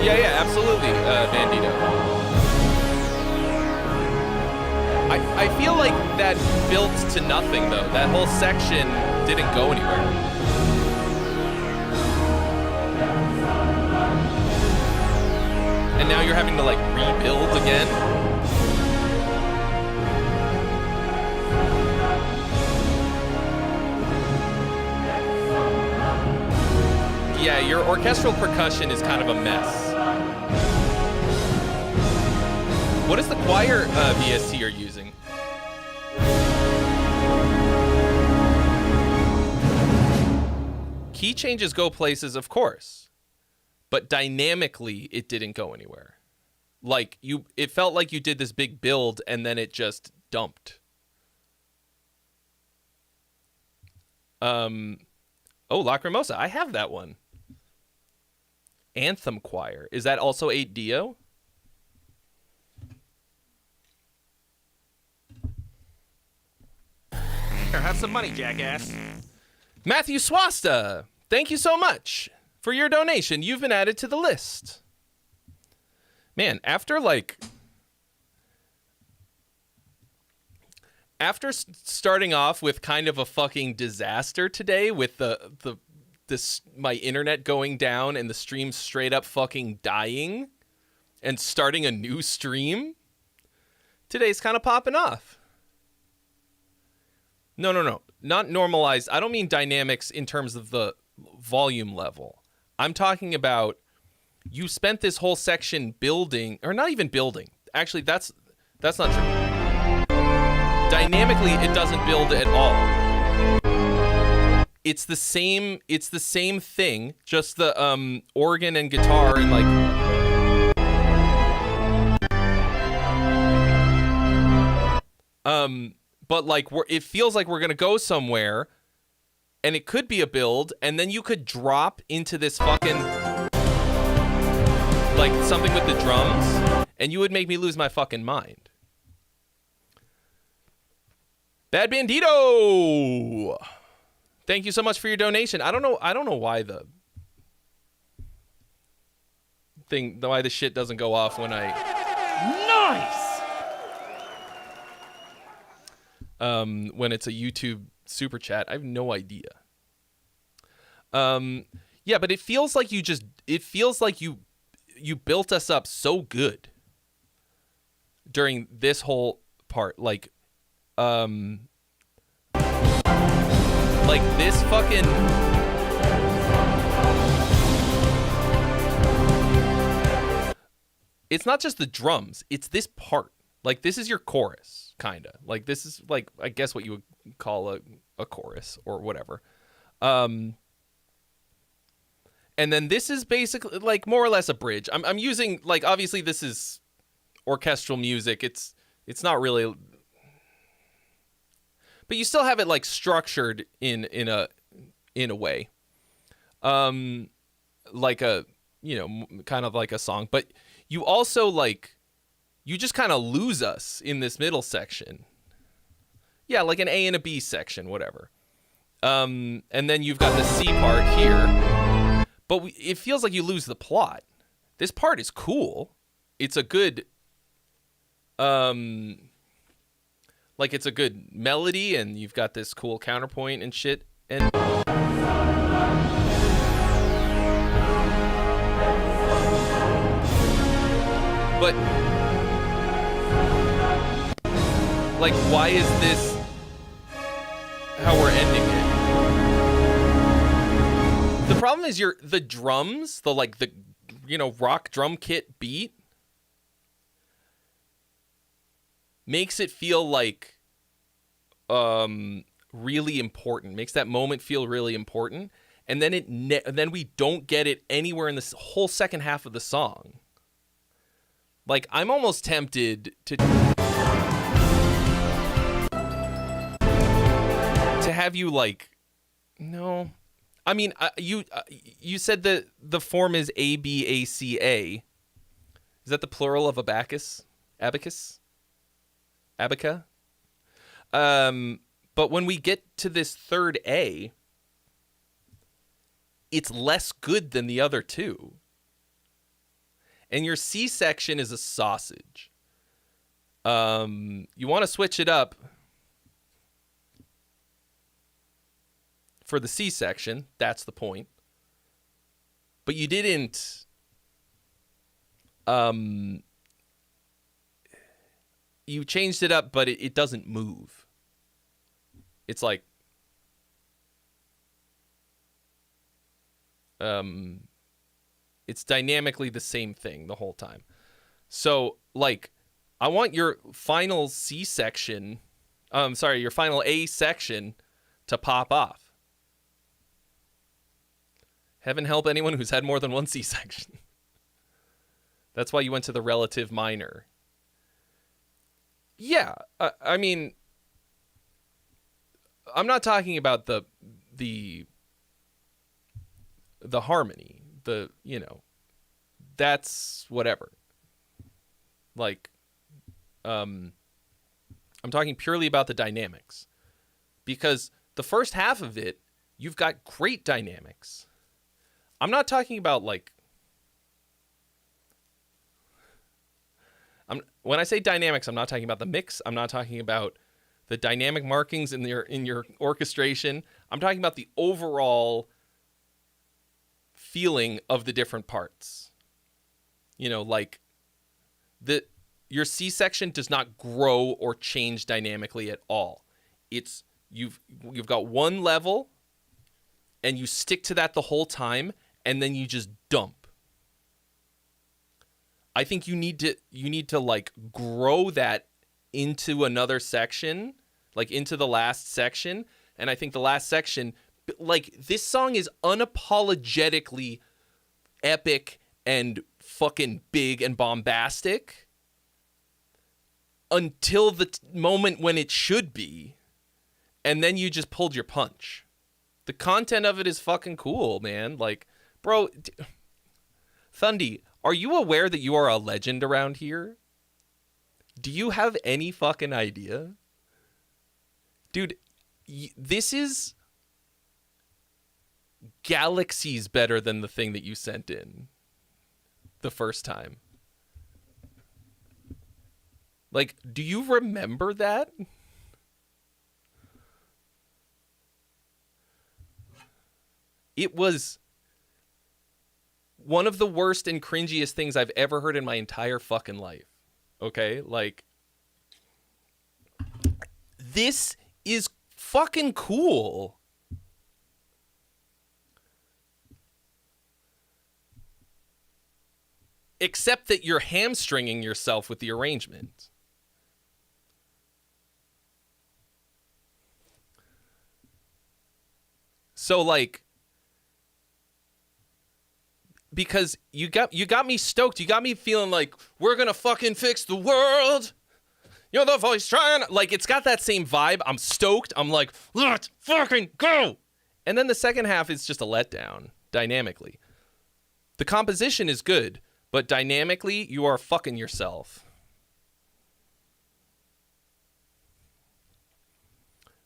Yeah, absolutely, Bandito. I feel like that built to nothing, though. That whole section didn't go anywhere. And now you're having to, like, rebuild again? Yeah, your orchestral percussion is kind of a mess. What is the choir VST you're using? Key changes go places, of course. But dynamically, it didn't go anywhere. Like, it felt like you did this big build, and then it just dumped. Oh, Lacrimosa, I have that one. Anthem Choir. Is that also 8-Dio? Here, have some money, jackass. Matthew Swasta, thank you so much for your donation. You've been added to the list. Man, after starting off with kind of a fucking disaster today with my internet going down and the stream straight up fucking dying and starting a new stream, today's kind of popping off. No. Not normalized. I don't mean dynamics in terms of the volume level. I'm talking about you spent this whole section building, or not even building. Actually, that's not true. Dynamically, it doesn't build at all. It's the same thing, just the organ and guitar and but like it feels like we're gonna go somewhere, and it could be a build, and then you could drop into this fucking like something with the drums, and you would make me lose my fucking mind. Bad Bandito, thank you so much for your donation. I don't know why why the shit doesn't go off when I Nice! when it's a YouTube super chat. I have no idea. Yeah, but it feels like you built us up so good during this whole part. Like this fucking it's not just the drums, it's this part. Like, this is your chorus, kind of. Like, this is, like, I guess what you would call a chorus or whatever. And then this is basically, like, more or less a bridge. I'm using, like, obviously this is orchestral music. It's not really... But you still have it, like, structured in a way. Like a, kind of like a song. But you also, like... You just kind of lose us in this middle section. Yeah, like an A and a B section, whatever. And then you've got the C part here. But it feels like you lose the plot. This part is cool. It's a good... like, it's a good melody, and you've got this cool counterpoint and shit. And... But... Like, why is this how we're ending it? The problem is the drums, the rock drum kit beat makes it feel like really important, makes that moment feel really important. and then then we don't get it anywhere in this whole second half of the song. Like, I'm almost tempted to have you, like, no. I mean, you said that the form is ABACA. Is that the plural of abacus? Abacus? Abaca? But when we get to this third A, it's less good than the other two. And your C section is a sausage. You want to switch it up for the C section. That's the point. But you didn't. You changed it up, but it doesn't move. It's like. It's dynamically the same thing the whole time. So, like, I want your final C section, your final A section to pop off. Heaven help anyone who's had more than one C section. That's why you went to the relative minor. Yeah, I mean, I'm not talking about the harmony. That's whatever. Like, I'm talking purely about the dynamics, because the first half of it, you've got great dynamics. I'm not talking about, like, when I say dynamics, I'm not talking about the mix. I'm not talking about the dynamic markings in your orchestration. I'm talking about the overall feeling of the different parts. Like, your C section does not grow or change dynamically at all. It's you've got one level and you stick to that the whole time, and then you just dump. I think you need to like grow that into another section, like into the last section. And I think the last section, like, this song is unapologetically epic and fucking big and bombastic until the moment when it should be, and then you just pulled your punch. The content of it is fucking cool, man. Like, bro, Thundy, are you aware that you are a legend around here? Do you have any fucking idea? Dude, this is galaxies better than the thing that you sent in the first time. Like, do you remember that? It was one of the worst and cringiest things I've ever heard in my entire fucking life. Okay? Like, this is fucking cool. Except that you're hamstringing yourself with the arrangement. So, like, because you got me stoked. You got me feeling like, we're gonna fucking fix the world. You're the voice trying. Like, it's got that same vibe. I'm stoked. I'm like, let's fucking go. And then the second half is just a letdown, dynamically. The composition is good, but dynamically, you are fucking yourself.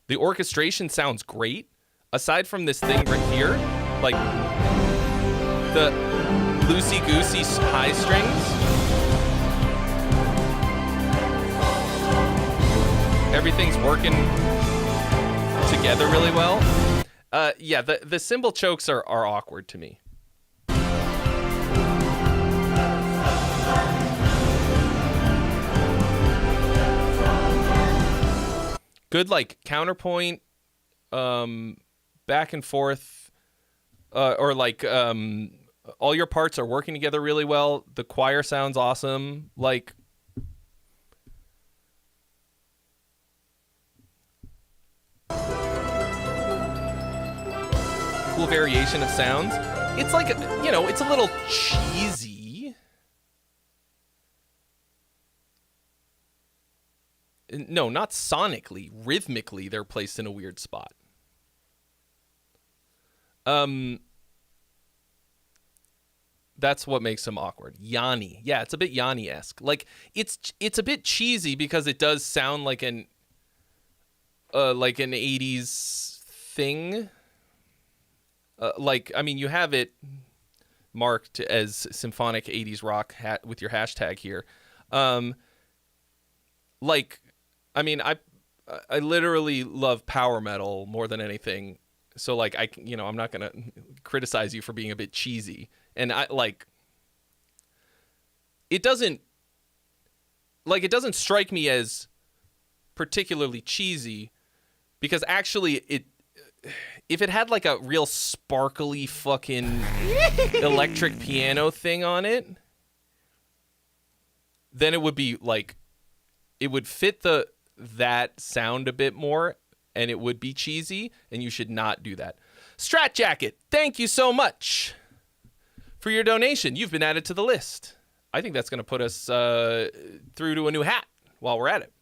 The orchestration sounds great. Aside from this thing right here, like the loosey-goosey high strings, everything's working together really well. Yeah, the cymbal chokes are awkward to me. Good, like, counterpoint, back and forth, or like, all your parts are working together really well. The choir sounds awesome. Like, cool variation of sounds. It's like, you know, it's a little cheesy. No, not sonically. Rhythmically, they're placed in a weird spot. That's what makes them awkward. Yanni. Yeah, it's a bit Yanni-esque. Like, it's a bit cheesy because it does sound like an 80s thing. Like, I mean, you have it marked as symphonic 80s rock with your hashtag here. Like, I mean, I literally love power metal more than anything. So, like, I'm not going to criticize you for being a bit cheesy. And it doesn't strike me as particularly cheesy because actually if it had like a real sparkly fucking electric piano thing on it, then it would be like, it would fit that sound a bit more and it would be cheesy, and you should not do that. Strat Jacket, thank you so much for your donation. You've been added to the list. I think that's going to put us through to a new hat while we're at it.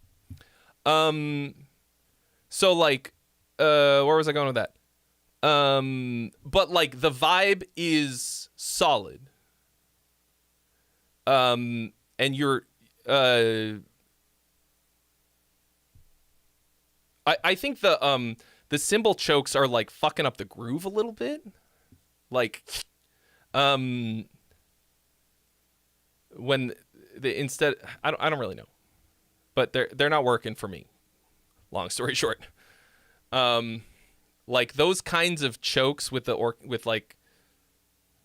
So like, where was I going with that? But like the vibe is solid. And you're, I think the cymbal chokes are like fucking up the groove a little bit. Like, when instead, I don't really know, but they're not working for me. Long story short, like those kinds of chokes with with like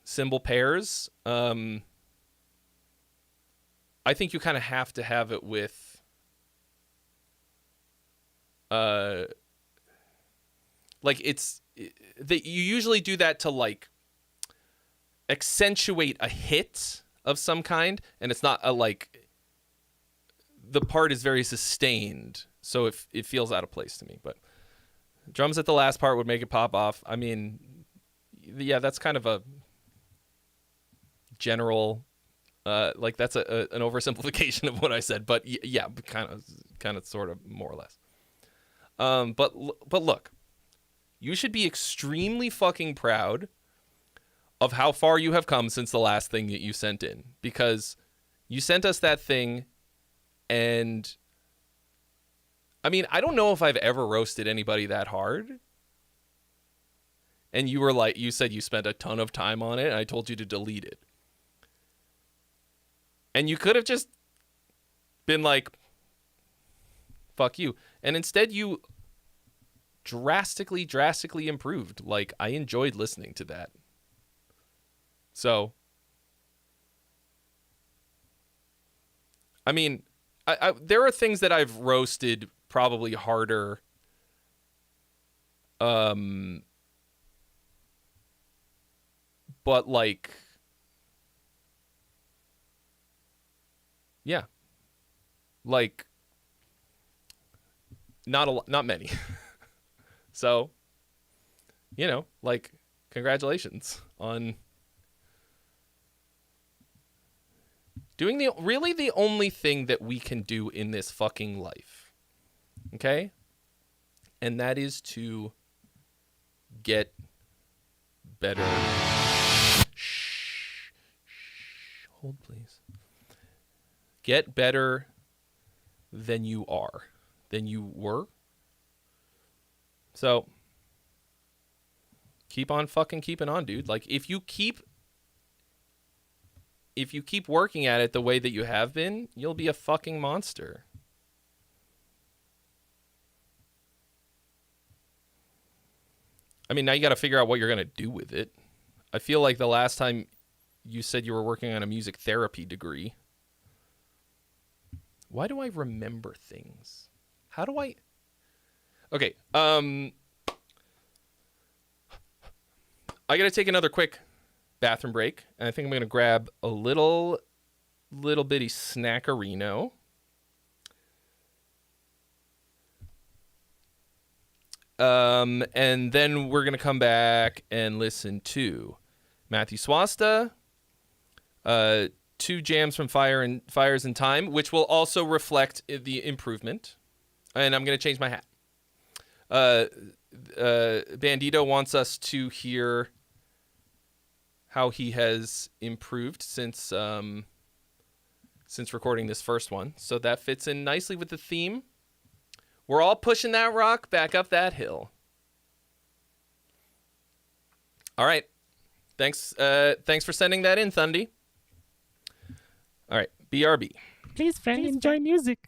cymbal pairs, I think you kind of have to have it with, like you usually do that to like accentuate a hit of some kind, and it's not the part is very sustained, so it feels out of place to me. But drums at the last part would make it pop off. I mean, yeah, that's kind of a general, like that's an oversimplification of what I said, but yeah, kind of, sort of, more or less. But look, you should be extremely fucking proud of how far you have come since the last thing that you sent in, because you sent us that thing, and I mean, I don't know if I've ever roasted anybody that hard. And you said you spent a ton of time on it, and I told you to delete it. And you could have just been like, fuck you. And instead you drastically improved. Like, I enjoyed listening to that. So, I mean, there are things that I've roasted probably harder, but like, yeah, like not many. So, like, congratulations on doing the only thing that we can do in this fucking life. Okay? And that is to get better. Shh. Hold, please. Get better than you were. So, keep on fucking keeping on, dude. Like, if you keep working at it the way that you have been, you'll be a fucking monster. I mean, now you got to figure out what you're going to do with it. I feel like the last time you said you were working on a music therapy degree. Why do I remember things? How do I... Okay, I got to take another quick bathroom break, and I think I'm going to grab a little bitty snackerino. And then we're going to come back and listen to Matthew Swasta, 2 jams from Fires in Time, which will also reflect the improvement. And I'm going to change my hat. Bandito wants us to hear how he has improved since recording this first one. So that fits in nicely with the theme. We're all pushing that rock back up that hill. All right. Thanks for sending that in, Thundy. All right, BRB. Please, friend, enjoy music.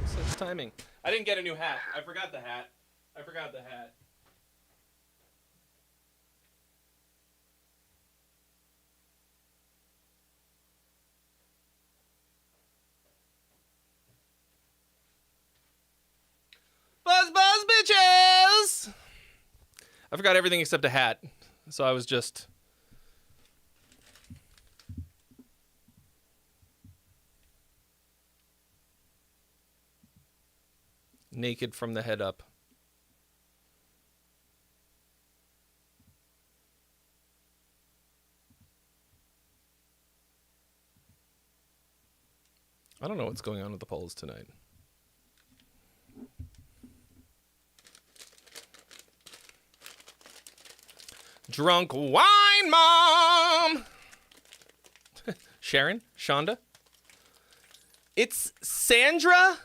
Such timing. I didn't get a new hat. I forgot the hat. I forgot everything except a hat. So I was just... naked from the head up. I don't know what's going on with the polls tonight. Drunk wine mom. Sharon? Shonda? It's Sandra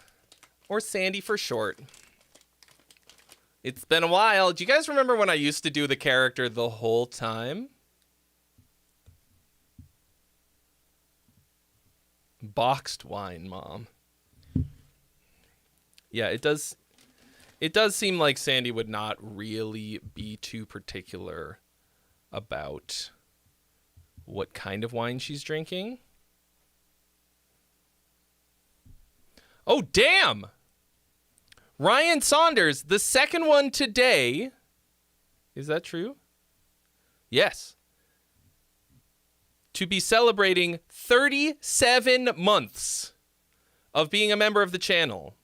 or Sandy for short. It's been a while. Do you guys remember when I used to do the character the whole time? Boxed wine mom. Yeah, it does seem like Sandy would not really be too particular about what kind of wine she's drinking. Oh, damn! Ryan Saunders, the second one today. Is that true? Yes. To be celebrating 37 months of being a member of the channel.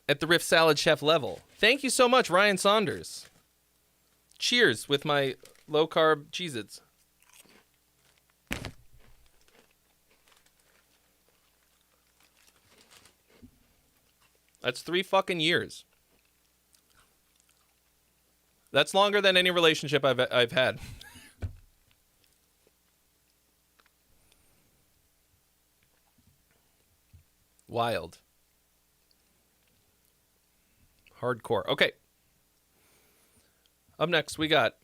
At the Riff Salad Chef level. Thank you so much, Ryan Saunders. Cheers with my low-carb Cheez-Its. That's 3 fucking years. That's longer than any relationship I've had. Wild. Hardcore. Okay. Up next, we got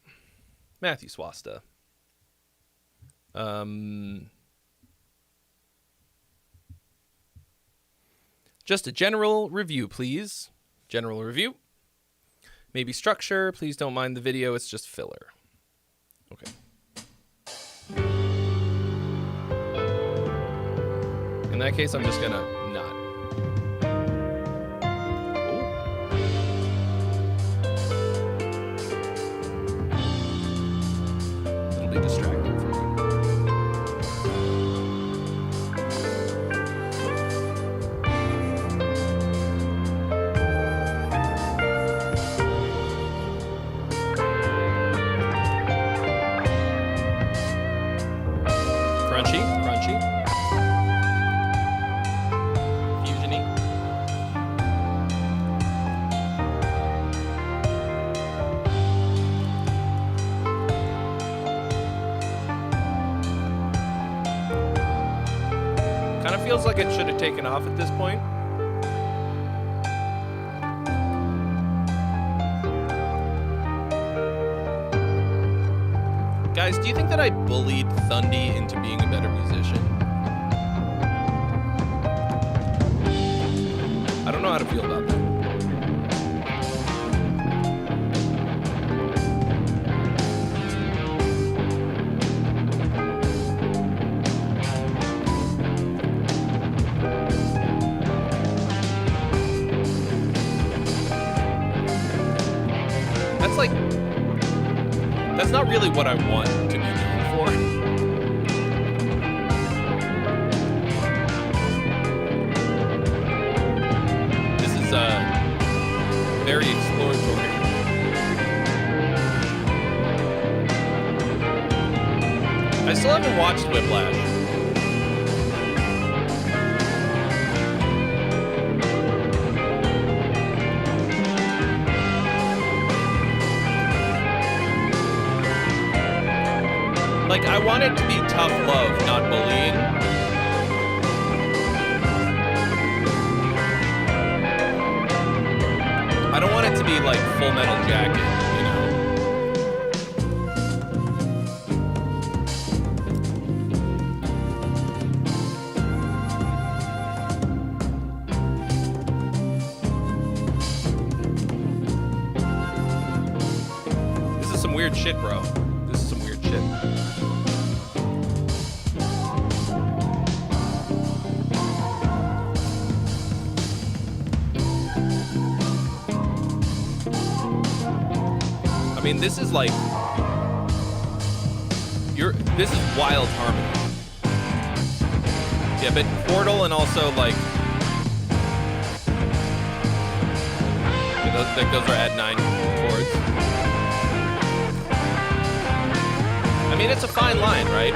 Matthew Swasta. Just a general review, please. General review. Maybe structure. Please don't mind the video. It's just filler. Okay. In that case, I'm just going to not. Oh. It'll be distracting for me. Feels like it should have taken off at this point. Guys, do you think that I bullied Thundy into being a better musician? I don't know how to feel about that. That's not really what I want to be known for. This is very exploratory. I still haven't watched Whiplash. Like, I want it to be tough love, not bullying. I don't want it to be like Full Metal Jacket, you know? This is some weird shit, bro. This is some weird shit. mean, this is like this is wild harmony. Yeah, but Portal and also like those are add 9 chords. I mean, it's a fine line, right?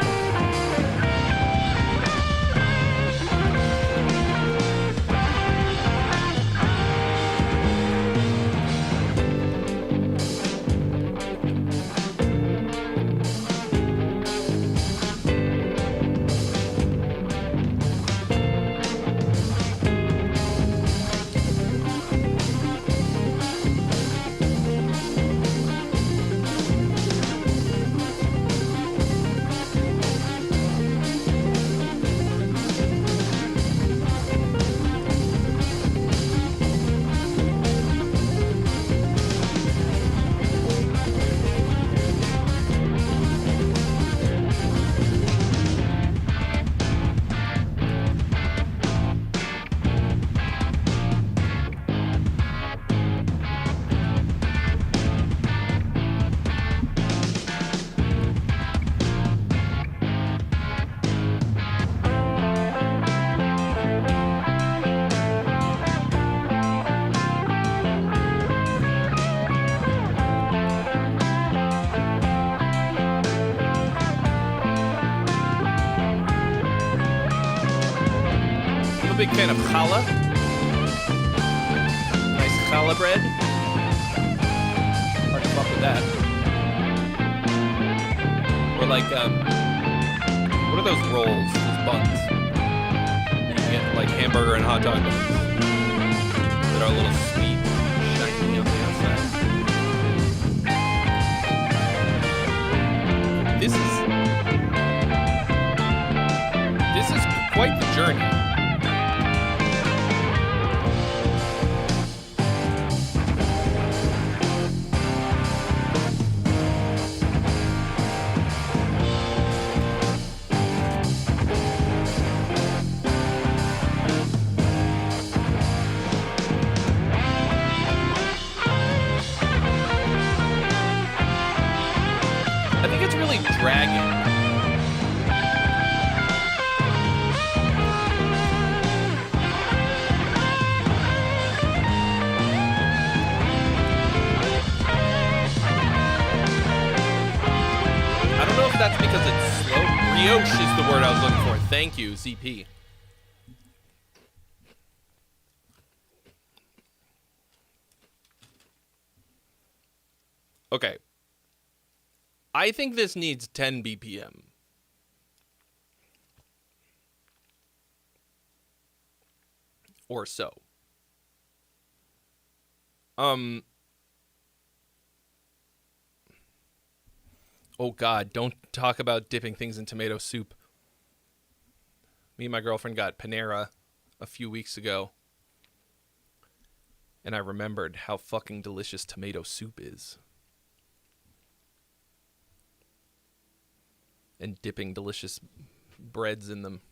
Big fan of challah. Nice challah bread. Hard to fuck with that. Or like, what are those rolls? Those buns. You can get like hamburger and hot dog buns that are a little sweet, shiny on the outside. This is quite the journey. Dragging. I don't know if that's because it's slow. Brioche is the word I was looking for. Thank you, ZP. Okay. I think this needs 10 BPM. Or so. Oh God, don't talk about dipping things in tomato soup. Me and my girlfriend got Panera a few weeks ago. And I remembered how fucking delicious tomato soup is. And dipping delicious breads in them.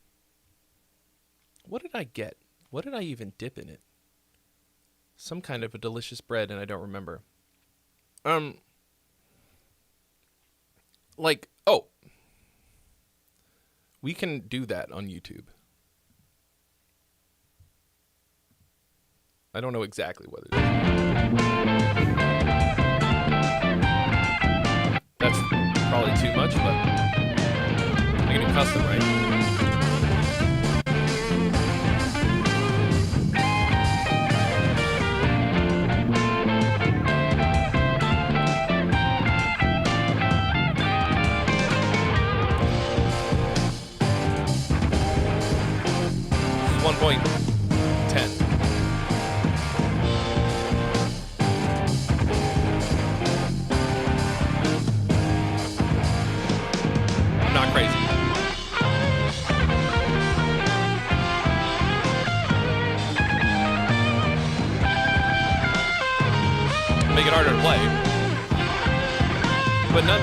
What did I get? What did I even dip in it? Some kind of a delicious bread, and I don't remember. Like, oh. We can do that on YouTube. I don't know exactly what it is. That's probably too much, but I can do custom, right? This is 1.10. Not crazy. Make it harder to play. But none.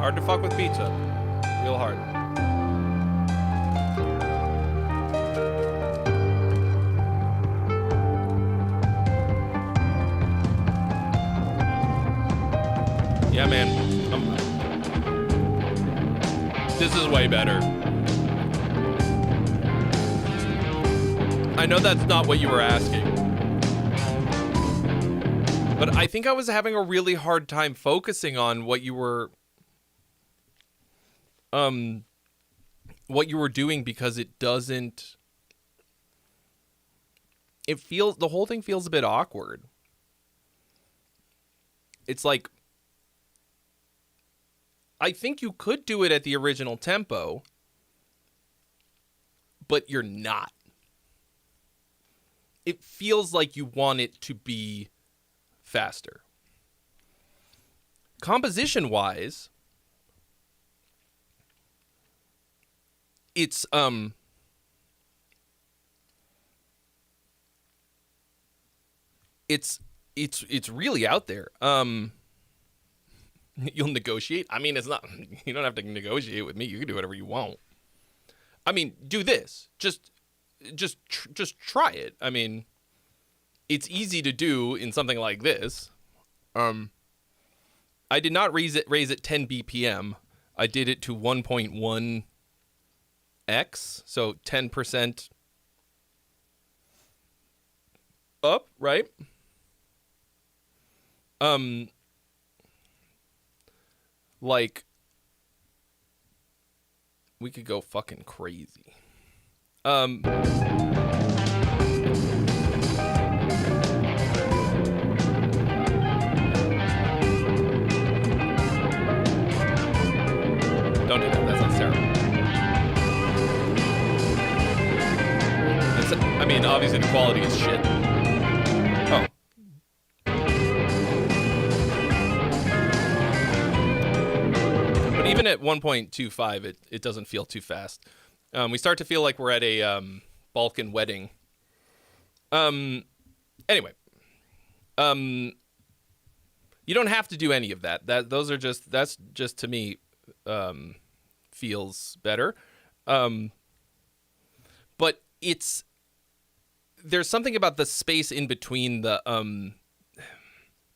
Hard to fuck with pizza. Real hard. Yeah, man. This is way better. I know that's not what you were asking. But I think I was having a really hard time focusing on what you were doing because it doesn't, the whole thing feels a bit awkward. It's like, I think you could do it at the original tempo, but you're not. It feels like you want it to be faster. Composition-wise, it's really out there. You'll negotiate. I mean, it's not. You don't have to negotiate with me. You can do whatever you want. I mean, do this. Just try it. I mean, it's easy to do in something like this. I did not raise it 10 BPM. I did it to 1.1x, so 10% up, right? Like, we could go fucking crazy. Don't do that. That sounds terrible. I mean, obviously the quality is shit. Oh. But even at 1.25, it doesn't feel too fast. We start to feel like we're at a Balkan wedding. Anyway. You don't have to do any of that. That's just to me feels better. But there's something about the space in between the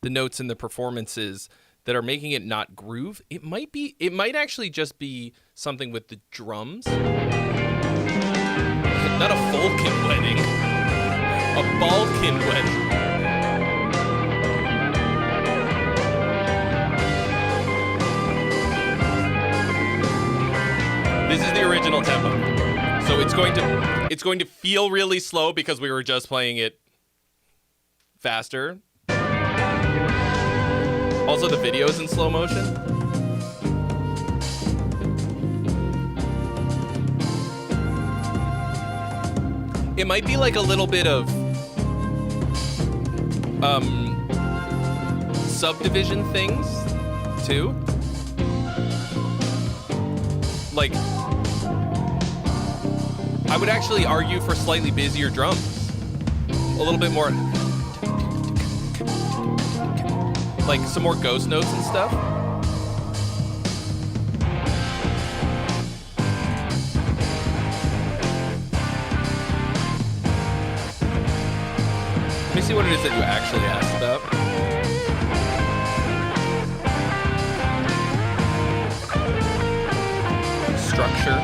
notes and the performances that are making it not groove. It might actually just be something with the drums. Not a Vulcan wedding. A Balkan wedding. This is the original tempo. So it's going to feel really slow because we were just playing it faster. Also, the video's in slow motion. It might be like a little bit of subdivision things too. Like, I would actually argue for slightly busier drums. A little bit more, like some more ghost notes and stuff. Let me see what it is that you actually asked about. Structure.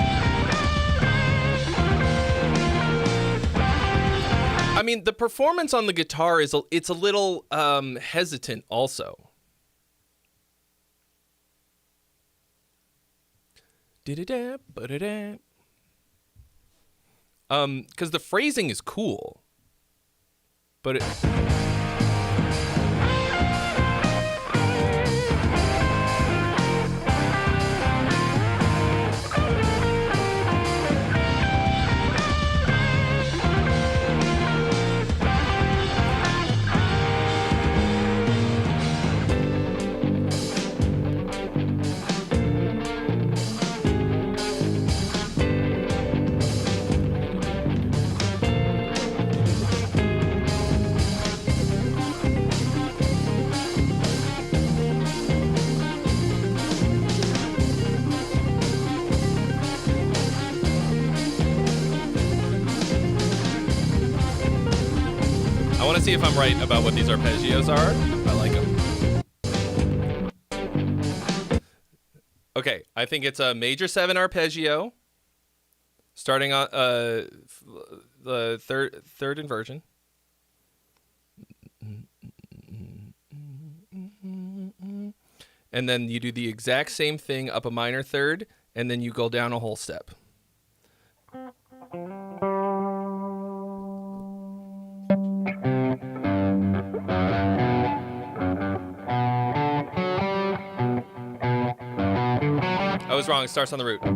I mean, the performance on the guitar it's a little hesitant also. Because the phrasing is cool, but I want to see if I'm right about what these arpeggios are. I like them. Okay, I think it's a major 7 arpeggio, starting on the third inversion. And then you do the exact same thing up a minor third, and then you go down a whole step. I was wrong. It starts on the root. Ooh,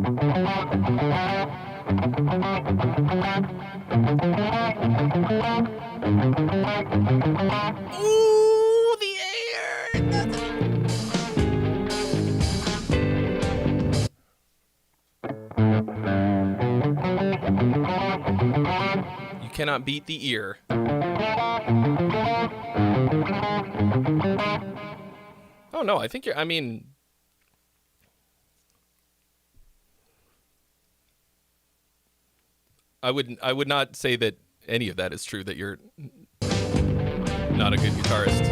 the air! You cannot beat the ear. Oh no, I think you're. I mean. I would not say that any of that is true, that you're not a good guitarist.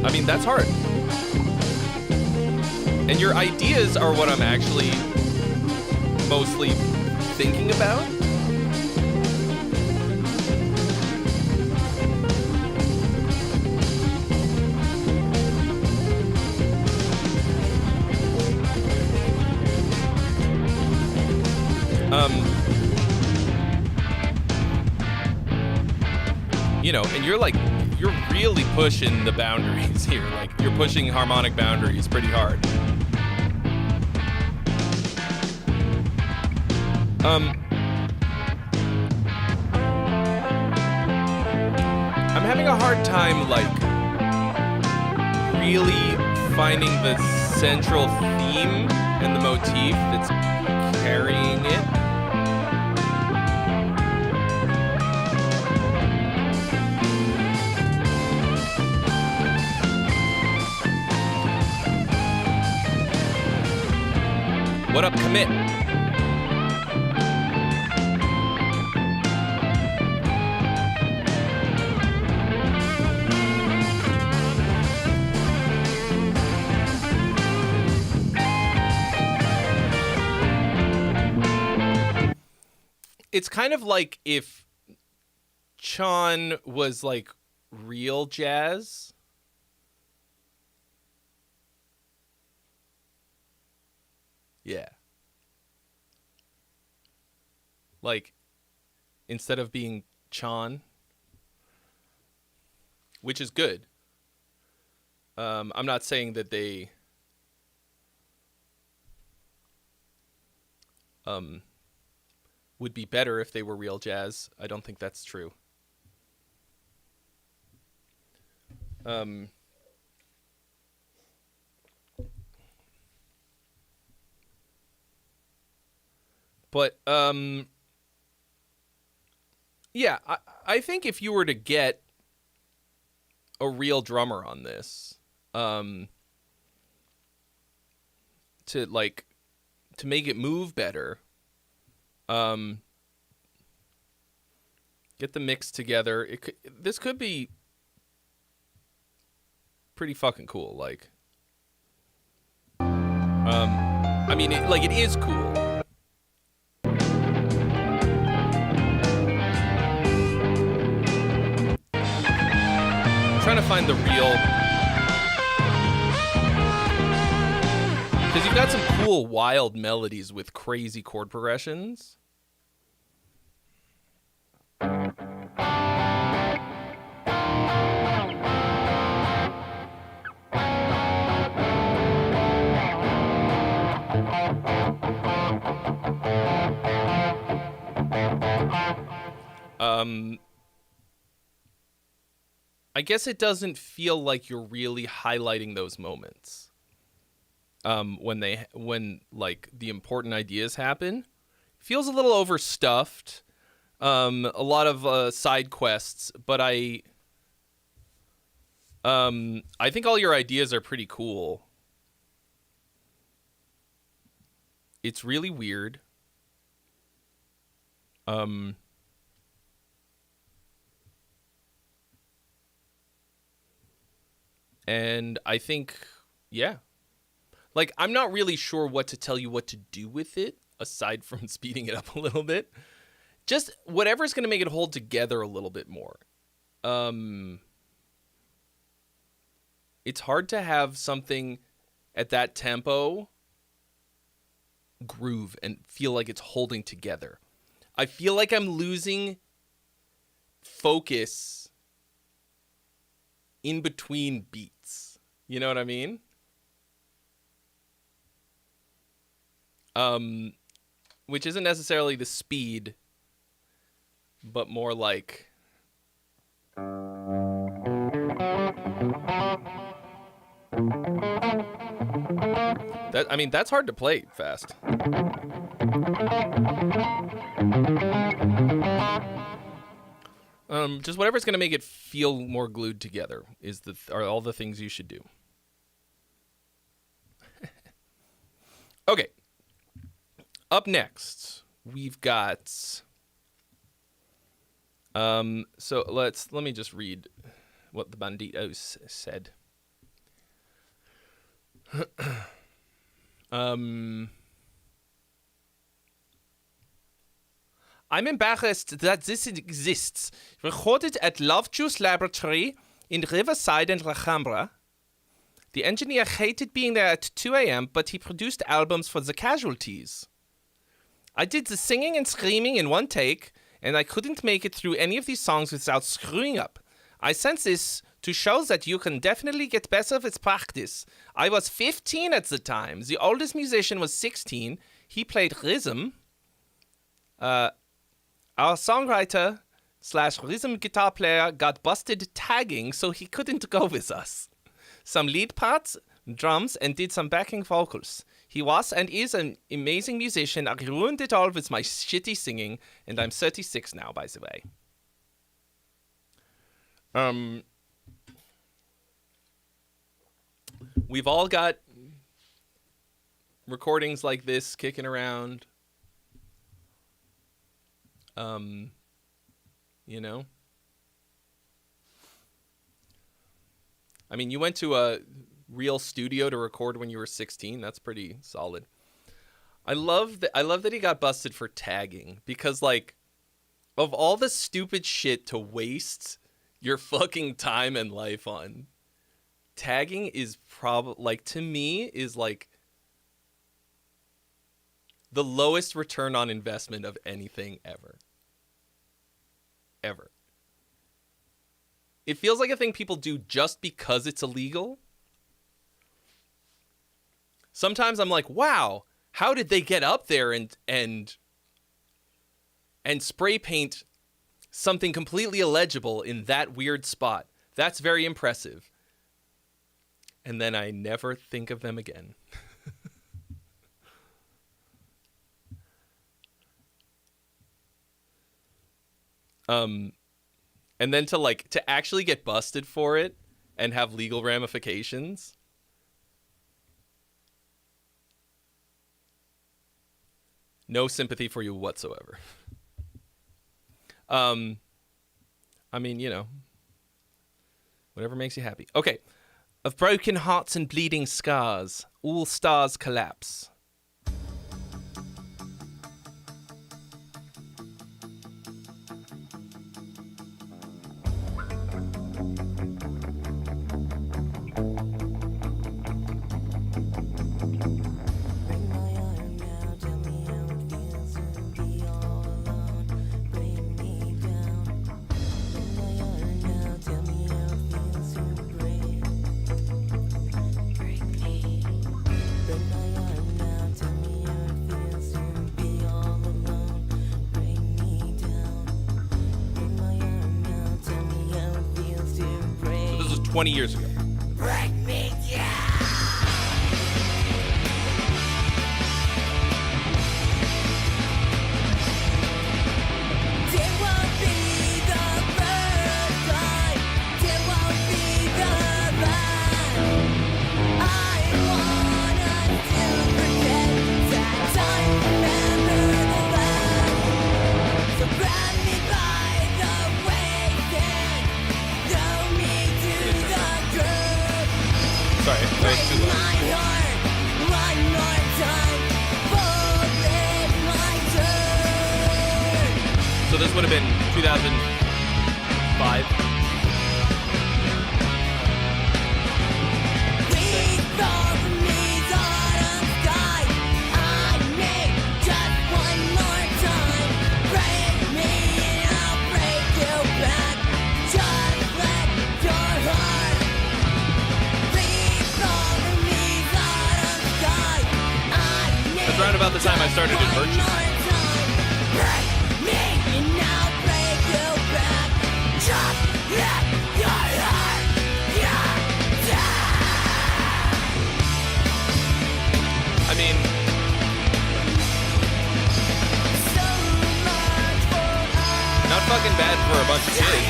I mean, that's hard. And your ideas are what I'm actually mostly thinking about. You know, and you're really pushing the boundaries here. Like, you're pushing harmonic boundaries pretty hard. I'm having a hard time, like, really finding the central theme and the motif that's carrying it. What up, commit? It's kind of like if Chan was like real jazz. Yeah. Like, instead of being Chan, which is good. I'm not saying that they would be better if they were real jazz. I don't think that's true. But, yeah, I think if you were to get a real drummer on this, to make it move better, get the mix together. This could be pretty fucking cool. Like, I mean, it is cool. Trying to find the real, because you've got some cool wild melodies with crazy chord progressions. I guess it doesn't feel like you're really highlighting those moments. When like the important ideas happen, it feels a little overstuffed. A lot of side quests, but I think all your ideas are pretty cool. It's really weird. And I think, yeah. Like, I'm not really sure what to tell you what to do with it, aside from speeding it up a little bit. Just whatever's going to make it hold together a little bit more. It's hard to have something at that tempo groove and feel like it's holding together. I feel like I'm losing focus in between beats. You know what I mean? Which isn't necessarily the speed, but more like that. I mean, that's hard to play fast. Just whatever's going to make it feel more glued together are all the things you should do. Okay. Up next, we've got. So let me just read what the Banditos said. I'm embarrassed that this exists. Recorded at Love Juice Laboratory in Riverside and La Alhambra. The engineer hated being there at 2 a.m., but he produced albums for the Casualties. I did the singing and screaming in one take, and I couldn't make it through any of these songs without screwing up. I sent this to show that you can definitely get better with practice. I was 15 at the time. The oldest musician was 16. He played rhythm. Our songwriter / rhythm guitar player got busted tagging, so he couldn't go with us. Some lead parts, drums, and did some backing vocals. He was and is an amazing musician. I ruined it all with my shitty singing, and I'm 36 now, by the way. We've all got recordings like this kicking around. You know? I mean, you went to a real studio to record when you were 16. That's pretty solid. I love that he got busted for tagging, because, like, of all the stupid shit to waste your fucking time and life on, tagging is probably, like, to me, is like the lowest return on investment of anything ever. Ever. It feels like a thing people do just because it's illegal. Sometimes I'm like, wow, how did they get up there and spray paint something completely illegible in that weird spot? That's very impressive. And then I never think of them again. And then to actually get busted for it and have legal ramifications. No sympathy for you whatsoever. I mean, you know, whatever makes you happy. Okay. Of broken hearts and bleeding scars, all stars collapse. So this was 20 years ago. Break me down. There won't be the first time. There won't be the last. I wanna still forget that time. Remember the last. Surround me by the wasteland. Throw me to the ground. this would have been 2005. That's around about the time I started in merchant. I mean, not fucking bad for a bunch of kids.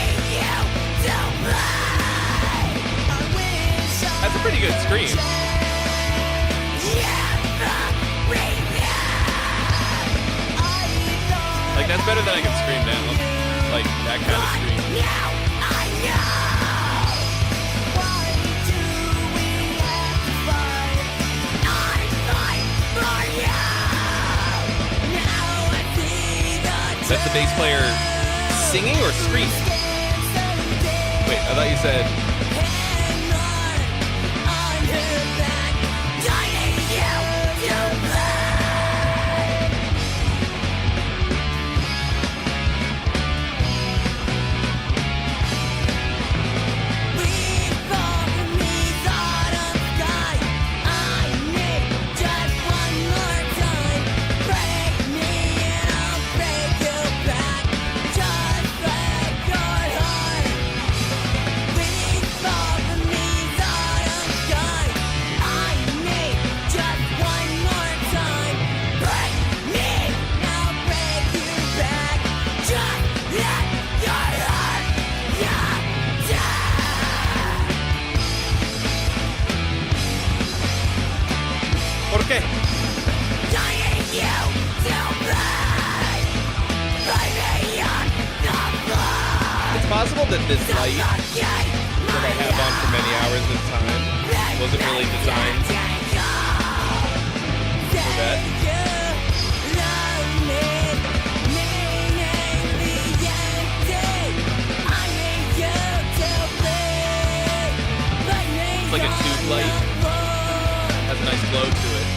That's a pretty good scream. Like, that's better than I can scream now. Like, that kind of scream. That's the bass player singing or screaming? Wait, I thought you said... ¿Por qué? It's possible that this light that I have on for many hours at a time wasn't really designed for that. It's like a tube light. Has a nice glow to it.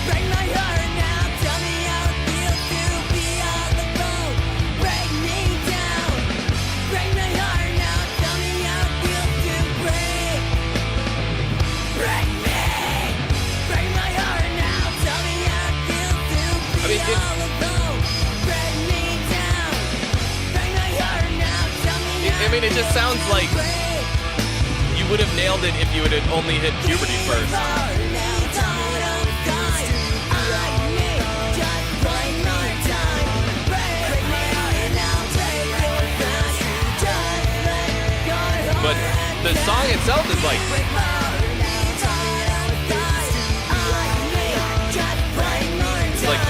Break my heart now, tell me how it feels to be on the road. Break me down. Break my heart now, tell me how it feels to break. Break me. Break my heart now, tell me how it feels to be all alone. Break me down. Break my heart now, tell me how I mean, it just sounds like you would have nailed it if you had only hit puberty first. But the song itself is like... It's like...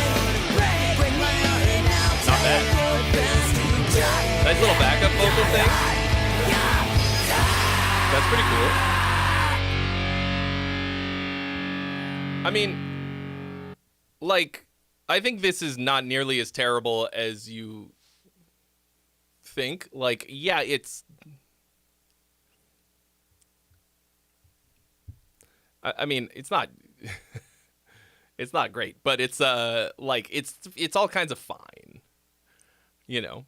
Not bad. Nice little backup vocal thing. That's pretty cool. I mean, like, I think this is not nearly as terrible as you think. Like, yeah, it's... I mean, it's not... it's not great, but it's, like, it's all kinds of fine. You know?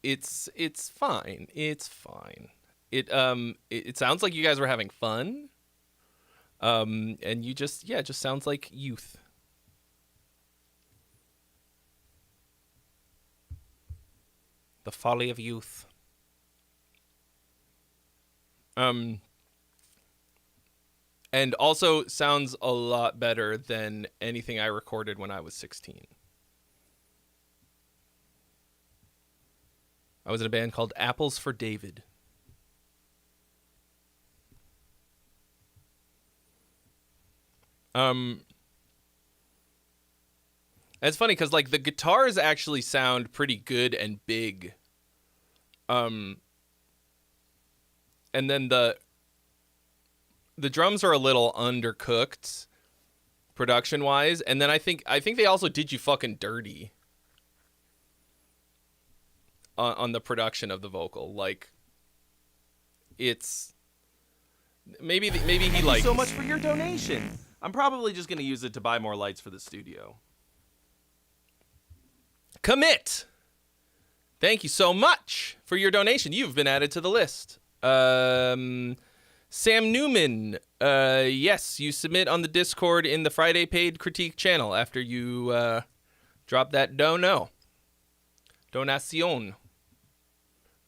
It's fine. It's fine. It sounds like you guys were having fun. And you just, yeah, it just sounds like youth. The folly of youth. And also sounds a lot better than anything I recorded when I was 16. I was in a band called Apples for David. It's funny because like the guitars actually sound pretty good and big. And then the drums are a little undercooked production wise, and then I think they also did you fucking dirty on the production of the vocal. Like, it's maybe he Thank like you so much for your donation. I'm probably just gonna use it to buy more lights for the studio. Commit. Thank you so much for your donation. You've been added to the list. Sam Newman. Yes, you submit on the Discord in the Friday paid critique channel after you drop that donation.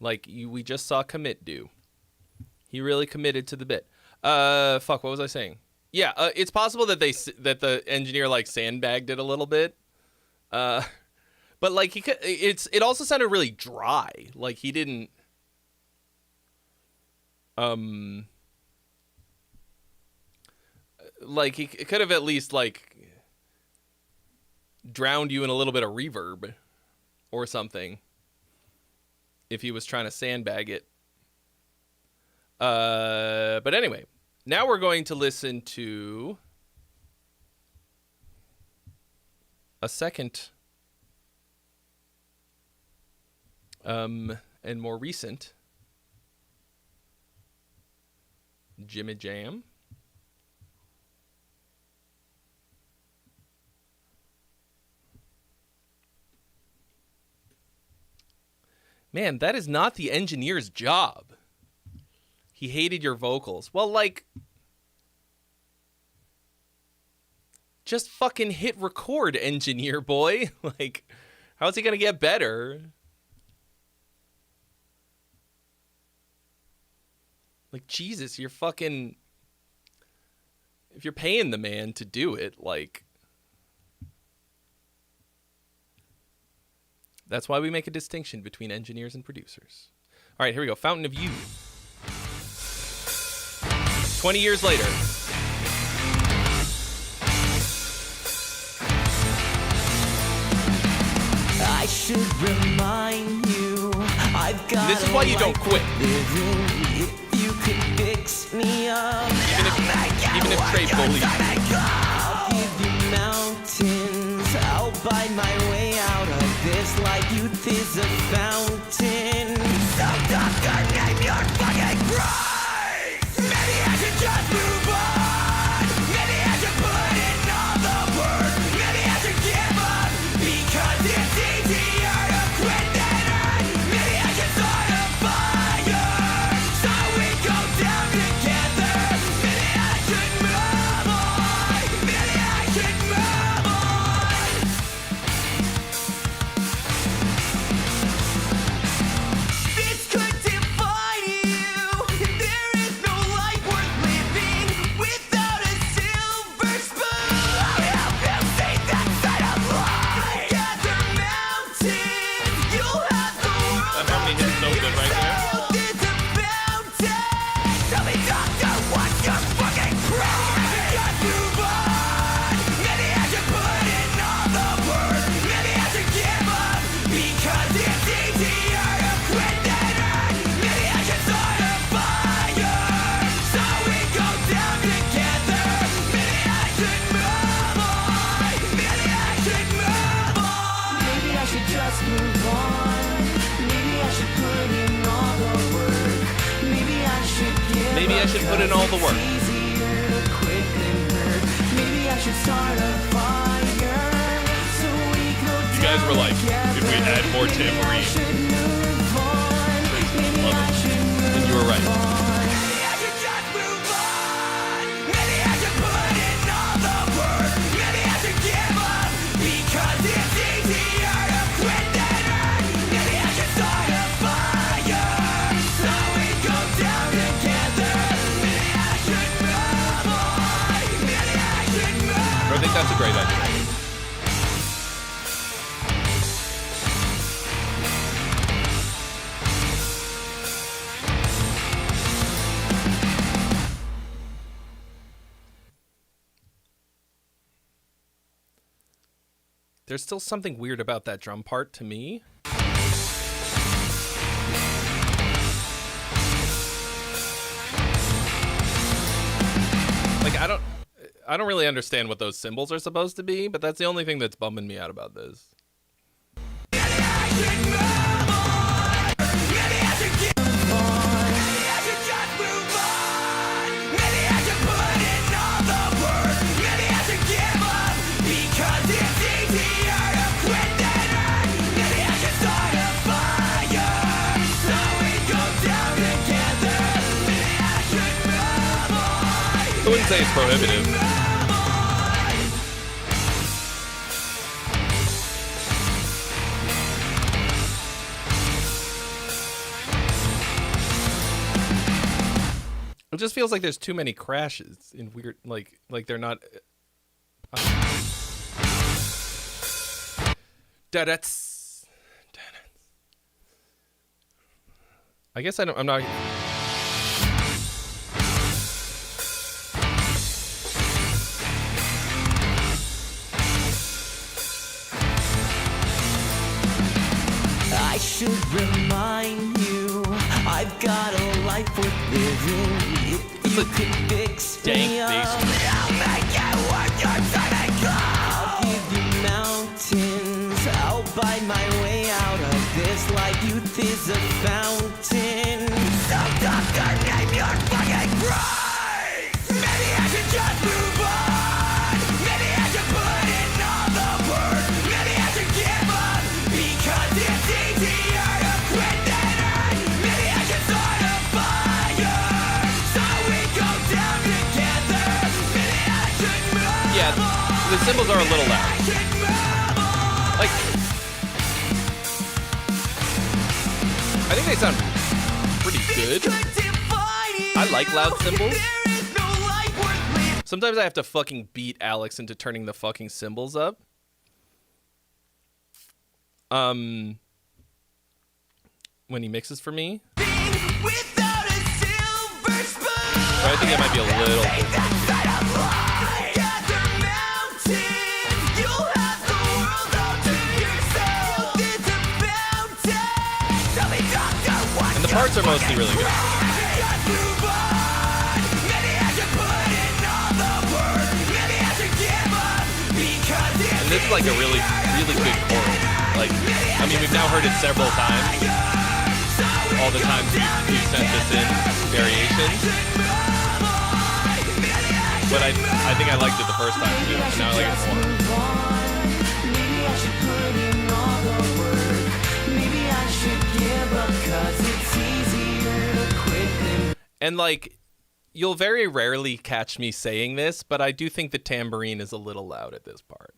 Like we just saw Commit do. He really committed to the bit. Fuck, what was I saying? Yeah, it's possible that the engineer like sandbagged it a little bit. But like it also sounded really dry. Like he didn't like he could have at least like drowned you in a little bit of reverb or something if he was trying to sandbag it. But anyway, now we're going to listen to a second and more recent Jimmy Jam. Man, that is not the engineer's job. He hated your vocals. Well, like, just fucking hit record, engineer boy. Like, how's he gonna get better? Like, Jesus, you're fucking... If you're paying the man to do it, like... That's why we make a distinction between engineers and producers. All right, here we go. Fountain of Youth. 20 years later. I should remind you, I've got This is why you don't quit. If you could fix me up, Even if Trey bullies you. I'll give you mountains. I'll buy my way out of this like youth is a fountain. So doctor, name your fucking price. Maybe I should just move on. Maybe I should put in all the work. Maybe I should give up because it's easier to quit than hurt. Maybe I should start a fire so we go down together. Maybe I should move on. Maybe I should move on. This could define you. There is no life worth living without a silver spoon. I'll help you see that side of life. Together mountains, you'll have the world. How many hits so good right there? There's a fountain. Tell me, doctor, what's your fucking price? I should just move on. Maybe I should put in all the work. Maybe I should give up because it's easier to quit than hurt. Maybe I should start a fire so we go down together. Maybe I should move on. Maybe I should move on. Maybe I should just move on. Maybe I should put in all the work. Maybe I should give Maybe I should put in all the work. It's easier to quit than hurt. Maybe I should start a fire so we go You guys were like, if we add more Tim Reed. Love it. And you were right. Maybe I should just move on. Maybe I should put in all the work. Maybe I should give up because it's easier to quit than hurt. Maybe I should start a fire so we go down together. Maybe I should move on. Maybe I should move I think that's a great idea. There's still something weird about that drum part to me. like I don't really understand what those symbols are supposed to be, but that's the only thing that's bumming me out about this. I wouldn't say it's prohibitive. It just feels like there's too many crashes in weird, like they're not. Da-dats. I guess I'm not. I should remind you, I've got a life worth living. If you could fix me up, I'll make it worth your time and go. I'll give you mountains, I'll buy my way out of this like youth is a fountain. So doctor, name your fucking price. Maybe I should just move on. Maybe I should put in all the work. Maybe I should give up because it's easier to quit than hurt. Maybe I should start a fire so we go down together. Maybe I should move. Yeah, the symbols are a little loud. Like, I think they sound pretty good. I like loud cymbals. Sometimes I have to fucking beat Alex into turning the fucking cymbals up. When he mixes for me. So I think it might be a little. And the parts are mostly really good. And this is like a really, really good choral. Like, I mean, we've now heard it several times. All the times we've sent this in variations. But I think I liked it the first time too, and now I like it more. Maybe I should put in all the work. Maybe I should give up 'cause it's easier to quit than. And like, you'll very rarely catch me saying this, but I do think the tambourine is a little loud at this part.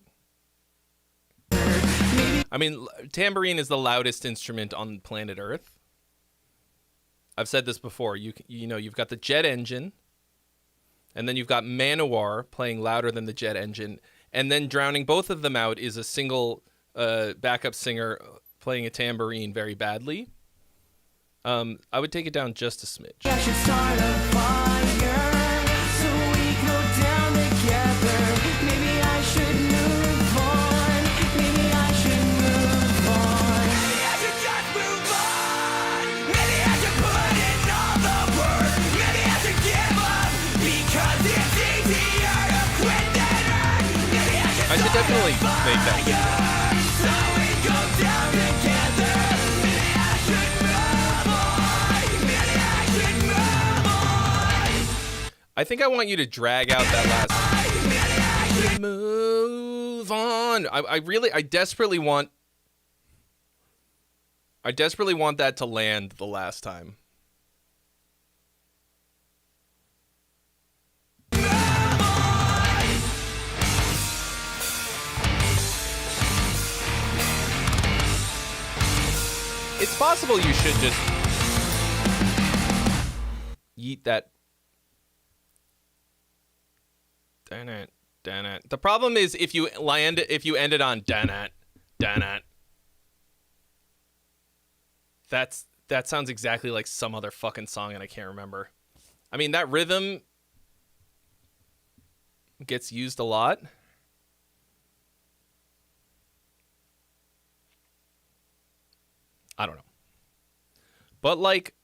I mean, tambourine is the loudest instrument on planet Earth. I've said this before. You know, you've got the jet engine, and then you've got Manowar playing louder than the jet engine, and then drowning both of them out is a single backup singer playing a tambourine very badly. I would take it down just a smidge. I should start a fire so we go down together. Maybe I should move on. Maybe I should move on. Maybe I should just move on. Maybe I should put in all the work. Maybe I should give up because it's easier to quit than hurt. Maybe I should definitely make that video. so we go down together. Maybe I should move on. Maybe I should move on. I think I want you to drag out that last. Move on. I desperately want that to land the last time. It's possible you should just yeet that. Damn it. The problem is if you ended on that sounds exactly like some other fucking song and I can't remember. I mean, that rhythm gets used a lot. I don't know. But like,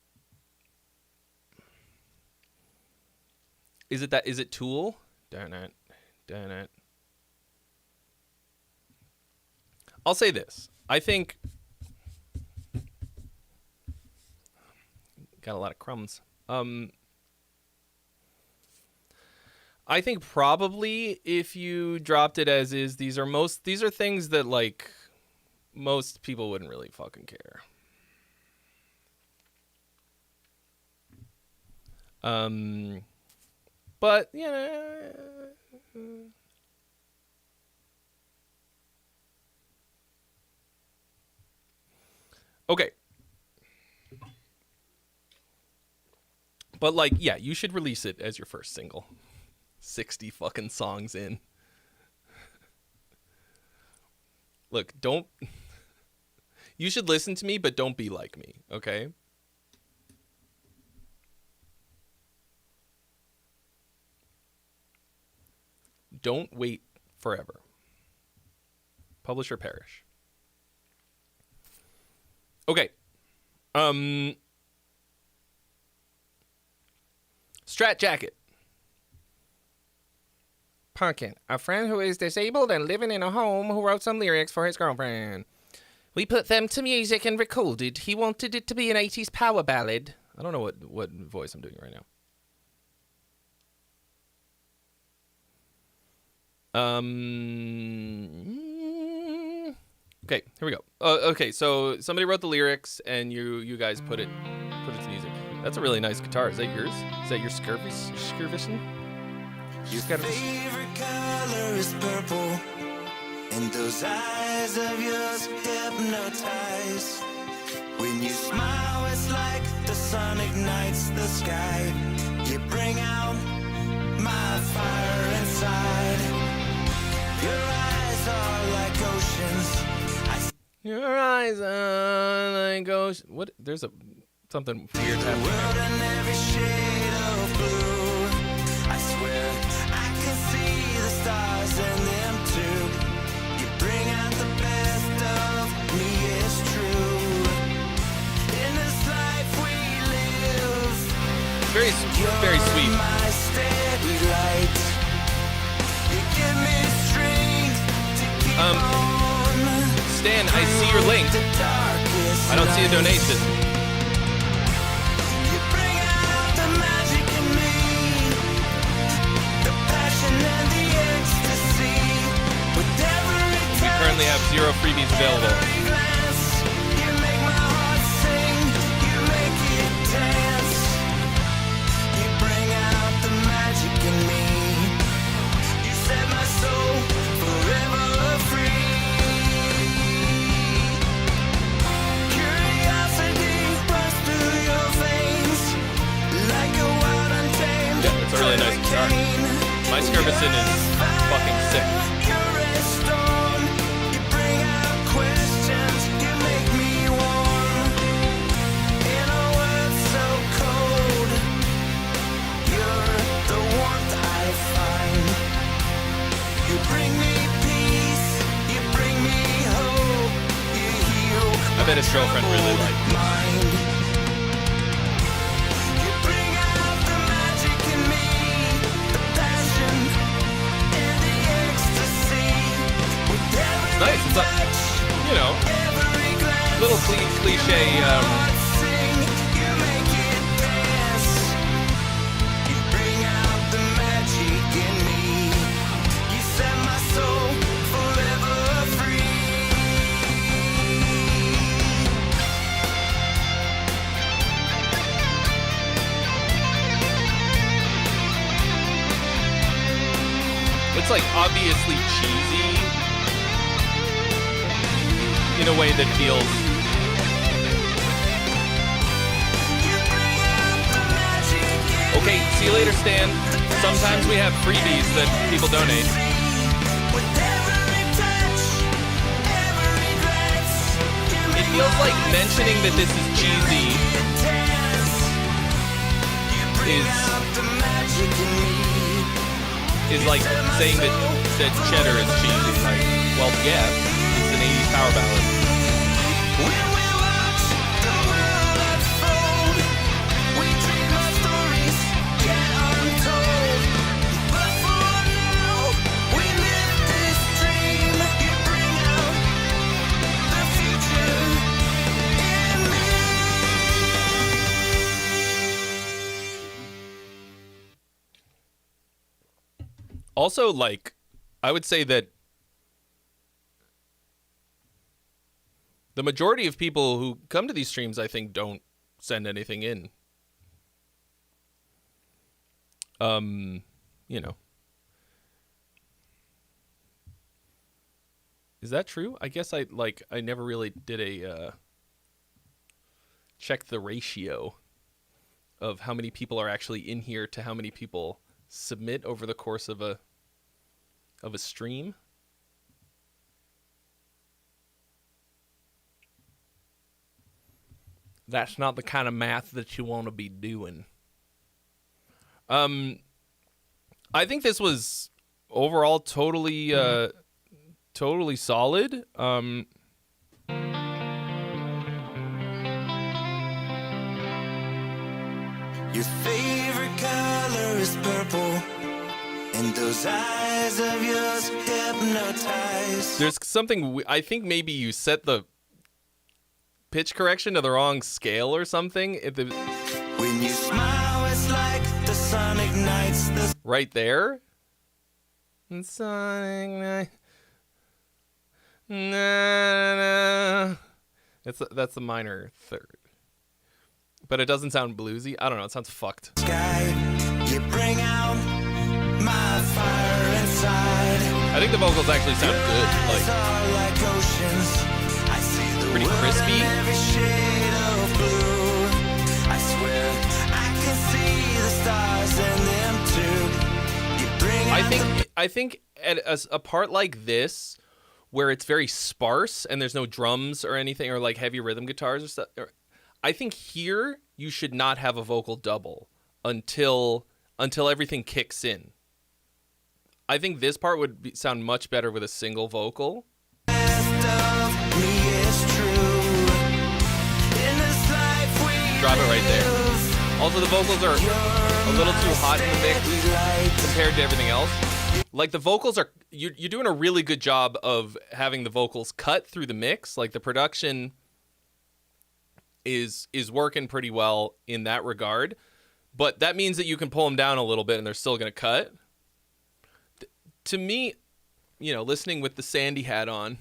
is it Tool? Darn it. I'll say this. I think... Got a lot of crumbs. I think probably if you dropped it as is, these are things that like most people wouldn't really fucking care. But okay. But like, yeah, you should release it as your first single. 60 fucking songs in. Look, don't... You should listen to me, but don't be like me, okay? Don't wait forever. Publish or perish. Okay. Strat Jacket. Pumpkin, a friend who is disabled and living in a home who wrote some lyrics for his girlfriend. We put them to music and recorded. He wanted it to be an 80s power ballad. I don't know what voice I'm doing right now. Okay, here we go. Okay, so somebody wrote the lyrics and you guys put it to music. That's a really nice guitar. Is that yours? Is that your Skirvison? Your favorite color is purple, and those eyes of yours hypnotize. When you smile, it's like the sun ignites the sky. You bring out my fire inside. Your eyes are like oceans. Your eyes are like oceans. What? There's something weird happening. World in every shade of blue. I swear I can see the stars in them too. You bring out the best of me, it's true. In this life we live, very sweet. my steady light. You give me strength to keep on. Stan, I see your link. I don't see a donation. You bring out the magic in me, the passion and the ecstasy. With every We currently have 0 freebies available. glance, you make my heart sing, you make it dance. You bring out the magic in me. You set my soul forever free. Curiosity runs through your veins like a wild untamed Yeah, it's a really nice guitar. My Skirvison is fucking sick. You're a storm. You bring out questions. You make me warm. In a world so cold, you're the warmth I find. You bring me peace. You bring me hope. You heal. I bet his girlfriend really liked it. Mind. You bring out the magic in me, the passion and the ecstasy. With every Nice. It's a, you know, every glance, little cliche. heart sing, you make it dance. You bring out the magic in me. You set my soul forever free. It's like obviously cheesy in a way that feels. Okay, see you later, Stan. Sometimes we have freebies that people donate. It feels like mentioning that this is cheesy is like saying that cheddar is cheesy. Like, well, yeah, it's an 80s power ballad. Also, like, I would say that the majority of people who come to these streams, I think, don't send anything in. You know. Is that true? I guess I never really did a check the ratio of how many people are actually in here to how many people submit over the course of a stream. That's not the kind of math that you want to be doing. I think this was overall totally solid. Your favorite color is purple, and those eyes of yours hypnotize. There's something I think maybe you set the pitch correction to the wrong scale or something. When you smile, it's like the sun ignites the right there. The sun ignites. Na, that's the minor third. But it doesn't sound bluesy. I don't know. It sounds fucked. sky. You bring out my fire inside. I think the vocals actually sound good. Eyes Like are like oceans. I see the pretty world crispy. in every shade of blue. I swear I can see the stars in them too. You bring out I think at a part like this, where it's very sparse and there's no drums or anything, or like heavy rhythm guitars or stuff, I think here you should not have a vocal double until everything kicks in. I think this part would sound much better with a single vocal. me is true. In this life we Drop it right there. Also, the vocals are a little too hot in the mix compared to everything else. Like the vocals are, you're doing a really good job of having the vocals cut through the mix. Like the production is working pretty well in that regard, but that means that you can pull them down a little bit and they're still going to cut. To me, you know, listening with the Sandy hat on,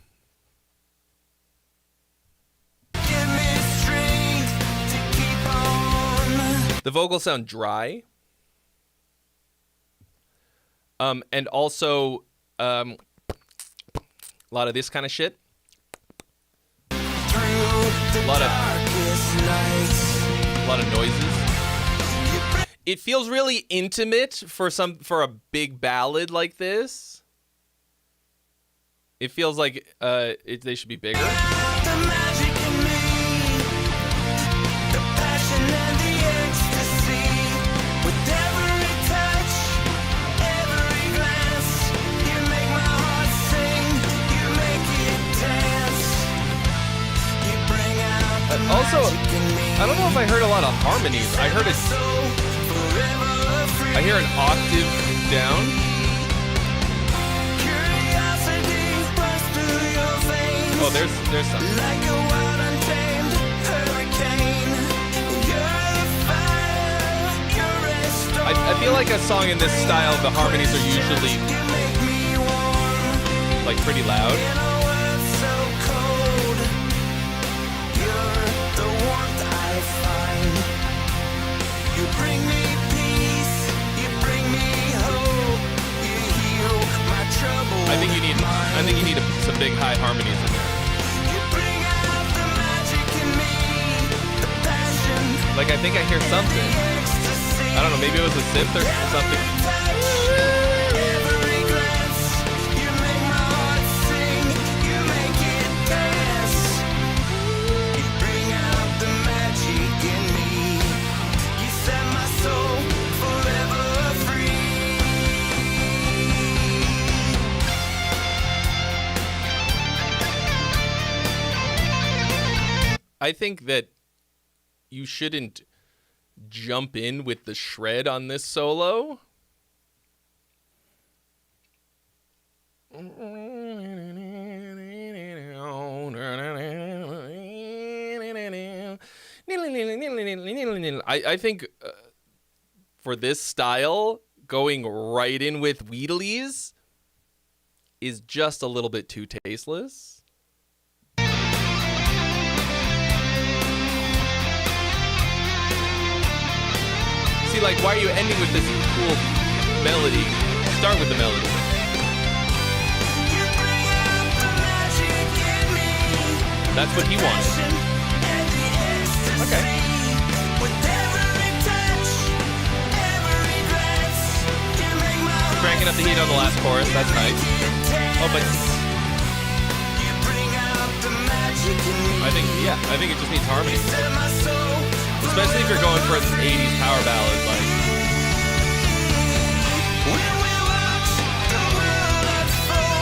give me strength to keep on. the vocals sound dry. And also a lot of this kind of shit. A lot of noises. It feels really intimate for a big ballad like this. It feels like they should be bigger. The magic in me, the passion and the ecstasy. With every touch, every glance, you make my heart sing, you make it dance. You bring out the Also, magic in me. I don't know if I heard a lot of harmonies. I heard it. I hear an octave down. Curiosity runs through your veins. Oh, there's some. Like a wild untamed hurricane. You're a fire, you're a storm. I feel like a song in this style, the harmonies are usually You make me warm like pretty loud. in a world so cold. You're the warmth I find. You bring me peace, you bring me hope. You heal my trouble. I think you need some big high harmonies in there. You bring out the magic in me, the passion, Like I think I hear something. ecstasy. I don't know, maybe it was a synth or something. Every glance, you make my heart sing, you make it dance. You bring out the magic in me, you set my soul forever free. I think that you shouldn't jump in with the shred on this solo. I think for this style, going right in with Wheatleys is just a little bit too tasteless. See, like, why are you ending with this cool melody? Start with the melody. That's what he wanted. Okay. Cranking up the heat on the last chorus. That's nice. Oh, but I think it just needs harmony. Especially if you're going for an 80s power ballad, like.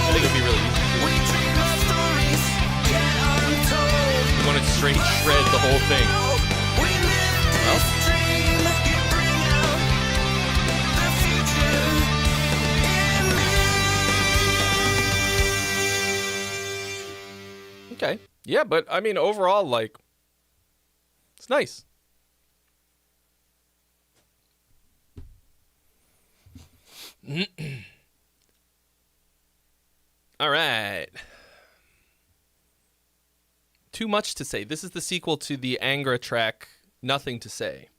I think it'd be really easy. You want to straight shred the whole thing. Well. Okay. Yeah, but I mean, overall, like, it's nice. All right. Too much to say. This is the sequel to the Angra track, Nothing to Say.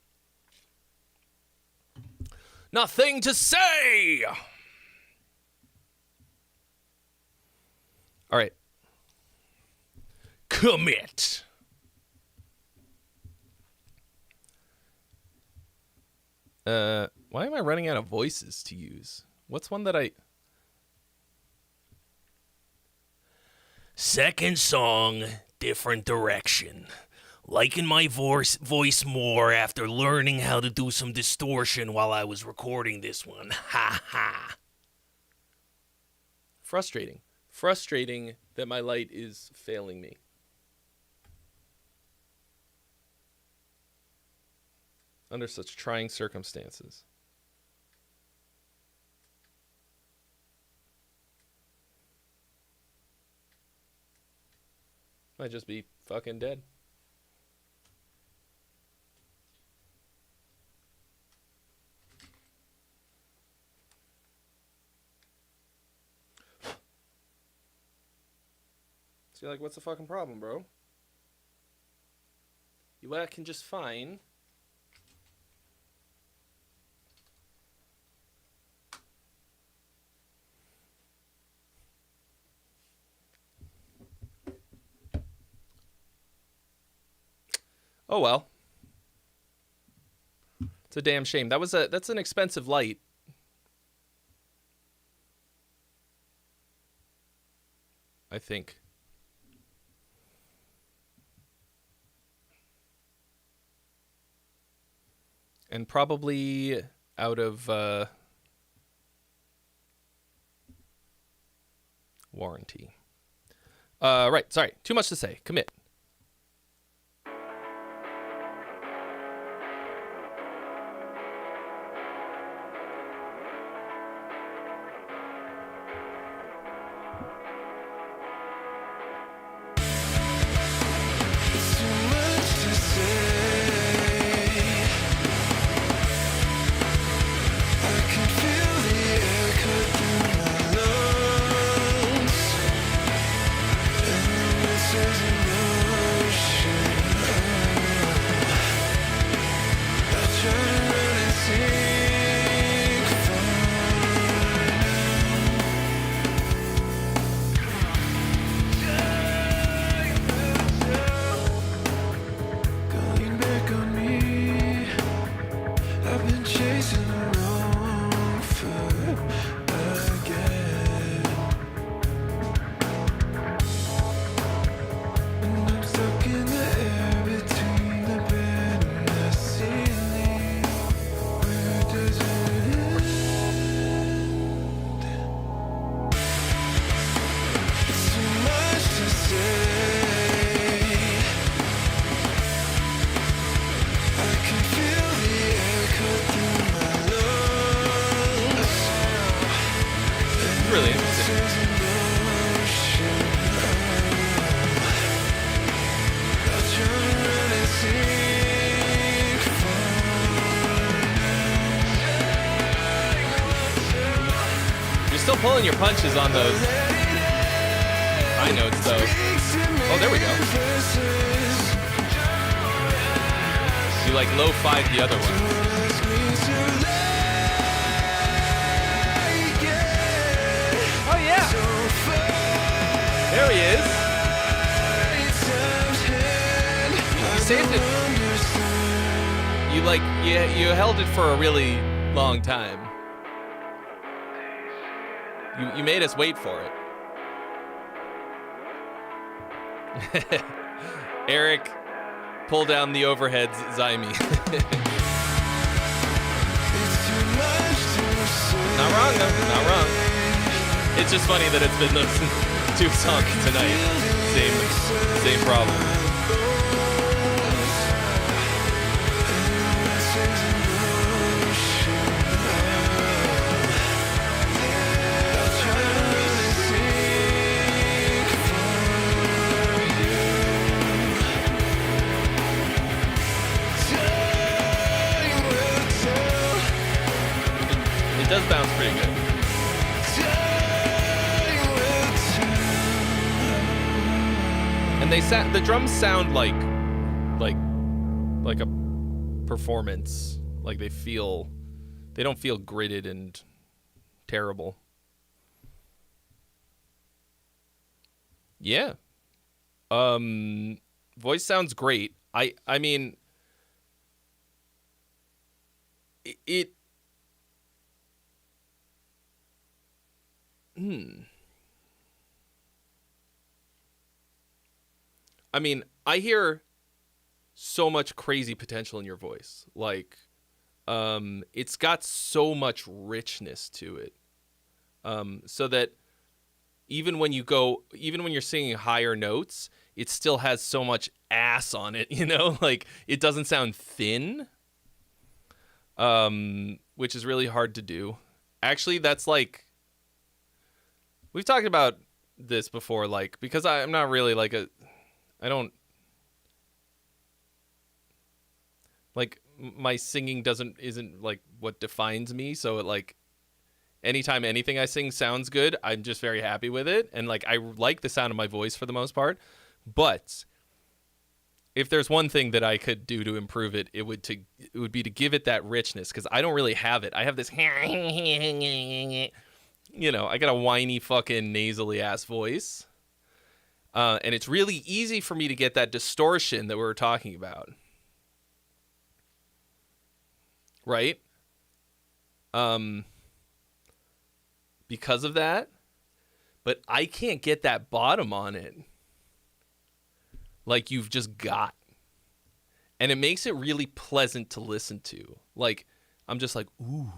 Nothing to say! All right. Commit. Why am I running out of voices to use? What's one that I... Second song, different direction. Liking my voice more after learning how to do some distortion while I was recording this one. Ha ha. Frustrating. Frustrating that my light is failing me. Under such trying circumstances. Might just be fucking dead. So you're like, what's the fucking problem, bro? You working just fine. Oh well. It's a damn shame. That's an expensive light. I think. And probably out of warranty. Right, sorry. Too much to say. Commit. I can feel the air cut through my lungs. pulling your punches on those high notes, though. Oh, there we go. You like low-fi'd the other one. Oh yeah. There he is. You saved it. You held it for a really long time. You made us wait for it. Eric, pull down the overheads, Zyme. Not wrong, though. Not wrong. It's just funny that it's been those two songs tonight. Same problem. It does bounce pretty good. And the drums sound like a performance. Like they don't feel gritted and terrible. Yeah. Voice sounds great. I mean it I mean, I hear so much crazy potential in your voice. Like, it's got so much richness to it. So that even when you're singing higher notes, it still has so much ass on it, you know? Like, it doesn't sound thin, which is really hard to do. Actually, that's like, we've talked about this before, like, because I'm not really like my singing isn't like what defines me. So it, like, anytime anything I sing sounds good, I'm just very happy with it. And like, I like the sound of my voice for the most part, but if there's one thing that I could do to improve it, it would be to give it that richness. 'Cause I don't really have it. I have this, you know, I got a whiny fucking nasally ass voice. And it's really easy for me to get that distortion that we were talking about. Right? Because of that. But I can't get that bottom on it. Like you've just got. And it makes it really pleasant to listen to. Like, I'm just like, ooh.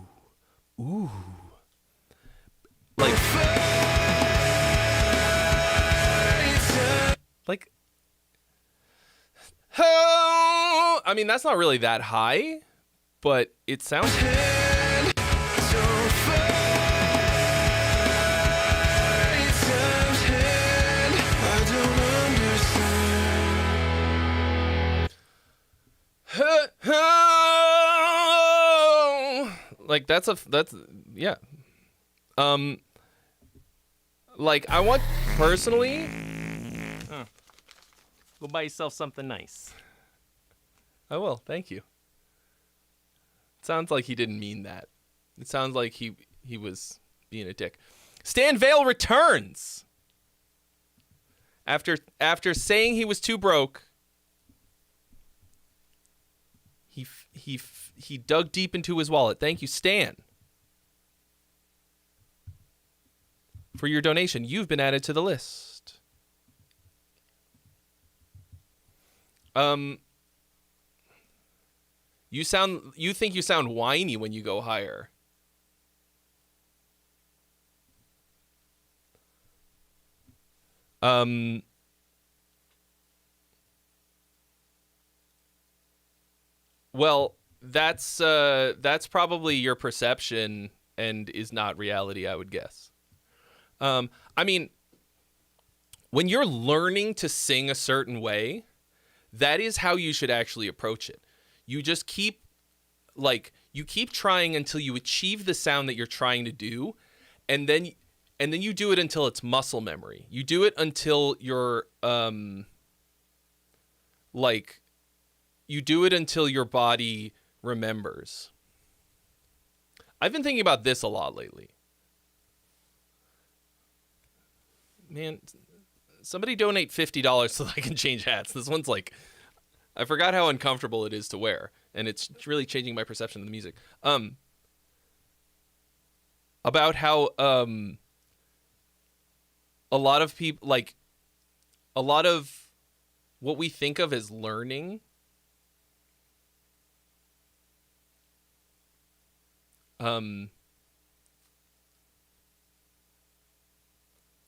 Like, I mean, that's not really that high, but it sounds. Like that's yeah. Like I want personally. Go buy yourself something nice. I will. Thank you. It sounds like he didn't mean that. It sounds like he was being a dick. Stan Vale returns. After saying he was too broke, he dug deep into his wallet. Thank you, Stan, for your donation. You've been added to the list. You think you sound whiny when you go higher. Well, that's probably your perception and is not reality, I would guess. I mean, when you're learning to sing a certain way, that is how you should actually approach it. You just keep trying until you achieve the sound that you're trying to do, and then And then you do it until it's muscle memory. You do it until you're you do it until your body remembers. I've been thinking about this a lot lately. Man, somebody donate $50 so that I can change hats. This one's like, I forgot how uncomfortable it is to wear, and it's really changing my perception of the music. About how a lot of people, like, a lot of what we think of as learning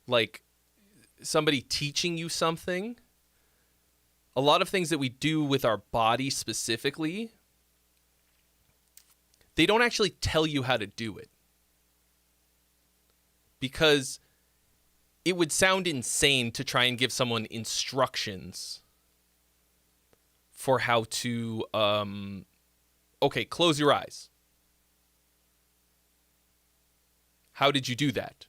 like somebody teaching you something, a lot of things that we do with our body specifically, they don't actually tell you how to do it. Because it would sound insane to try and give someone instructions for how to, okay, close your eyes. How did you do that?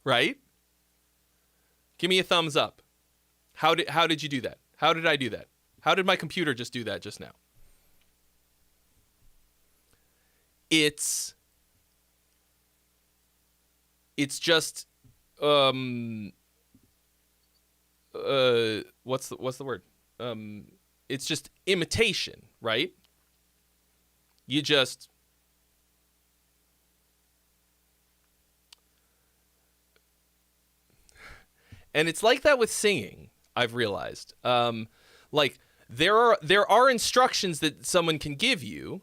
Right? Give me a thumbs up. How did you do that? How did I do that? How did my computer just do that just now? It's just what's the word? It's just imitation, right? You just and it's like that with singing, I've realized. Like there are instructions that someone can give you,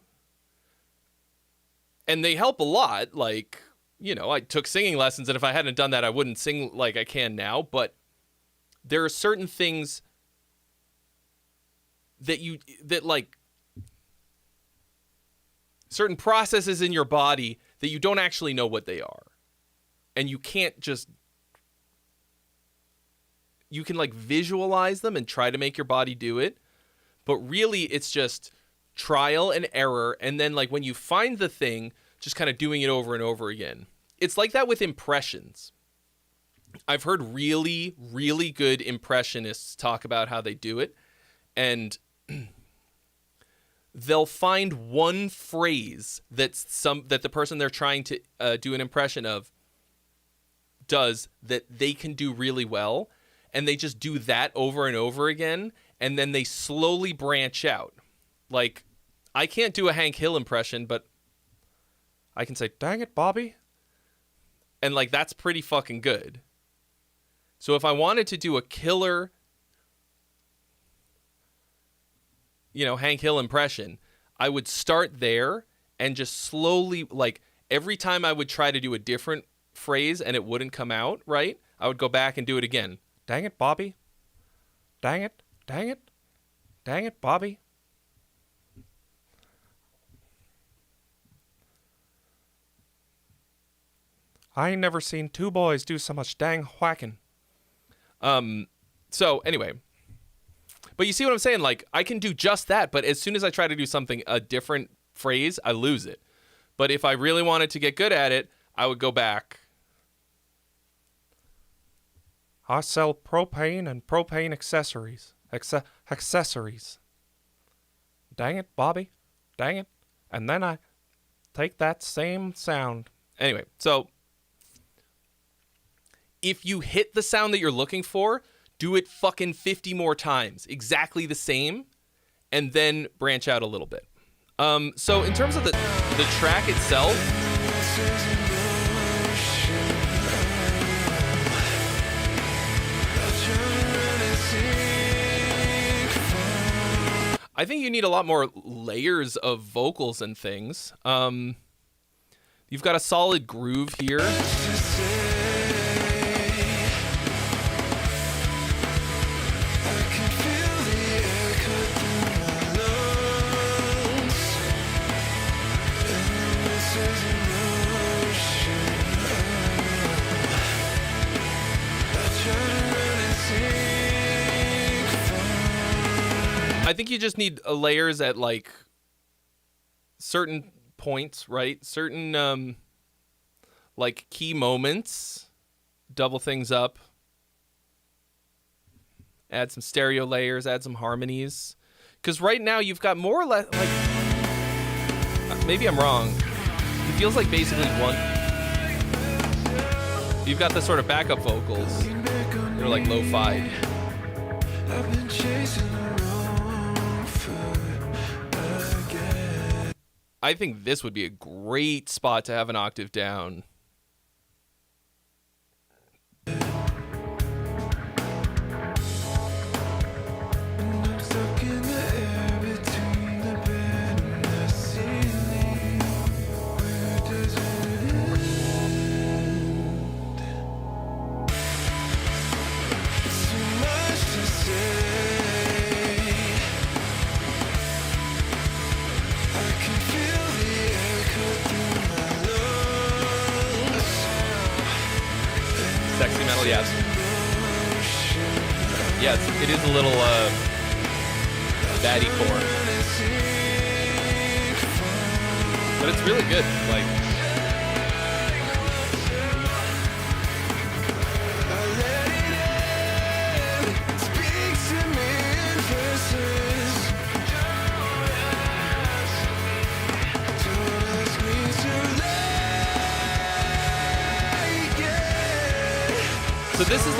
and they help a lot. Like, you know, I took singing lessons, and if I hadn't done that, I wouldn't sing like I can now. But there are certain things that like certain processes in your body that you don't actually know what they are. And you can't just, you can like visualize them and try to make your body do it. But really it's just trial and error. And then like when you find the thing, just kind of doing it over and over again. It's like that with impressions. I've heard really, really good impressionists talk about how they do it. And they'll find one phrase that the person they're trying to do an impression of does that they can do really well, and they just do that over and over again, and then they slowly branch out. Like, I can't do a Hank Hill impression, but I can say, "Dang it, Bobby," and like that's pretty fucking good. So if I wanted to do a killer, you know, Hank Hill impression, I would start there and just slowly, like every time I would try to do a different phrase and it wouldn't come out right, I would go back and do it again. "Dang it, Bobby. Dang it. Dang it. Dang it, Bobby." I ain't never seen two boys do so much dang whacking. So anyway, but you see what I'm saying? Like, I can do just that, but as soon as I try to do something, a different phrase, I lose it. But if I really wanted to get good at it, I would go back. I sell propane and propane accessories. Accessories. Dang it, Bobby. Dang it. And then I take that same sound. Anyway, so if you hit the sound that you're looking for, do it fucking 50 more times, exactly the same, and then branch out a little bit. So in terms of the track itself, I think you need a lot more layers of vocals and things. You've got a solid groove here. I think you just need layers at like certain points, right? Certain like key moments, double things up, add some stereo layers, add some harmonies. Because right now you've got more or less, like, maybe I'm wrong. It feels like basically one. You've got the sort of backup vocals. They're like lo-fi. I think this would be a great spot to have an octave down. Sexy metal, yes. Yes, it is a little baddie core. But it's really good. Like, so this is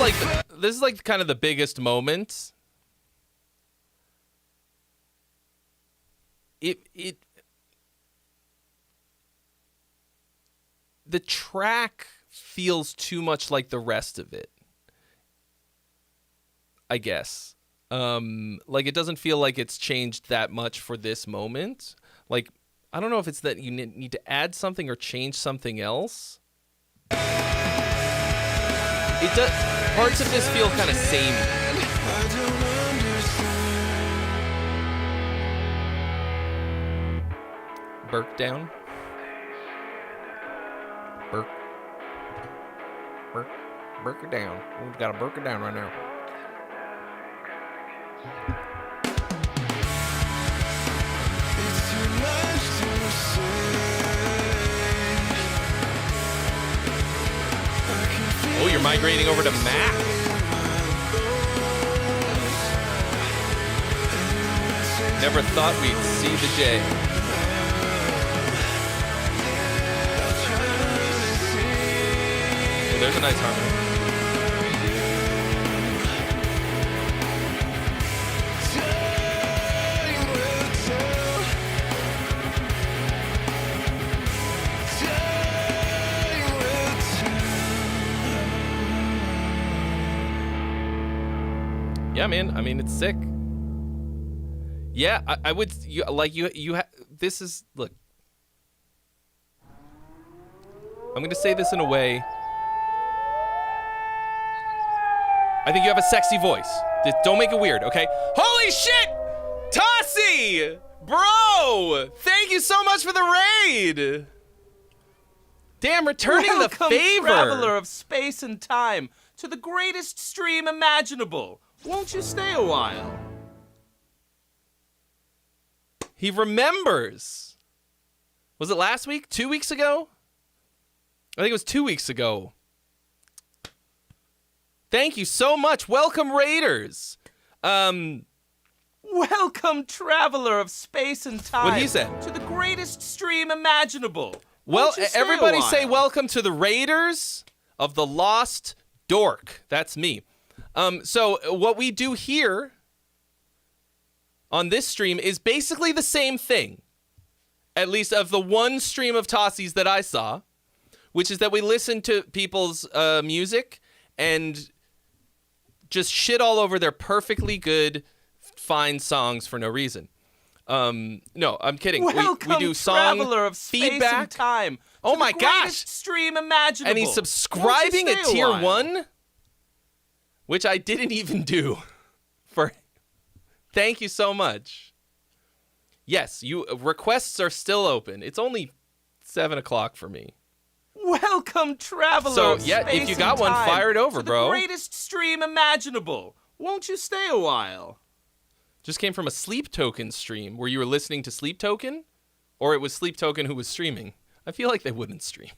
like kind of the biggest moment. The track feels too much like the rest of it, I guess. Like, it doesn't feel like it's changed that much for this moment. Like, I don't know if it's that you need to add something or change something else. It does. Parts of this feel kind of samey. Burke down. Burke it down. We've got to burke it down right now. Oh, you're migrating over to Mac. Never thought we'd see the day. Oh, there's a nice harmony. Yeah, man. I mean, it's sick. Yeah, I would. This is, look. I'm going to say this in a way. I think you have a sexy voice. Just don't make it weird, okay? Holy shit! Tossie! Bro! Thank you so much for the raid! Damn, returning the favor! Traveler of space and time, to the greatest stream imaginable. Won't you stay a while? He remembers. Was it last week? 2 weeks ago? I think it was 2 weeks ago. Thank you so much. Welcome, Raiders. Welcome, traveler of space and time. What he said. To the greatest stream imaginable. Well, Stay everybody a while? say welcome to the Raiders of the Lost Dork. That's me. So what we do here on this stream is basically the same thing. At least of the one stream of Tossies that I saw, which is that we listen to people's music and just shit all over their perfectly good, fine songs for no reason. No, I'm kidding. Welcome, we do song traveler of space feedback. and time. Oh to my the gosh! greatest stream imaginable. And he's subscribing Won't you at stay a tier while? 1, which I didn't even do. Thank you so much. Yes, requests are still open. It's only 7 o'clock for me. Welcome, traveler. So, of yeah, space if you got and one, time, fire it over, to bro. The greatest stream imaginable. Won't you stay a while? Just came from a Sleep Token stream where you were listening to Sleep Token. or it was Sleep Token who was streaming. I feel like they wouldn't stream.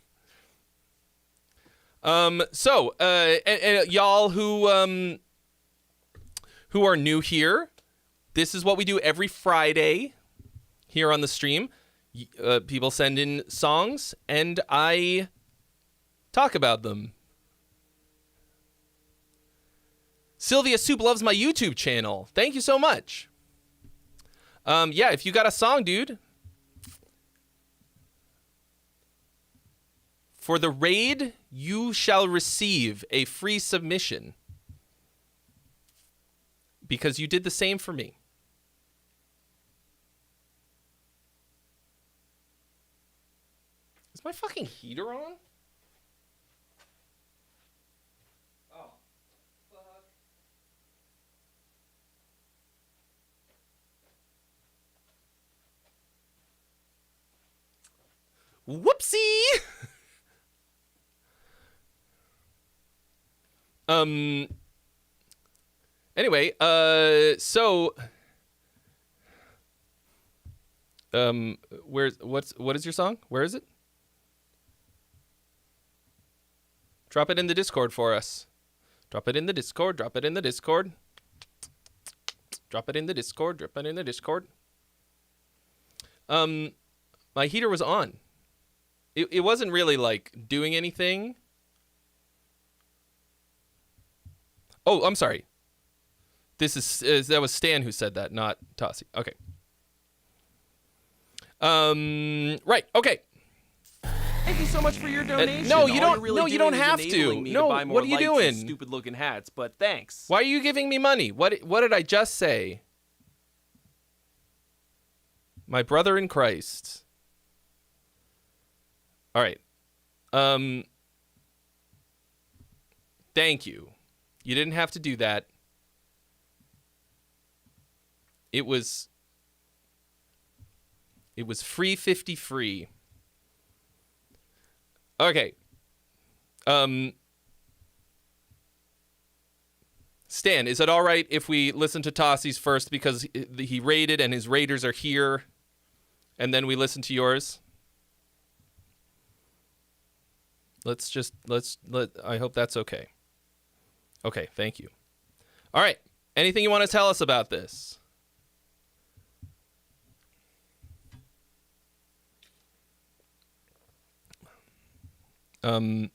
So y'all who are new here, this is what we do every Friday here on the stream. People send in songs, and I talk about them. Sylvia Soup loves my YouTube channel. Thank you so much. Yeah, if you got a song, dude. For the raid, you shall receive a free submission. Because you did the same for me. Is my fucking heater on? Oh, fuck. Whoopsie! Anyway, what is your song? Where is it? Drop it in the Discord for us. Drop it in the Discord, drop it in the Discord. Drop it in the Discord, drop it in the Discord. My heater was on. It wasn't really like doing anything. Oh, I'm sorry. That was Stan who said that, not Tossie. Okay. Right. Okay. Thank you so much for your donation. No, you don't. Really no, you don't have to. No, buy more what are you doing? Stupid-looking hats, but thanks. Why are you giving me money? What did I just say? My brother in Christ. All right. Thank you. You didn't have to do that. It was free 50 free. Okay. Stan, is it all right if we listen to Tossie's first because he raided and his raiders are here, and then we listen to yours? I hope that's okay. Okay, thank you. All right. Anything you want to tell us about this? Oh,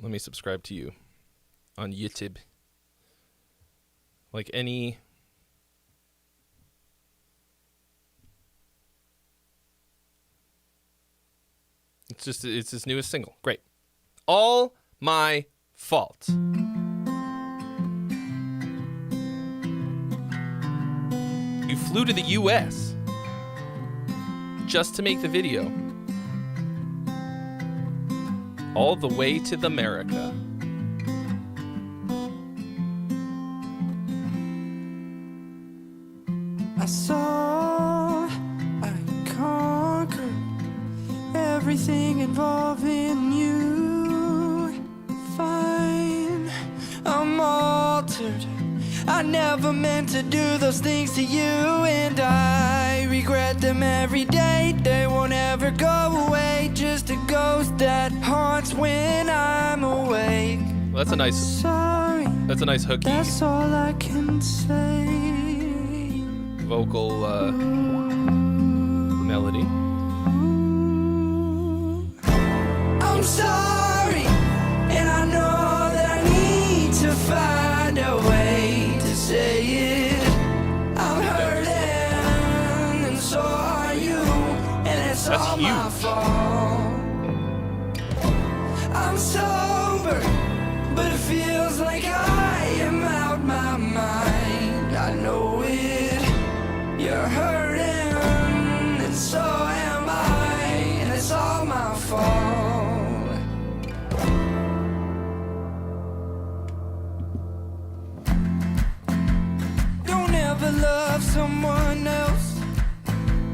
let me subscribe to you on YouTube. Like any... It's his newest single. Great. All My Fault. You flew to the US just to make the video. All the way to the America. I saw, I conquered everything involving you. Fine, I'm altered. I never meant to do those things to you, and I regret them every day. They won't ever go away, just a ghost that haunts when I'm awake. Well, that's a nice. Sorry, that's a nice hooky. That's all I can say. Vocal melody. I'm sorry, and I know that I need to find a way to say it. I'm hurting, and so are you, and it's all my fault. I'm sober, but it feels like I am out my mind. I know it. You're hurting, and so am I, and it's all my fault. Don't ever love someone else.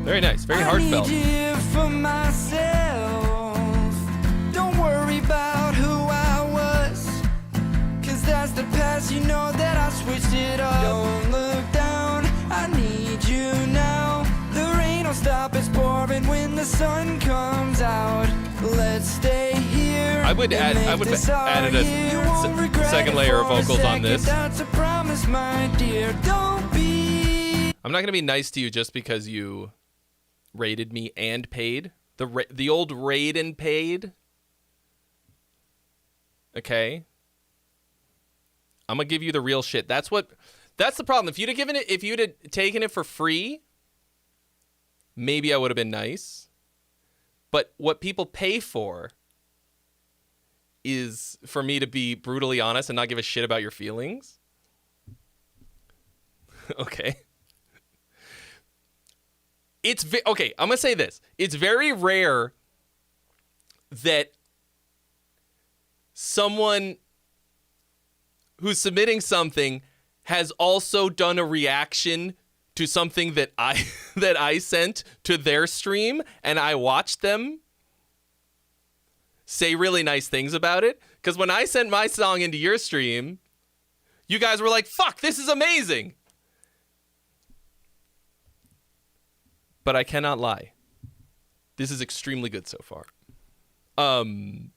Very nice, very heartfelt. I need you for myself. Don't worry about who I was, 'cause that's the past, you know that I switched it up. Don't look down, I need you now. The rain no stop, it's pouring when the sun comes out. Let's stay here. I would add added a second layer of vocals on this. That's a promise, my dear. Don't be. I'm not gonna be nice to you just because you rated me and paid. The old raid and paid. Okay. I'm gonna give you the real shit. That's the problem. If you'd have taken it for free, maybe I would have been nice. But what people pay for is for me to be brutally honest and not give a shit about your feelings. Okay. Okay, I'm going to say this. It's very rare that someone who's submitting something has also done a reaction to something that I sent to their stream, and I watched them say really nice things about it. Because when I sent my song into your stream, you guys were like, fuck, this is amazing. But I cannot lie. This is extremely good so far.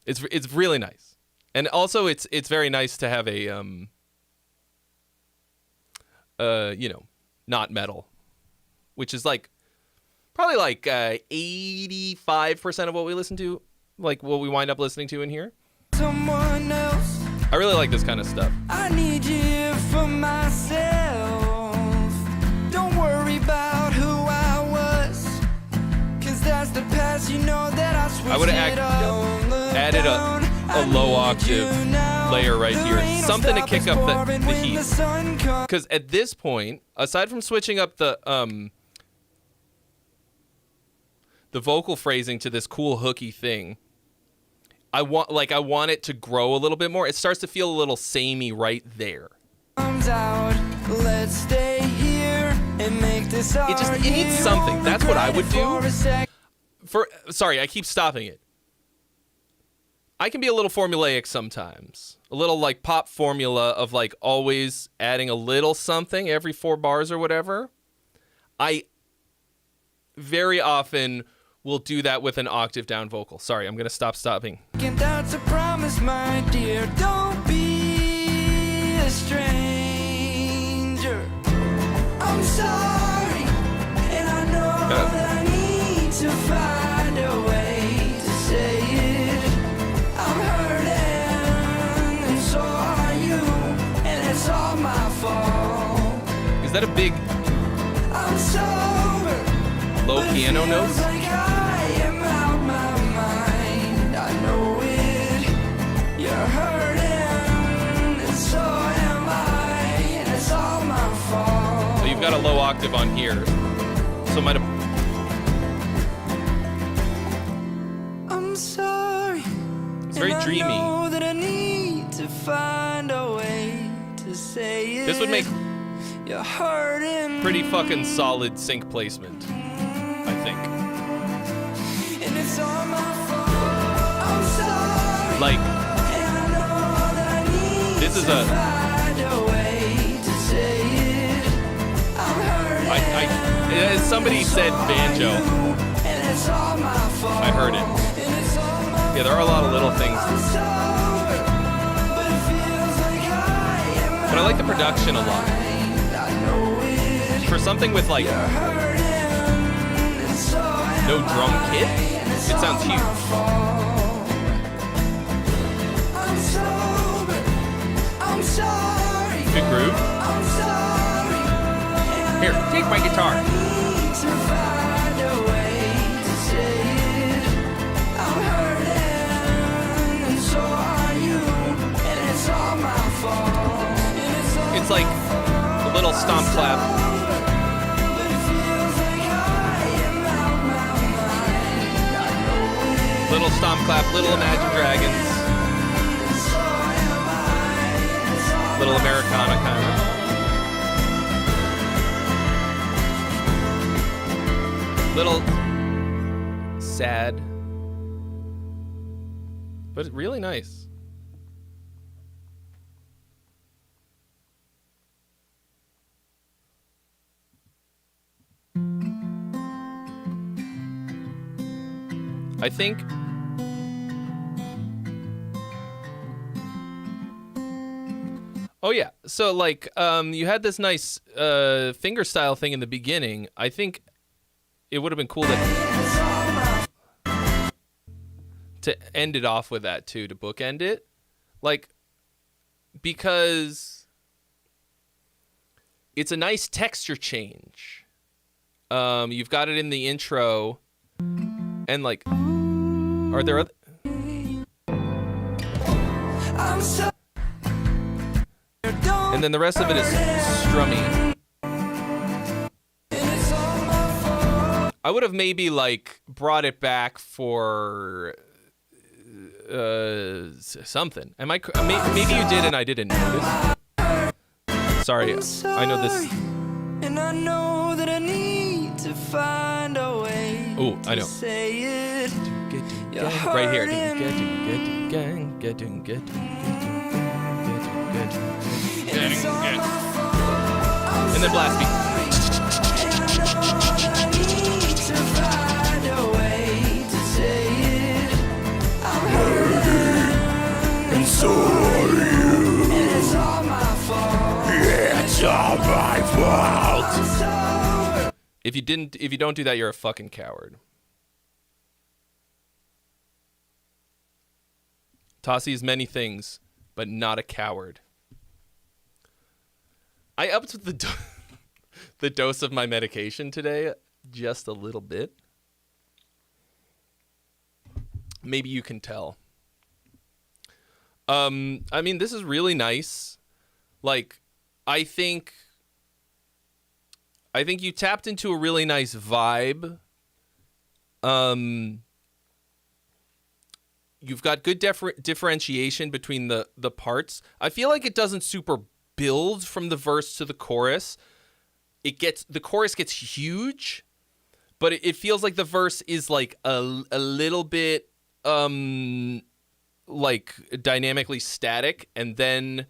It's really nice. And also it's very nice to have a not metal, which is probably 85% of what we listen to, what we wind up listening to in here. Someone else. I really like this kind of stuff. I need you for myself. Don't worry about who I was, 'cause that's the past. You know that I switched I would it have up. added a low octave layer right here, something to kick up the heat. Because at this point, aside from switching up the vocal phrasing to this cool hooky thing, I want it to grow a little bit more. It starts to feel a little samey right there. Let's stay here and make this It needs something. That's what I would do. Sorry, I keep stopping it. I can be a little formulaic sometimes. A little pop formula of always adding a little something every 4 bars or whatever. I very often will do that with an octave down vocal. Sorry, I'm going to stop stopping. That's a promise, my dear. Don't be a stranger. I'm sorry, and I know that I need to find a way to say it. I'm hurting, and so are you, and it's all my fault. Is that a big I'm sober, low piano note? like I am out my mind. I know it. You're hurting, and so am I, and it's all my fault. So you've got a low octave on here. So it might have... I'm sorry. It's very and dreamy. I know that I need to find a way to say it. This would make You're hurting, pretty fucking solid sync placement, I think. and it's all my fault. I'm sorry. Like, And I know that I need this is to find a way to say it. I'm hurting, as somebody said banjo, and it's all my fault. I heard it. And it's all my Yeah, there are a lot of little things. I'm sober, but it feels like I am But I like the production a lot. I know it. For something with You're hurting, and so am no drum kit, and it's it sounds all my huge. fault. I'm sober, I'm sorry. Good groove. I'm sorry. Here, take my guitar. I need to find a way to say it. I'm hurting, and so are you, and it's all my fault. And it's all It's like a little stomp clap. but it feels like I am out my mind. I know it. Little stomp clap, little Imagine Dragons, And so am I. It's all little Americana kind of. Little sad, but really nice. I think oh yeah, so like you had this nice finger style thing in the beginning. I think it would have been cool to end it off with that too, to bookend it, like, because it's a nice texture change. You've got it in the intro, and like, are there other? And then the rest of it is strummy. I would have maybe like brought it back for something. Am I? Maybe you did and I didn't notice. Sorry, I know this. And I know that I need to find a way. Oh, I know. Say it. Right here. And then blast beat. And so are you. It's all my fault. It's all my fault. If you don't do that, you're a fucking coward. Tossie is many things, but not a coward. I upped the dose of my medication today just a little bit. Maybe you can tell. I mean, this is really nice. Like, I think you tapped into a really nice vibe. You've got good differentiation between the parts. I feel like it doesn't super build from the verse to the chorus. The chorus gets huge, but it feels like the verse is like a little bit like dynamically static, and then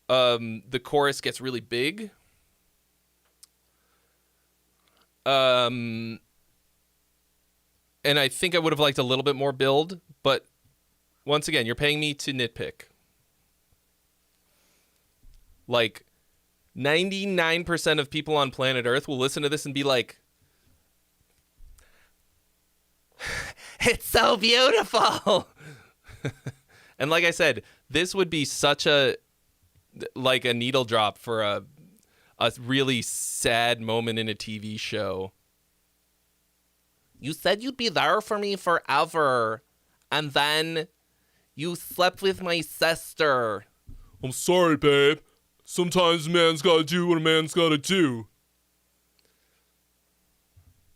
the chorus gets really big. And I think I would have liked a little bit more build, but once again, you're paying me to nitpick. Like, 99% of people on planet Earth will listen to this and be like, it's so beautiful. And like I said, this would be such a needle drop for a really sad moment in a TV show. You said you'd be there for me forever, and then you slept with my sister. I'm sorry, babe. Sometimes a man's gotta do what a man's gotta do.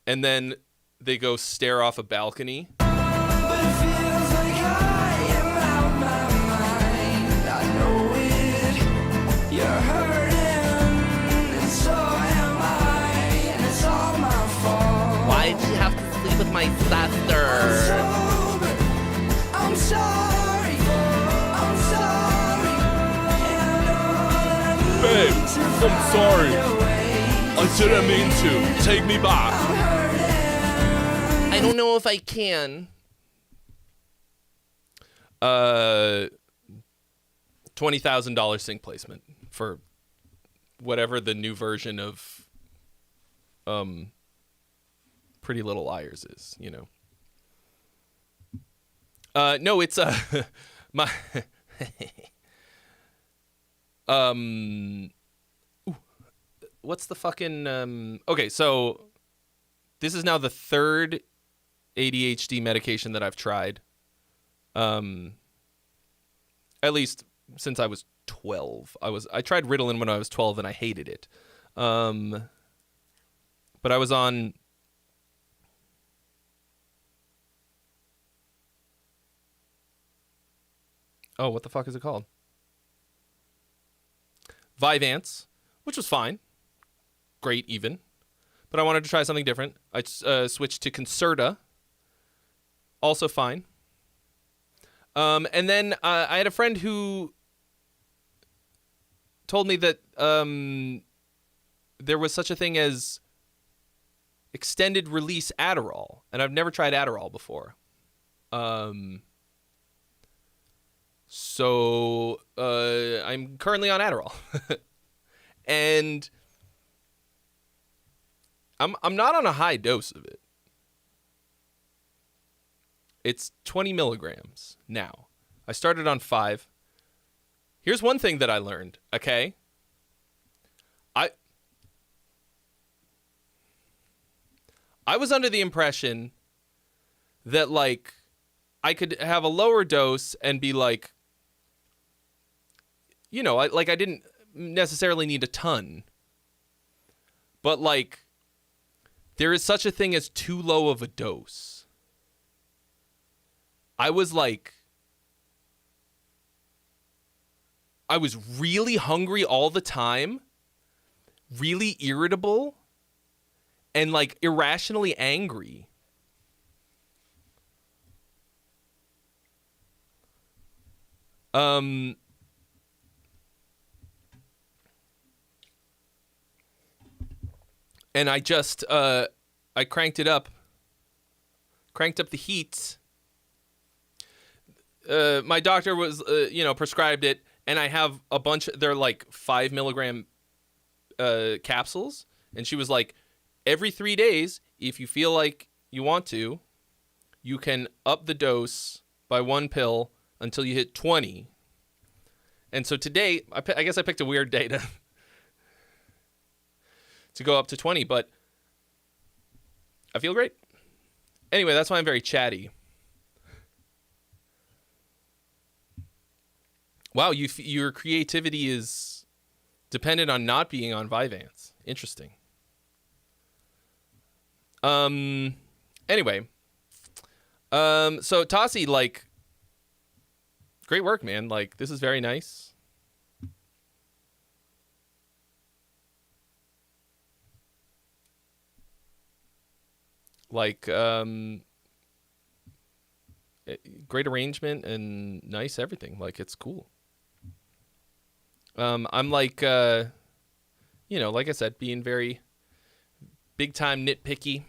And then they go stare off a balcony. Why'd you have to sleep with my sister? I'm sorry. I'm sorry. Babe, I'm sorry. I didn't mean to. Take me back. I don't know if I can. $20,000 sync placement for whatever the new version of Pretty Little Liars is, you know. No, it's my what's the fucking okay, so this is now the third ADHD medication that I've tried. At least since I was 12. I tried Ritalin when I was 12 and I hated it. But I was on what the fuck is it called? Vyvanse, which was fine. Great even. But I wanted to try something different. I switched to Concerta. Also fine. And then I had a friend who told me that there was such a thing as extended release Adderall. And I've never tried Adderall before. So I'm currently on Adderall. And I'm not on a high dose of it. It's 20 milligrams now. I started on 5. Here's one thing that I learned, okay? I was under the impression that, like, I could have a lower dose and be like, you know, I didn't necessarily need a ton. But, like, there is such a thing as too low of a dose. I was really hungry all the time, really irritable, and, like, irrationally angry. And I just, I cranked up the heat. My doctor was, prescribed it, and I have a bunch, they're like 5 milligram capsules. And she was like, every 3 days, if you feel like you want to, you can up the dose by 1 pill until you hit 20. And so today, I guess I picked a weird day to go up to 20, but I feel great. Anyway, that's why I'm very chatty. Wow, your creativity is dependent on not being on Vyvanse. Interesting. Anyway. So Tassi, like, great work, man. Like, this is very nice. Like, great arrangement and nice everything. Like, it's cool. I'm like, like I said, being very big time nitpicky.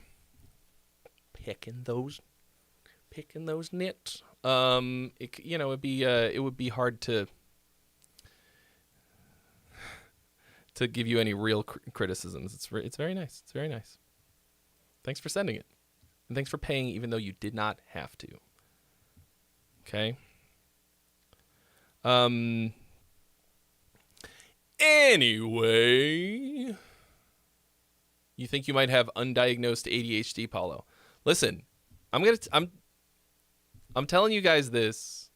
Picking those nits. It would be hard to give you any real criticisms. It's very nice. It's very nice. Thanks for sending it, and thanks for paying, even though you did not have to. Okay. Anyway, you think you might have undiagnosed ADHD, Paulo? Listen, I'm telling you guys this,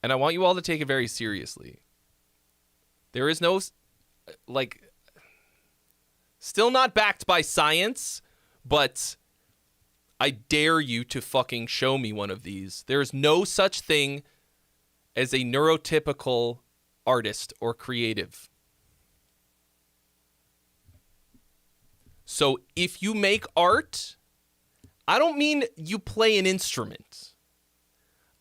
and I want you all to take it very seriously. There is no, like, still not backed by science, but I dare you to fucking show me one of these. There is no such thing as a neurotypical artist or creative. So if you make art, I don't mean you play an instrument.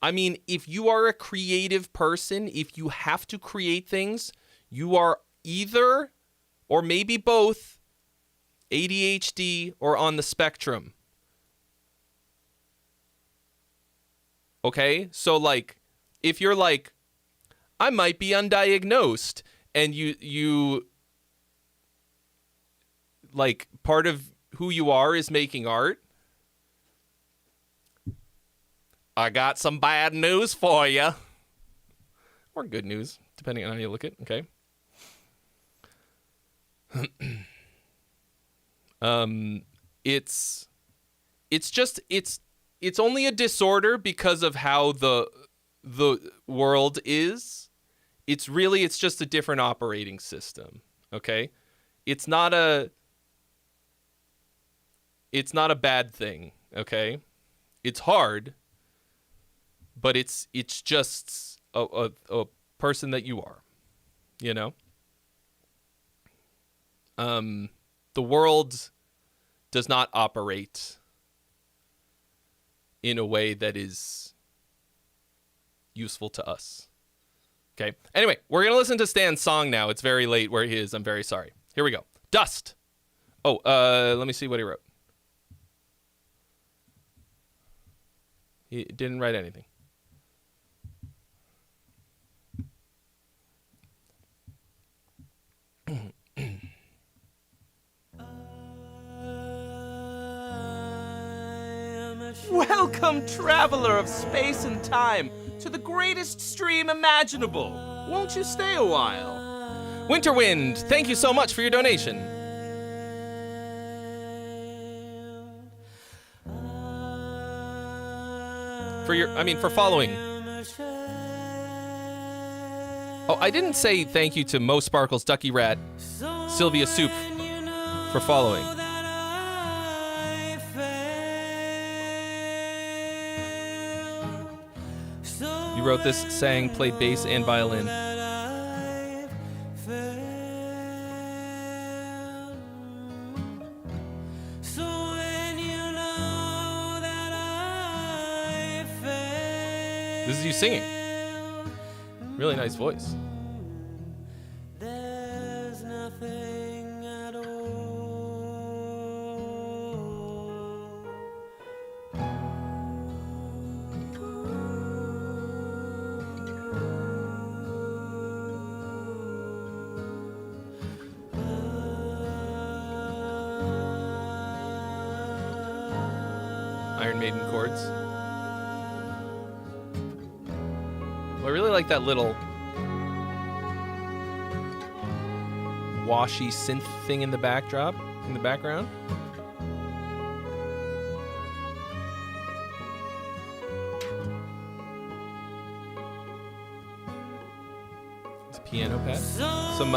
I mean, if you are a creative person, if you have to create things, you are either, or maybe both, ADHD or on the spectrum. Okay? So, like, if you're like, I might be undiagnosed, and you like, part of who you are is making art, I got some bad news for you. Or good news, depending on how you look at it, okay? It's only a disorder because of how the world is. It's just a different operating system, okay? It's not a bad thing, okay? It's hard, but it's just a person that you are, you know? The world does not operate in a way that is useful to us. Okay. Anyway, we're going to listen to Stan's song now. It's very late where he is. I'm very sorry. Here we go. Dust. Oh, let me see what he wrote. He didn't write anything. Welcome, traveler of space and time, to the greatest stream imaginable. Won't you stay a while? Winterwind, thank you so much for your donation. For following. Oh, I didn't say thank you to Mo Sparkles, Ducky Rat, Sylvia Soup for following. You wrote this, sang, played bass and violin. This is you singing. Really nice voice. There's nothing at Iron Maiden chords. I really like that little washy synth thing in the backdrop, in the background. It's a piano pad. Some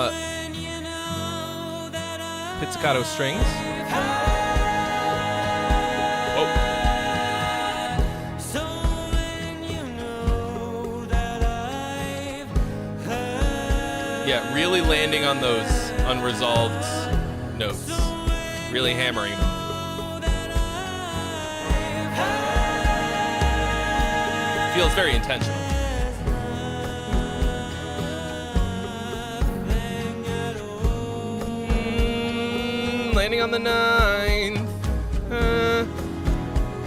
pizzicato strings. Yeah, really landing on those unresolved notes. Really hammering them. Feels very intentional. Landing on the ninth.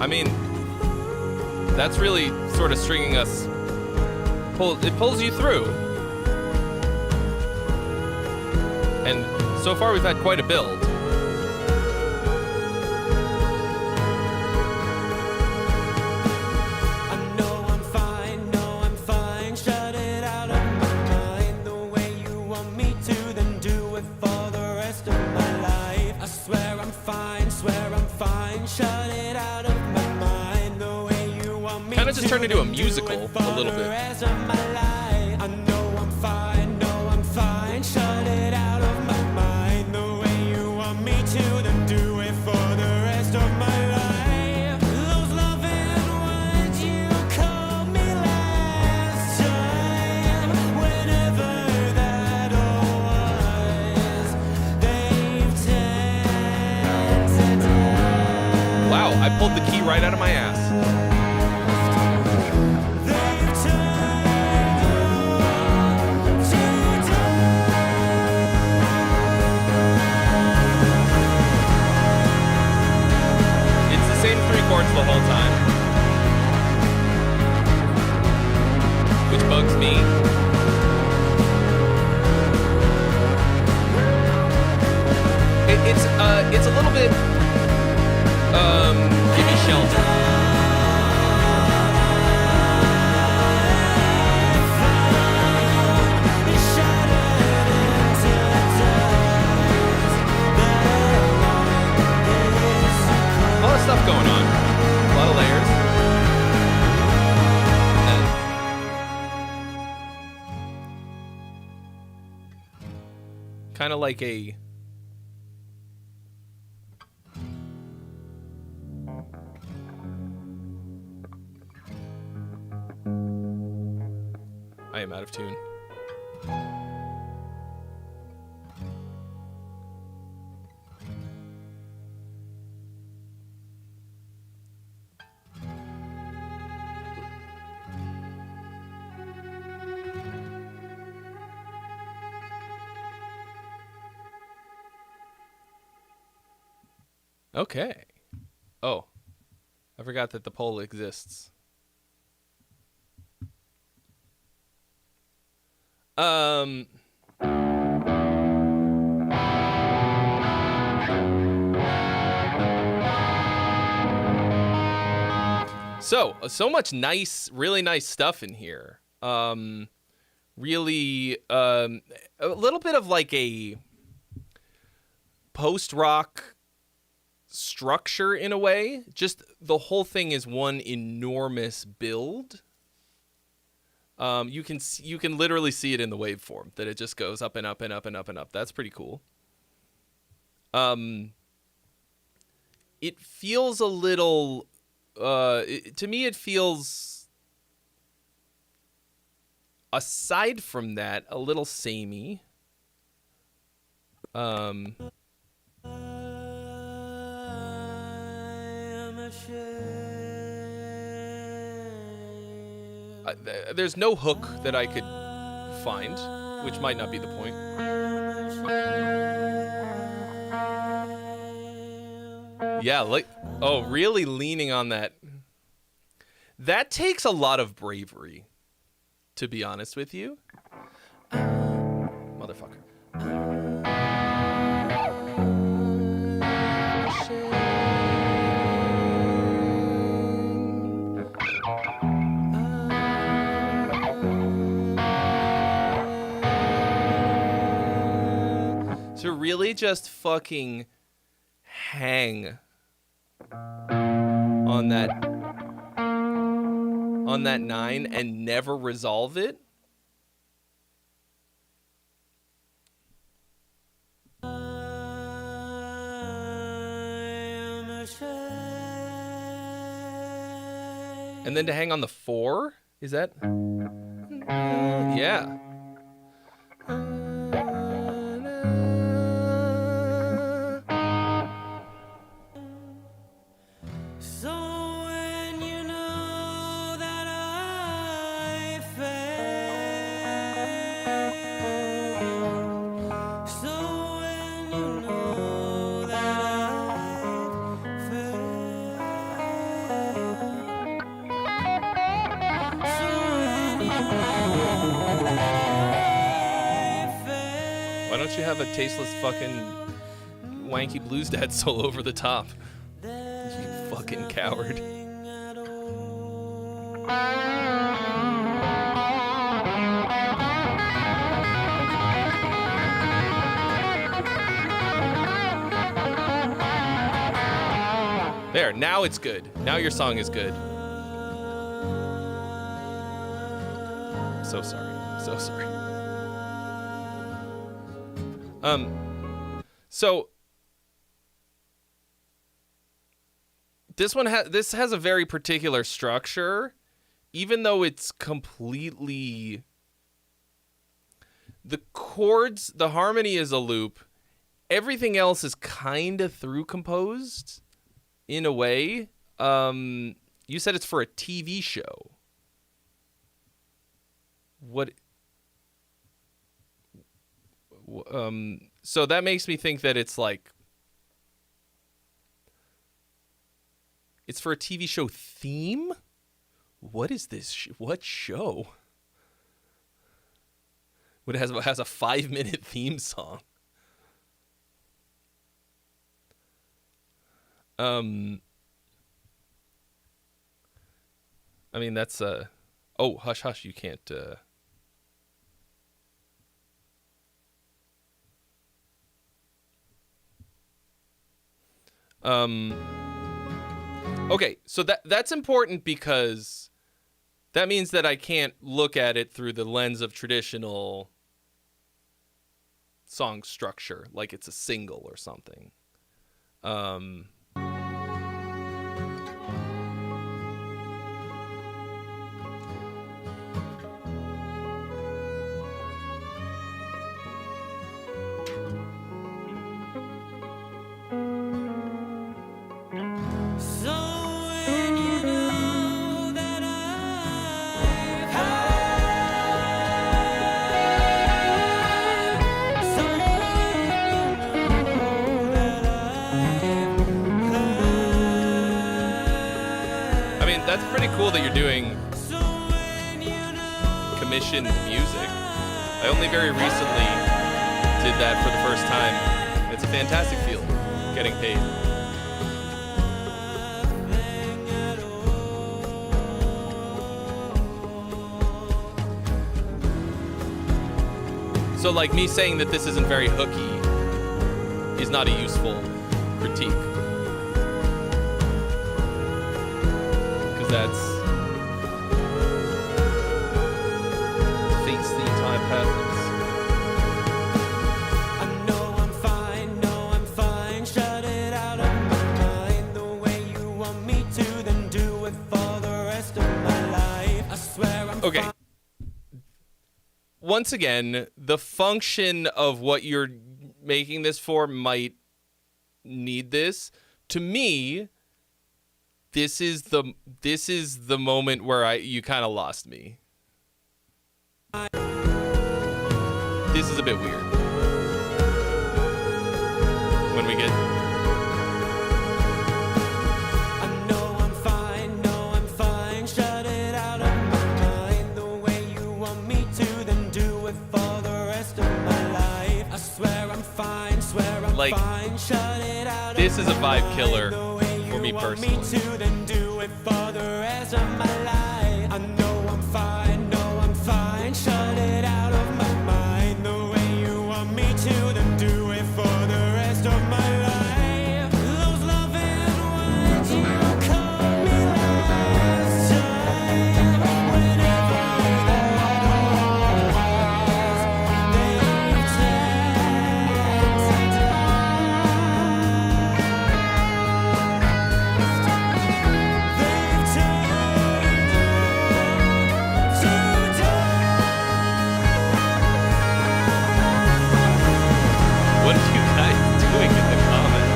I mean, that's really sort of stringing us. It pulls you through. And so far we've had quite a build. Shut it out of my mind the way you want me to, then do it for the rest of my life. I swear I'm fine, shut it out of my mind the way you want me to. Kind of just turned into a musical a little bit. I know I'm fine, shut it out of my mind the way you want me to, then do it for the rest of my life. Those loving words you called me last time, whenever that all was, they've turned to dust. Wow, I pulled the key right out of my ass. Chords the whole time, which bugs me. It's a little bit give me shelter. A lot of stuff going on. A lot of layers. Kind of like a I am out of tune. Okay. Oh, I forgot that the poll exists. So much nice, really nice stuff in here. Really, a little bit of like a post-rock structure in a way. Just the whole thing is one enormous build. You can literally see it in the waveform that it just goes up and up and up and up and up. That's pretty cool. It feels a little. To me, it feels, aside from that, a little samey. There's no hook that I could find, which might not be the point. Yeah, like, oh, really leaning on that. That takes a lot of bravery, to be honest with you. Motherfucker. To really just fucking hang on that 9 and never resolve it. And then to hang on the 4? Is that? Yeah. Why don't you have a tasteless fucking wanky blues dad solo over the top? You fucking coward. There, now it's good. Now your song is good. So sorry. So sorry. So this has a very particular structure, even though it's completely, the chords, the harmony is a loop. Everything else is kind of through composed in a way. You said it's for a TV show. What? So that makes me think that it's like, it's for a TV show theme? What is this? What show? What has a 5-minute theme song? I mean, that's oh, hush hush, you can't okay, so that's important because that means that I can't look at it through the lens of traditional song structure, like it's a single or something. That's pretty cool that you're doing commissioned music. I only very recently did that for the first time. It's a fantastic feeling, getting paid. So, like, me saying that this isn't very hooky is not a useful critique. Because that's fate's the time passes. I know I'm fine, shut it out of my mind. The way you want me to, then do it for the rest of my life. I swear I'm Okay. Once again, the function of what you're making this for might need this. To me, this is the moment where you kind of lost me. This is a bit weird. When we get shut it out of my mind. The way you want me to, then do it for the rest of my life. I swear I'm fine, like, shut it out. This is a vibe killer for me personally. Then do it for the rest of my life. I know I'm fine, shut it out of my mind. The way you want me to, then do it for the rest of my life. Those loving words you called me last time, whenever that was, they tend to What are you guys doing in the comments?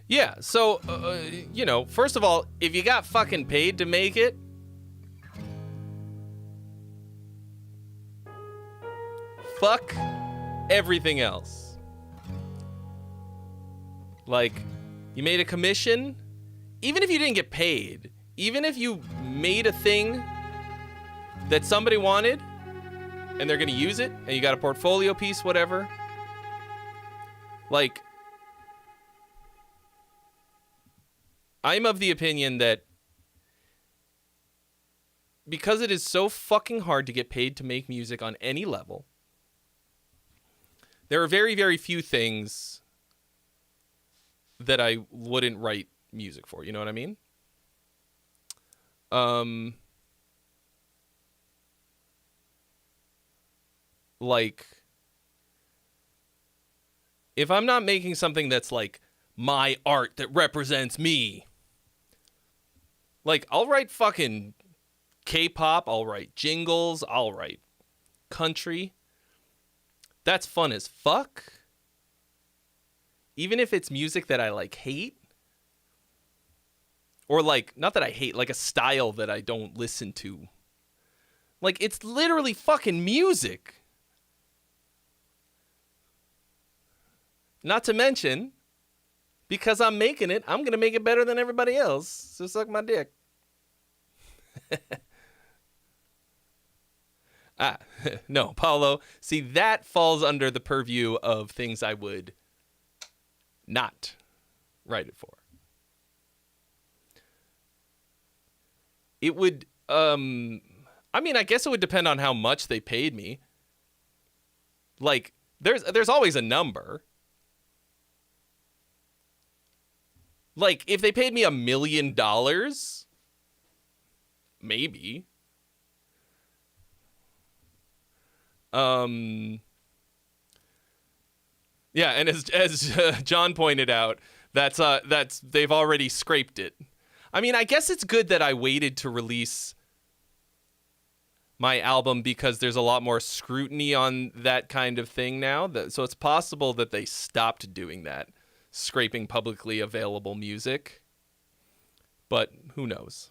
Yeah, so, first of all, if you got fucking paid to make it, fuck everything else. Like, you made a commission, even if you didn't get paid, even if you made a thing that somebody wanted, and they're gonna use it, and you got a portfolio piece, whatever, like, I'm of the opinion that because it is so fucking hard to get paid to make music on any level, there are very, very few things that I wouldn't write music for. You know what I mean? Like, if I'm not making something that's like my art that represents me, like, I'll write fucking K-pop, I'll write jingles, I'll write country. That's fun as fuck. Even if it's music that I, like, hate. Or, like, not that I hate, like a style that I don't listen to. Like, it's literally fucking music. Not to mention, because I'm making it, I'm going to make it better than everybody else. So suck my dick. No, Paulo. See, that falls under the purview of things I would not write it for. It would, I mean, I guess it would depend on how much they paid me. Like, there's always a number. Like, if they paid me $1 million, maybe. Yeah, and as John pointed out, that's they've already scraped it. I mean, I guess it's good that I waited to release my album because there's a lot more scrutiny on that kind of thing now. So it's possible that they stopped doing that, scraping publicly available music. But who knows?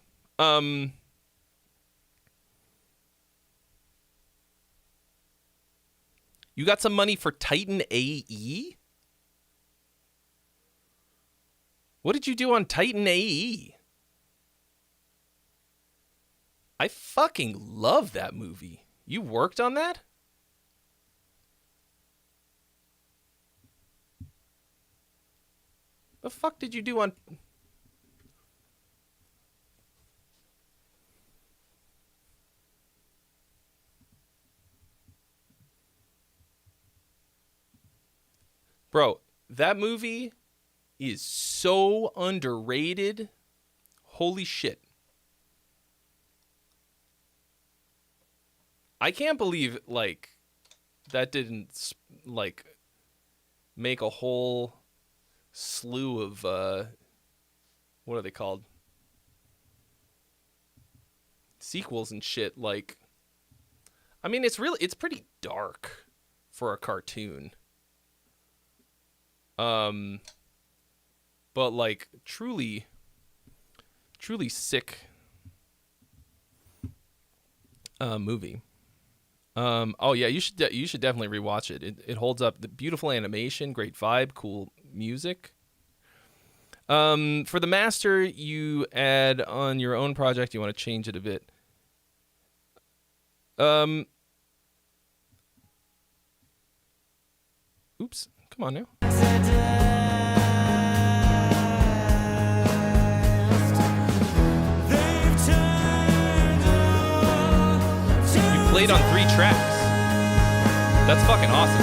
You got some money for Titan AE? What did you do on Titan AE? I fucking love that movie. You worked on that? The fuck did you do on... Bro, that movie is so underrated. Holy shit. I can't believe, like, that didn't, like, make a whole slew of, what are they called? Sequels and shit. Like, I mean, it's pretty dark for a cartoon. But like truly sick movie. Oh yeah, you should definitely rewatch it. It holds up. The beautiful animation, great vibe, cool music. For the master, you add on your own project. You want to change it a bit. Oops, come on now. Played on 3 tracks. That's fucking awesome,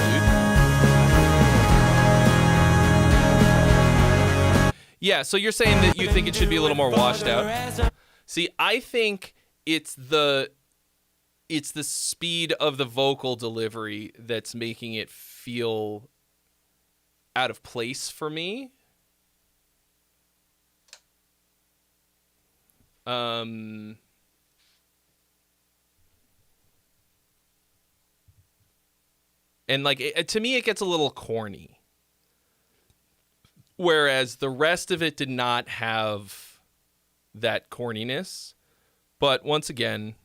dude. Yeah, so you're saying that you think it should be a little more washed out. See, I think it's the speed of the vocal delivery that's making it feel out of place for me. And like to me, it gets a little corny. Whereas the rest of it did not have that corniness. But once again,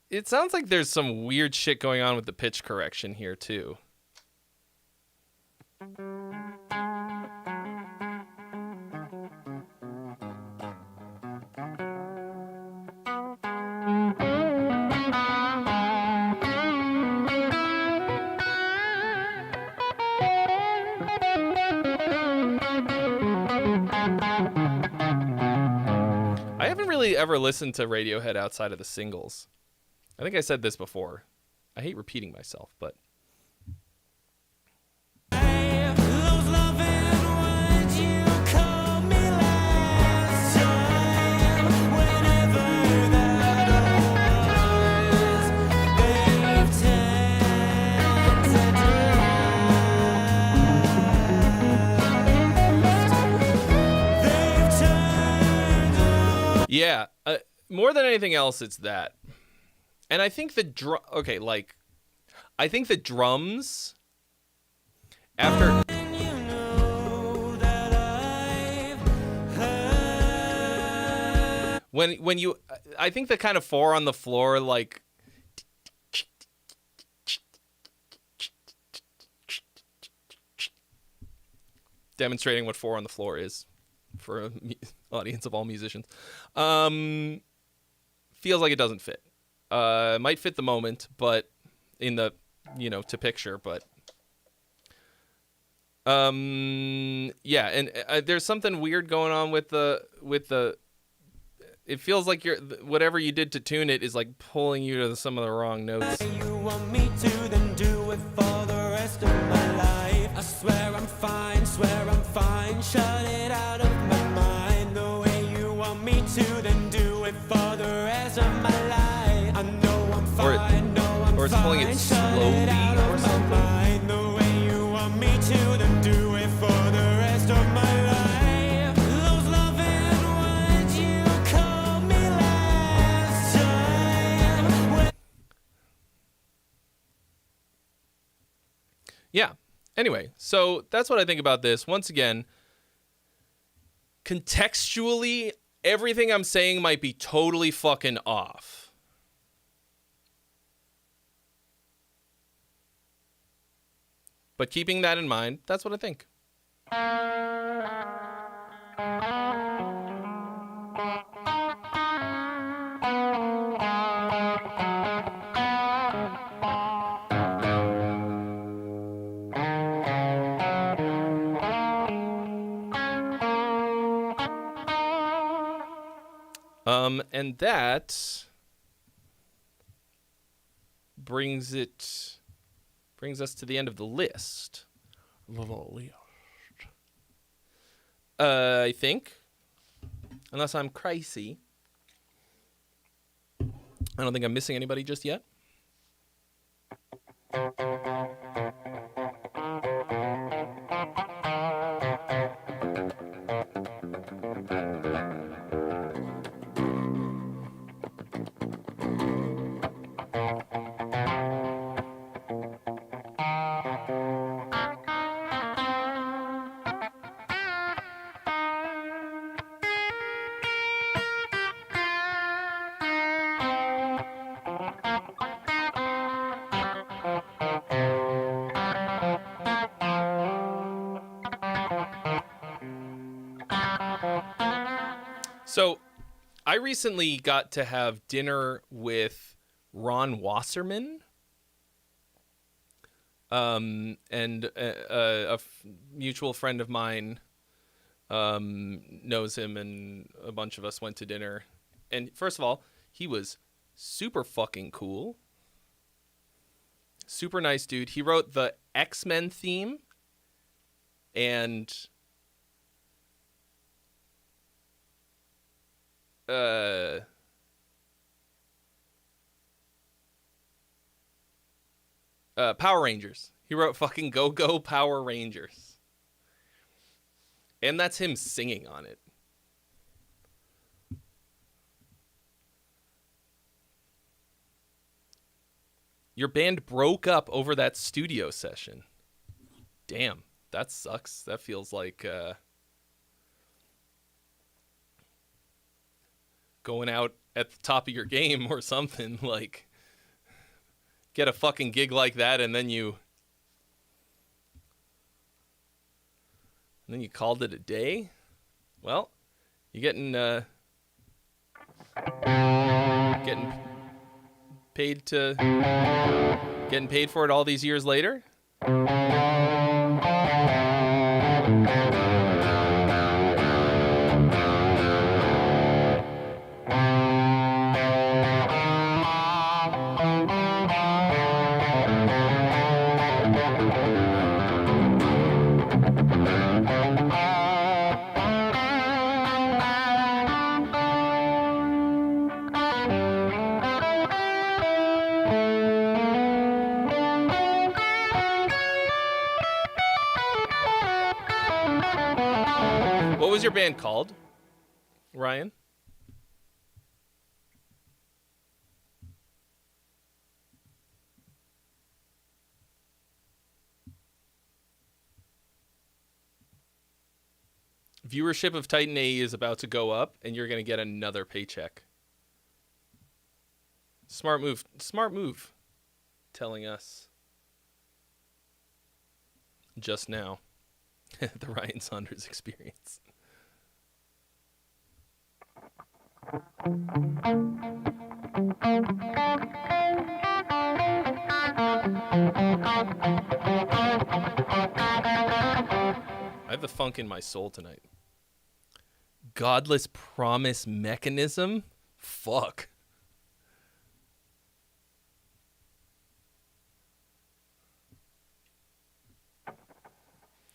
it sounds like there's some weird shit going on with the pitch correction here too. I haven't really ever listened to Radiohead outside of the singles. I think I said this before. I hate repeating myself, but yeah, more than anything else, it's that. And I think I think the drums after when you, I think the kind of 4 on the floor, like demonstrating what 4 on the floor is for an audience of all musicians, feels like it doesn't fit. It might fit the moment, but in the, to picture, but yeah, and there's something weird going on with the it feels like whatever you did to tune it is like pulling you to some of the wrong notes. You want me to, then do it for the rest of my life. I swear I'm fine, swear I'm fine. Shut it out of my mind the way you want me to, then do it for the rest of my life. I know I'm fine, or it's pulling it slowly or something. mind the way you want me to, then do it for the rest of my life. Those loving words you called me last time. Yeah. Anyway, so that's what I think about this. Once again, contextually, everything I'm saying might be totally fucking off. But keeping that in mind, that's what I think. And that brings us to the end of the list. I think, unless I'm crazy. I don't think I'm missing anybody just yet. So, I recently got to have dinner with Ron Wasserman, and a mutual friend of mine knows him, and a bunch of us went to dinner. And first of all, he was super fucking cool, super nice dude. He wrote the X-Men theme, and Power Rangers. He wrote fucking Go Go Power Rangers. And that's him singing on it. Your band broke up over that studio session. Damn, that sucks. That feels like going out at the top of your game or something. Like, get a fucking gig like that and then you called it a day. Well, you getting paid for it all these years later. What was your band called, Ryan? Viewership of Titan AE is about to go up, and you're going to get another paycheck. Smart move. Smart move. Telling us just now. The Ryan Saunders experience. I have the funk in my soul tonight. Godless Promise Mechanism? Fuck.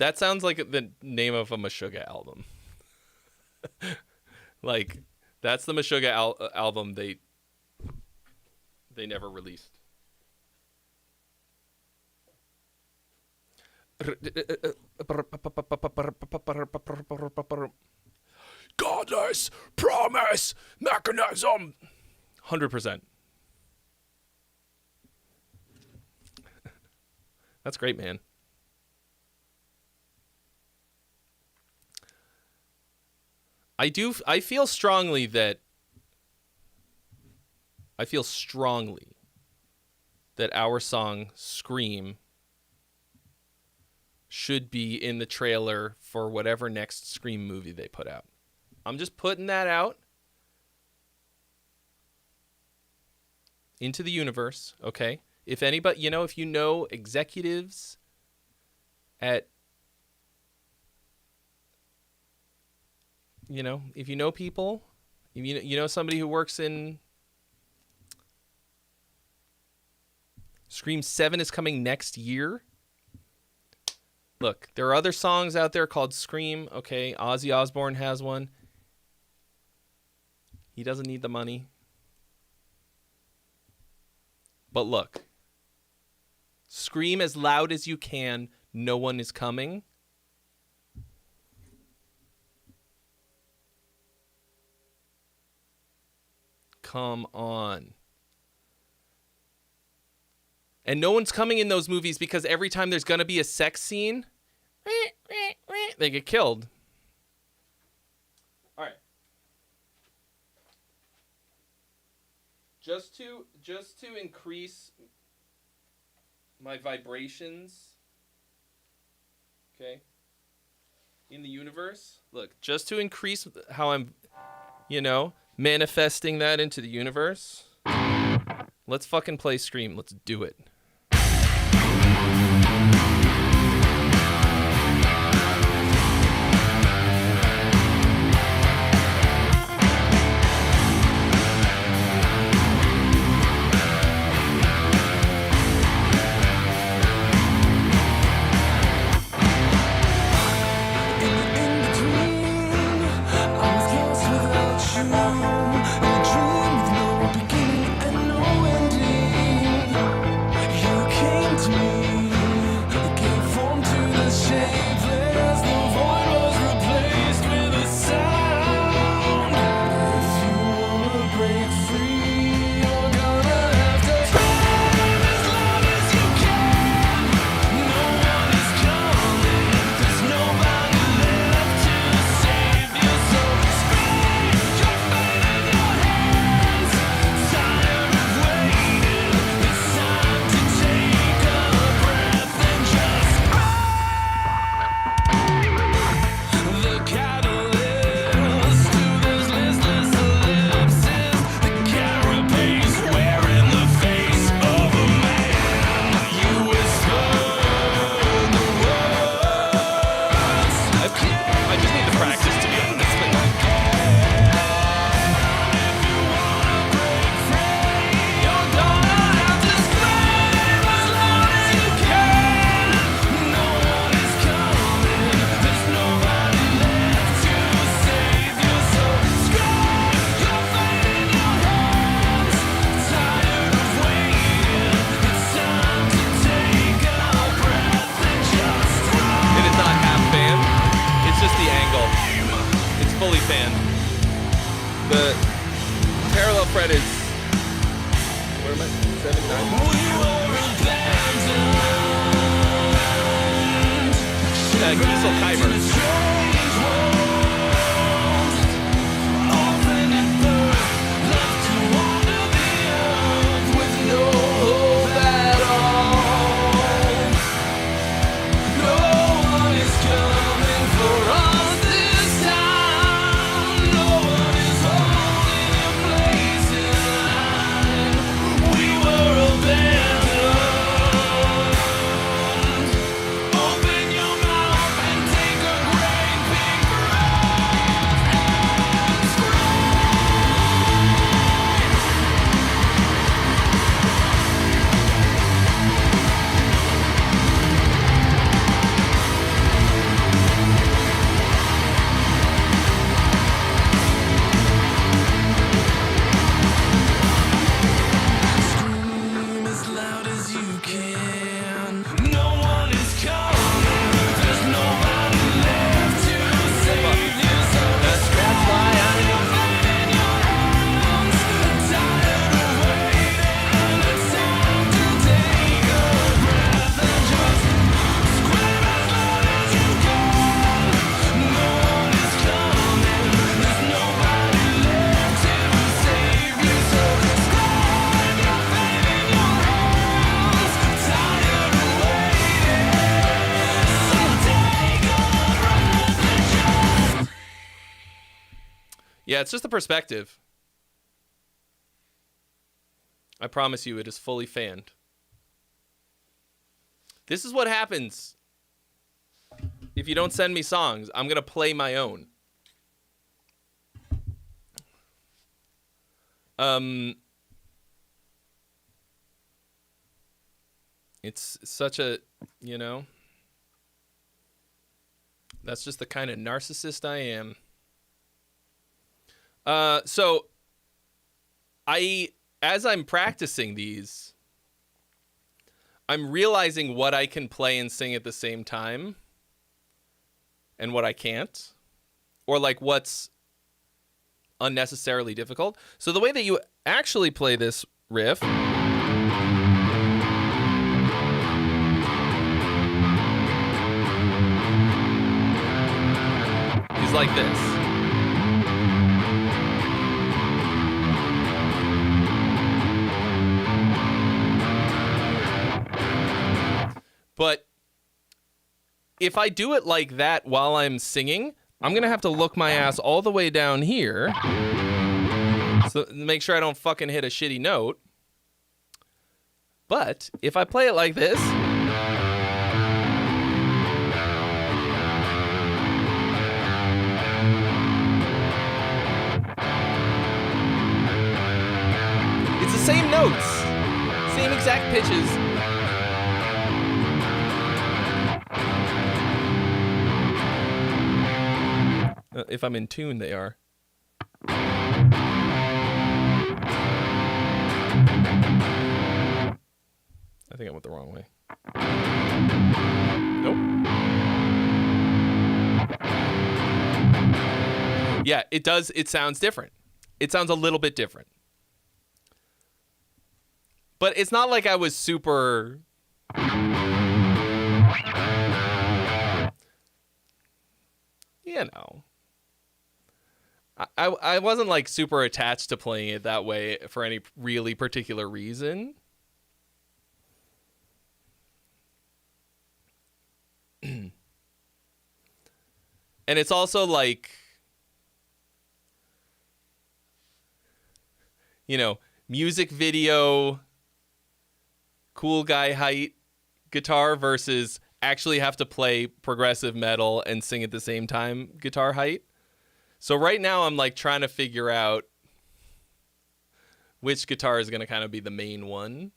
That sounds like the name of a Meshuggah album. Like, that's the Meshuggah album they never released. Godless promise mechanism. 100%. That's great, man. I feel strongly that our song Scream should be in the trailer for whatever next Scream movie they put out. I'm just putting that out into the universe, okay? If anybody, if you know executives at, if you know people, if you know somebody who works in Scream 7 is coming next year. Look, there are other songs out there called Scream, okay? Ozzy Osbourne has one. He doesn't need the money. But look, scream as loud as you can. No one is coming. Come on. And no one's coming in those movies because every time there's going to be a sex scene, they get killed. All right. Just to increase my vibrations, okay, in the universe. Look, just to increase how I'm, manifesting that into the universe. Let's fucking play Scream. Let's do it. Open your mouth and take a Yeah, it's just the perspective. I promise you, it is fully fanned. This is what happens if you don't send me songs. I'm going to play my own. It's such a, you know, that's just the kind of narcissist I am. So as I'm practicing these, I'm realizing what I can play and sing at the same time and what I can't, or like what's unnecessarily difficult. So the way that you actually play this riff is like this. But if I do it like that while I'm singing, I'm going to have to look my ass all the way down here so make sure I don't fucking hit a shitty note. But if I play it like this, it's the same notes, same exact pitches. If I'm in tune, they are. I think I went the wrong way. Nope. Yeah, it does. It sounds different. It sounds a little bit different. But it's not like I was super... You know. I wasn't like super attached to playing it that way for any really particular reason. And it's also like, you know, music video, cool guy height guitar versus actually have to play progressive metal and sing at the same time guitar height. So right now I'm like trying to figure out which guitar is going to kind of be the main one.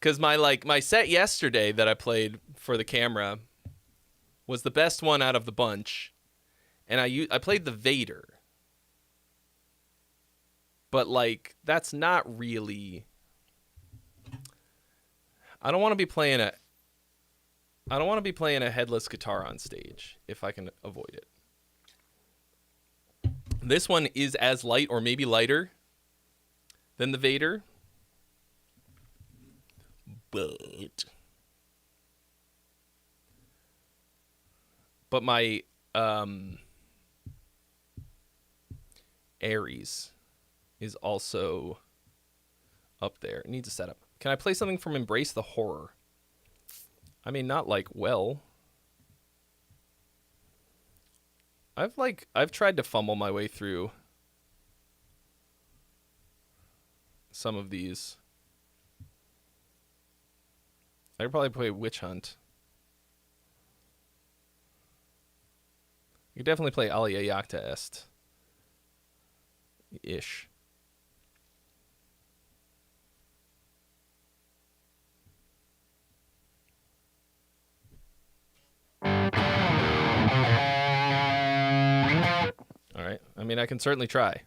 Cuz my set yesterday that I played for the camera was the best one out of the bunch. And I played the Vader. But like that's not really, I don't want to be playing a headless guitar on stage if I can avoid it. This one is as light or maybe lighter than the Vader. But my Aries is also up there. It needs a setup. Can I play something from Embrace the Horror? I mean, not like well. I've tried to fumble my way through some of these. I could probably play Witch Hunt. You could definitely play Alia Jagta Est. Ish. All right. I mean, I can certainly try.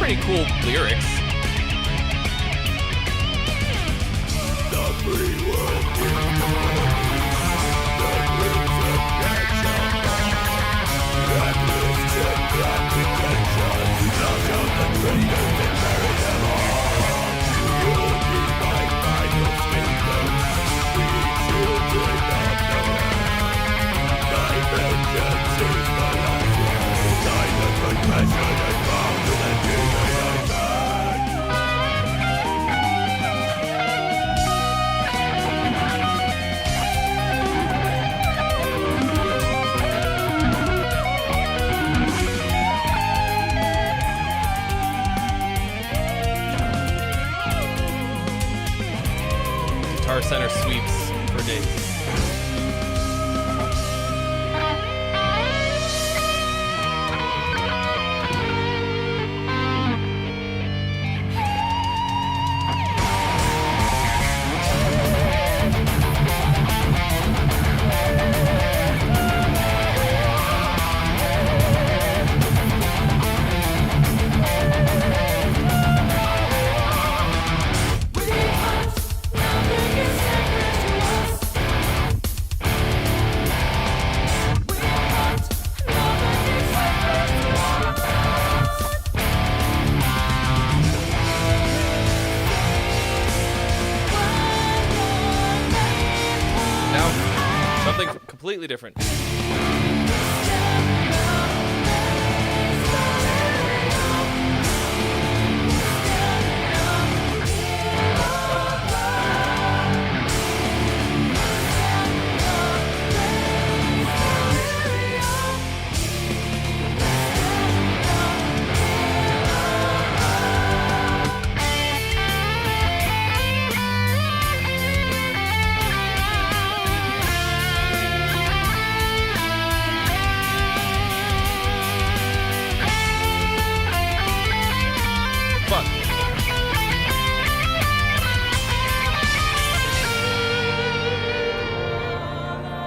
pretty cool lyrics. Guitar Center sweeps for days. Something completely different.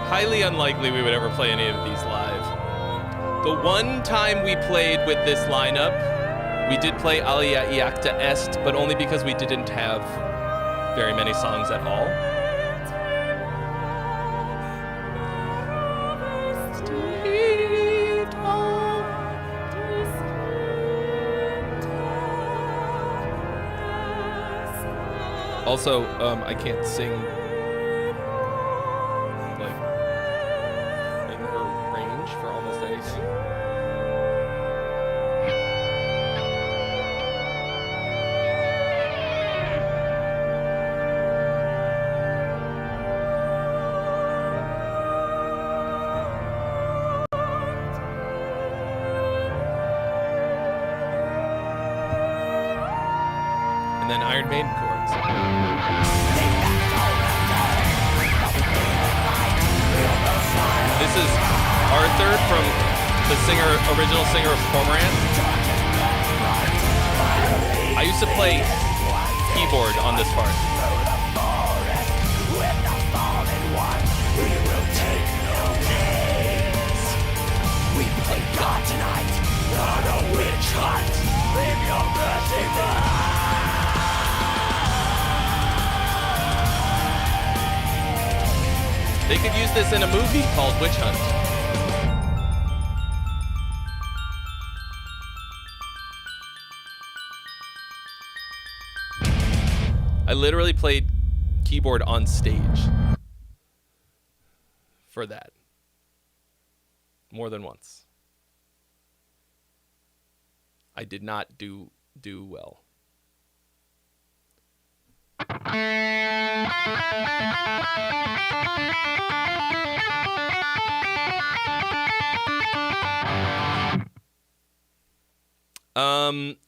Highly unlikely we would ever play any of these live. The one time we played with this lineup, we did play Alia Iacta Est, but only because we didn't have very many songs at all. Also, I can't sing for almost anything. And then Iron Maiden chords. This is Arthur from the original singer of Cormorant. I used to play keyboard on this part. We play God tonight, not a witch hunt. Leave your mercy behind. They could use this in a movie called Witch Hunt. I literally played keyboard on stage for that more than once. I did not do well.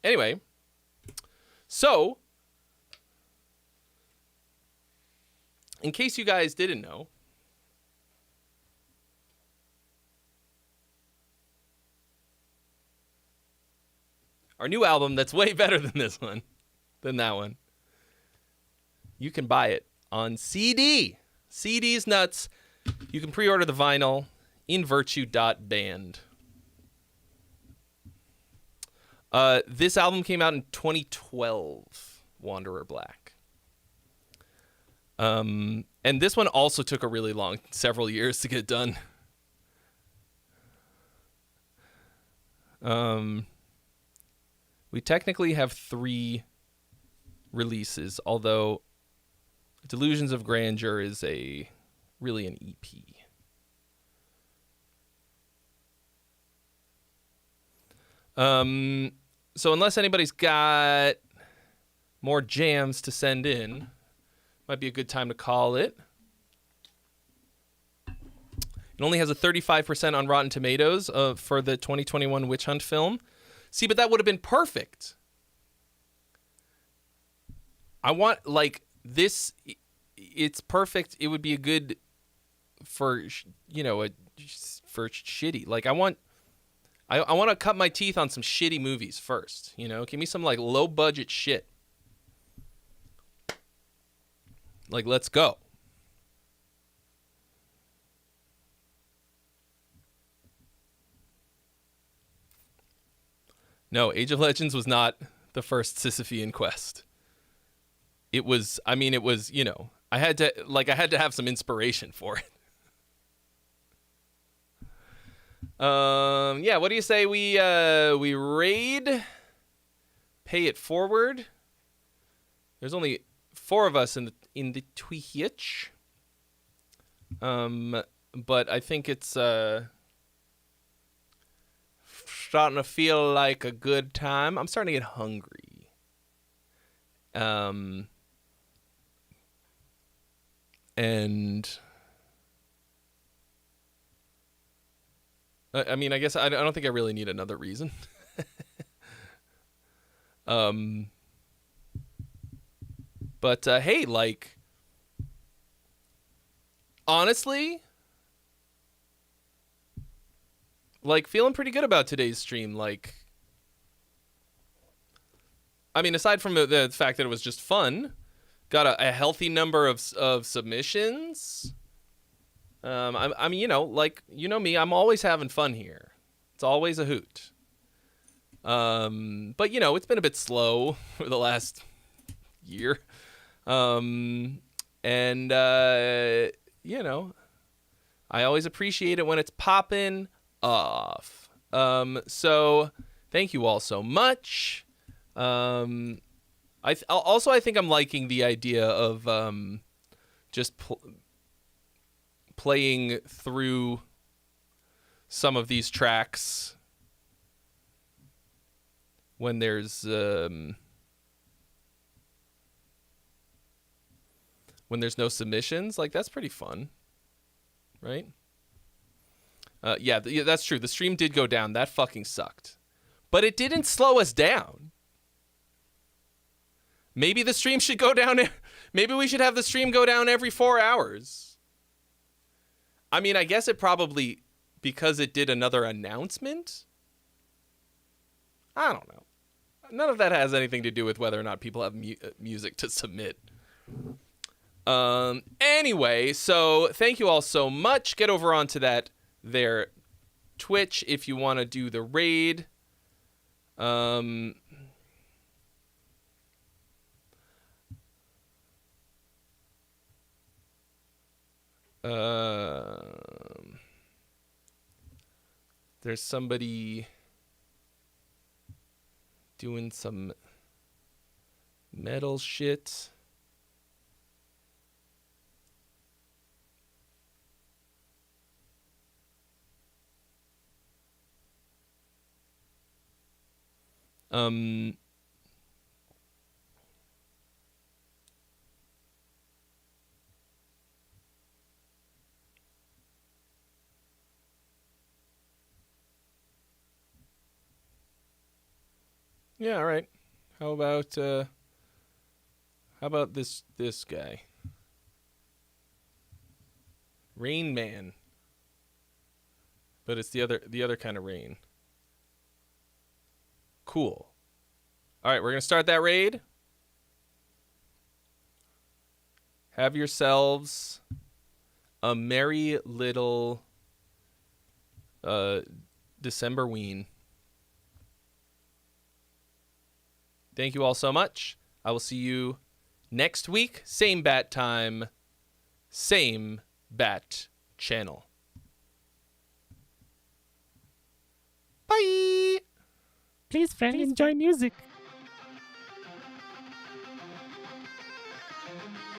Anyway, so in case you guys didn't know, our new album that's way better than this one, than that one, you can buy it on CD. CD's nuts. You can pre-order the vinyl in virtue.band. This album came out in 2012, Wanderer Black. And this one also took a really long, several years to get done. We technically have 3 releases, although Delusions of Grandeur is really an EP. So unless anybody's got more jams to send in, might be a good time to call it. It only has a 35% on Rotten Tomatoes for the 2021 Witch Hunt film. See, but that would have been perfect. I want, like, this, it's perfect. It would be a good for, for shitty. Like, I want to cut my teeth on some shitty movies first, Give me some, like, low-budget shit. Like, let's go. No, Age of Legends was not the first Sisyphean quest. It was, I had to have some inspiration for it. Yeah, what do you say we raid, pay it forward? There's only 4 of us in the Twitch. But I think it's starting to feel like a good time. I'm starting to get hungry. And I guess I don't think I really need another reason. But hey, like, honestly, like, feeling pretty good about today's stream. Like, aside from the fact that it was just fun, got a healthy number of submissions. Me, I'm always having fun here. It's always a hoot. But it's been a bit slow for the last year. I always appreciate it when it's popping off. So thank you all so much. I think I'm liking the idea of just playing through some of these tracks when there's no submissions. Like, that's pretty fun, right? Yeah, that's true. The stream did go down. That fucking sucked. But it didn't slow us down. Maybe the stream should go down. Maybe we should have the stream go down every 4 hours. I guess it probably, because it did another announcement. I don't know. None of that has anything to do with whether or not people have music to submit. Anyway, so thank you all so much. Get over onto their Twitch if you want to do the raid. There's somebody doing some metal shit. Yeah, all right. How about this guy? Rain Man. But it's the other kind of rain. Cool. All right, we're going to start that raid. Have yourselves a merry little December ween. Thank you all so much. I will see you next week. Same bat time, same bat channel. Please, friend, enjoy music.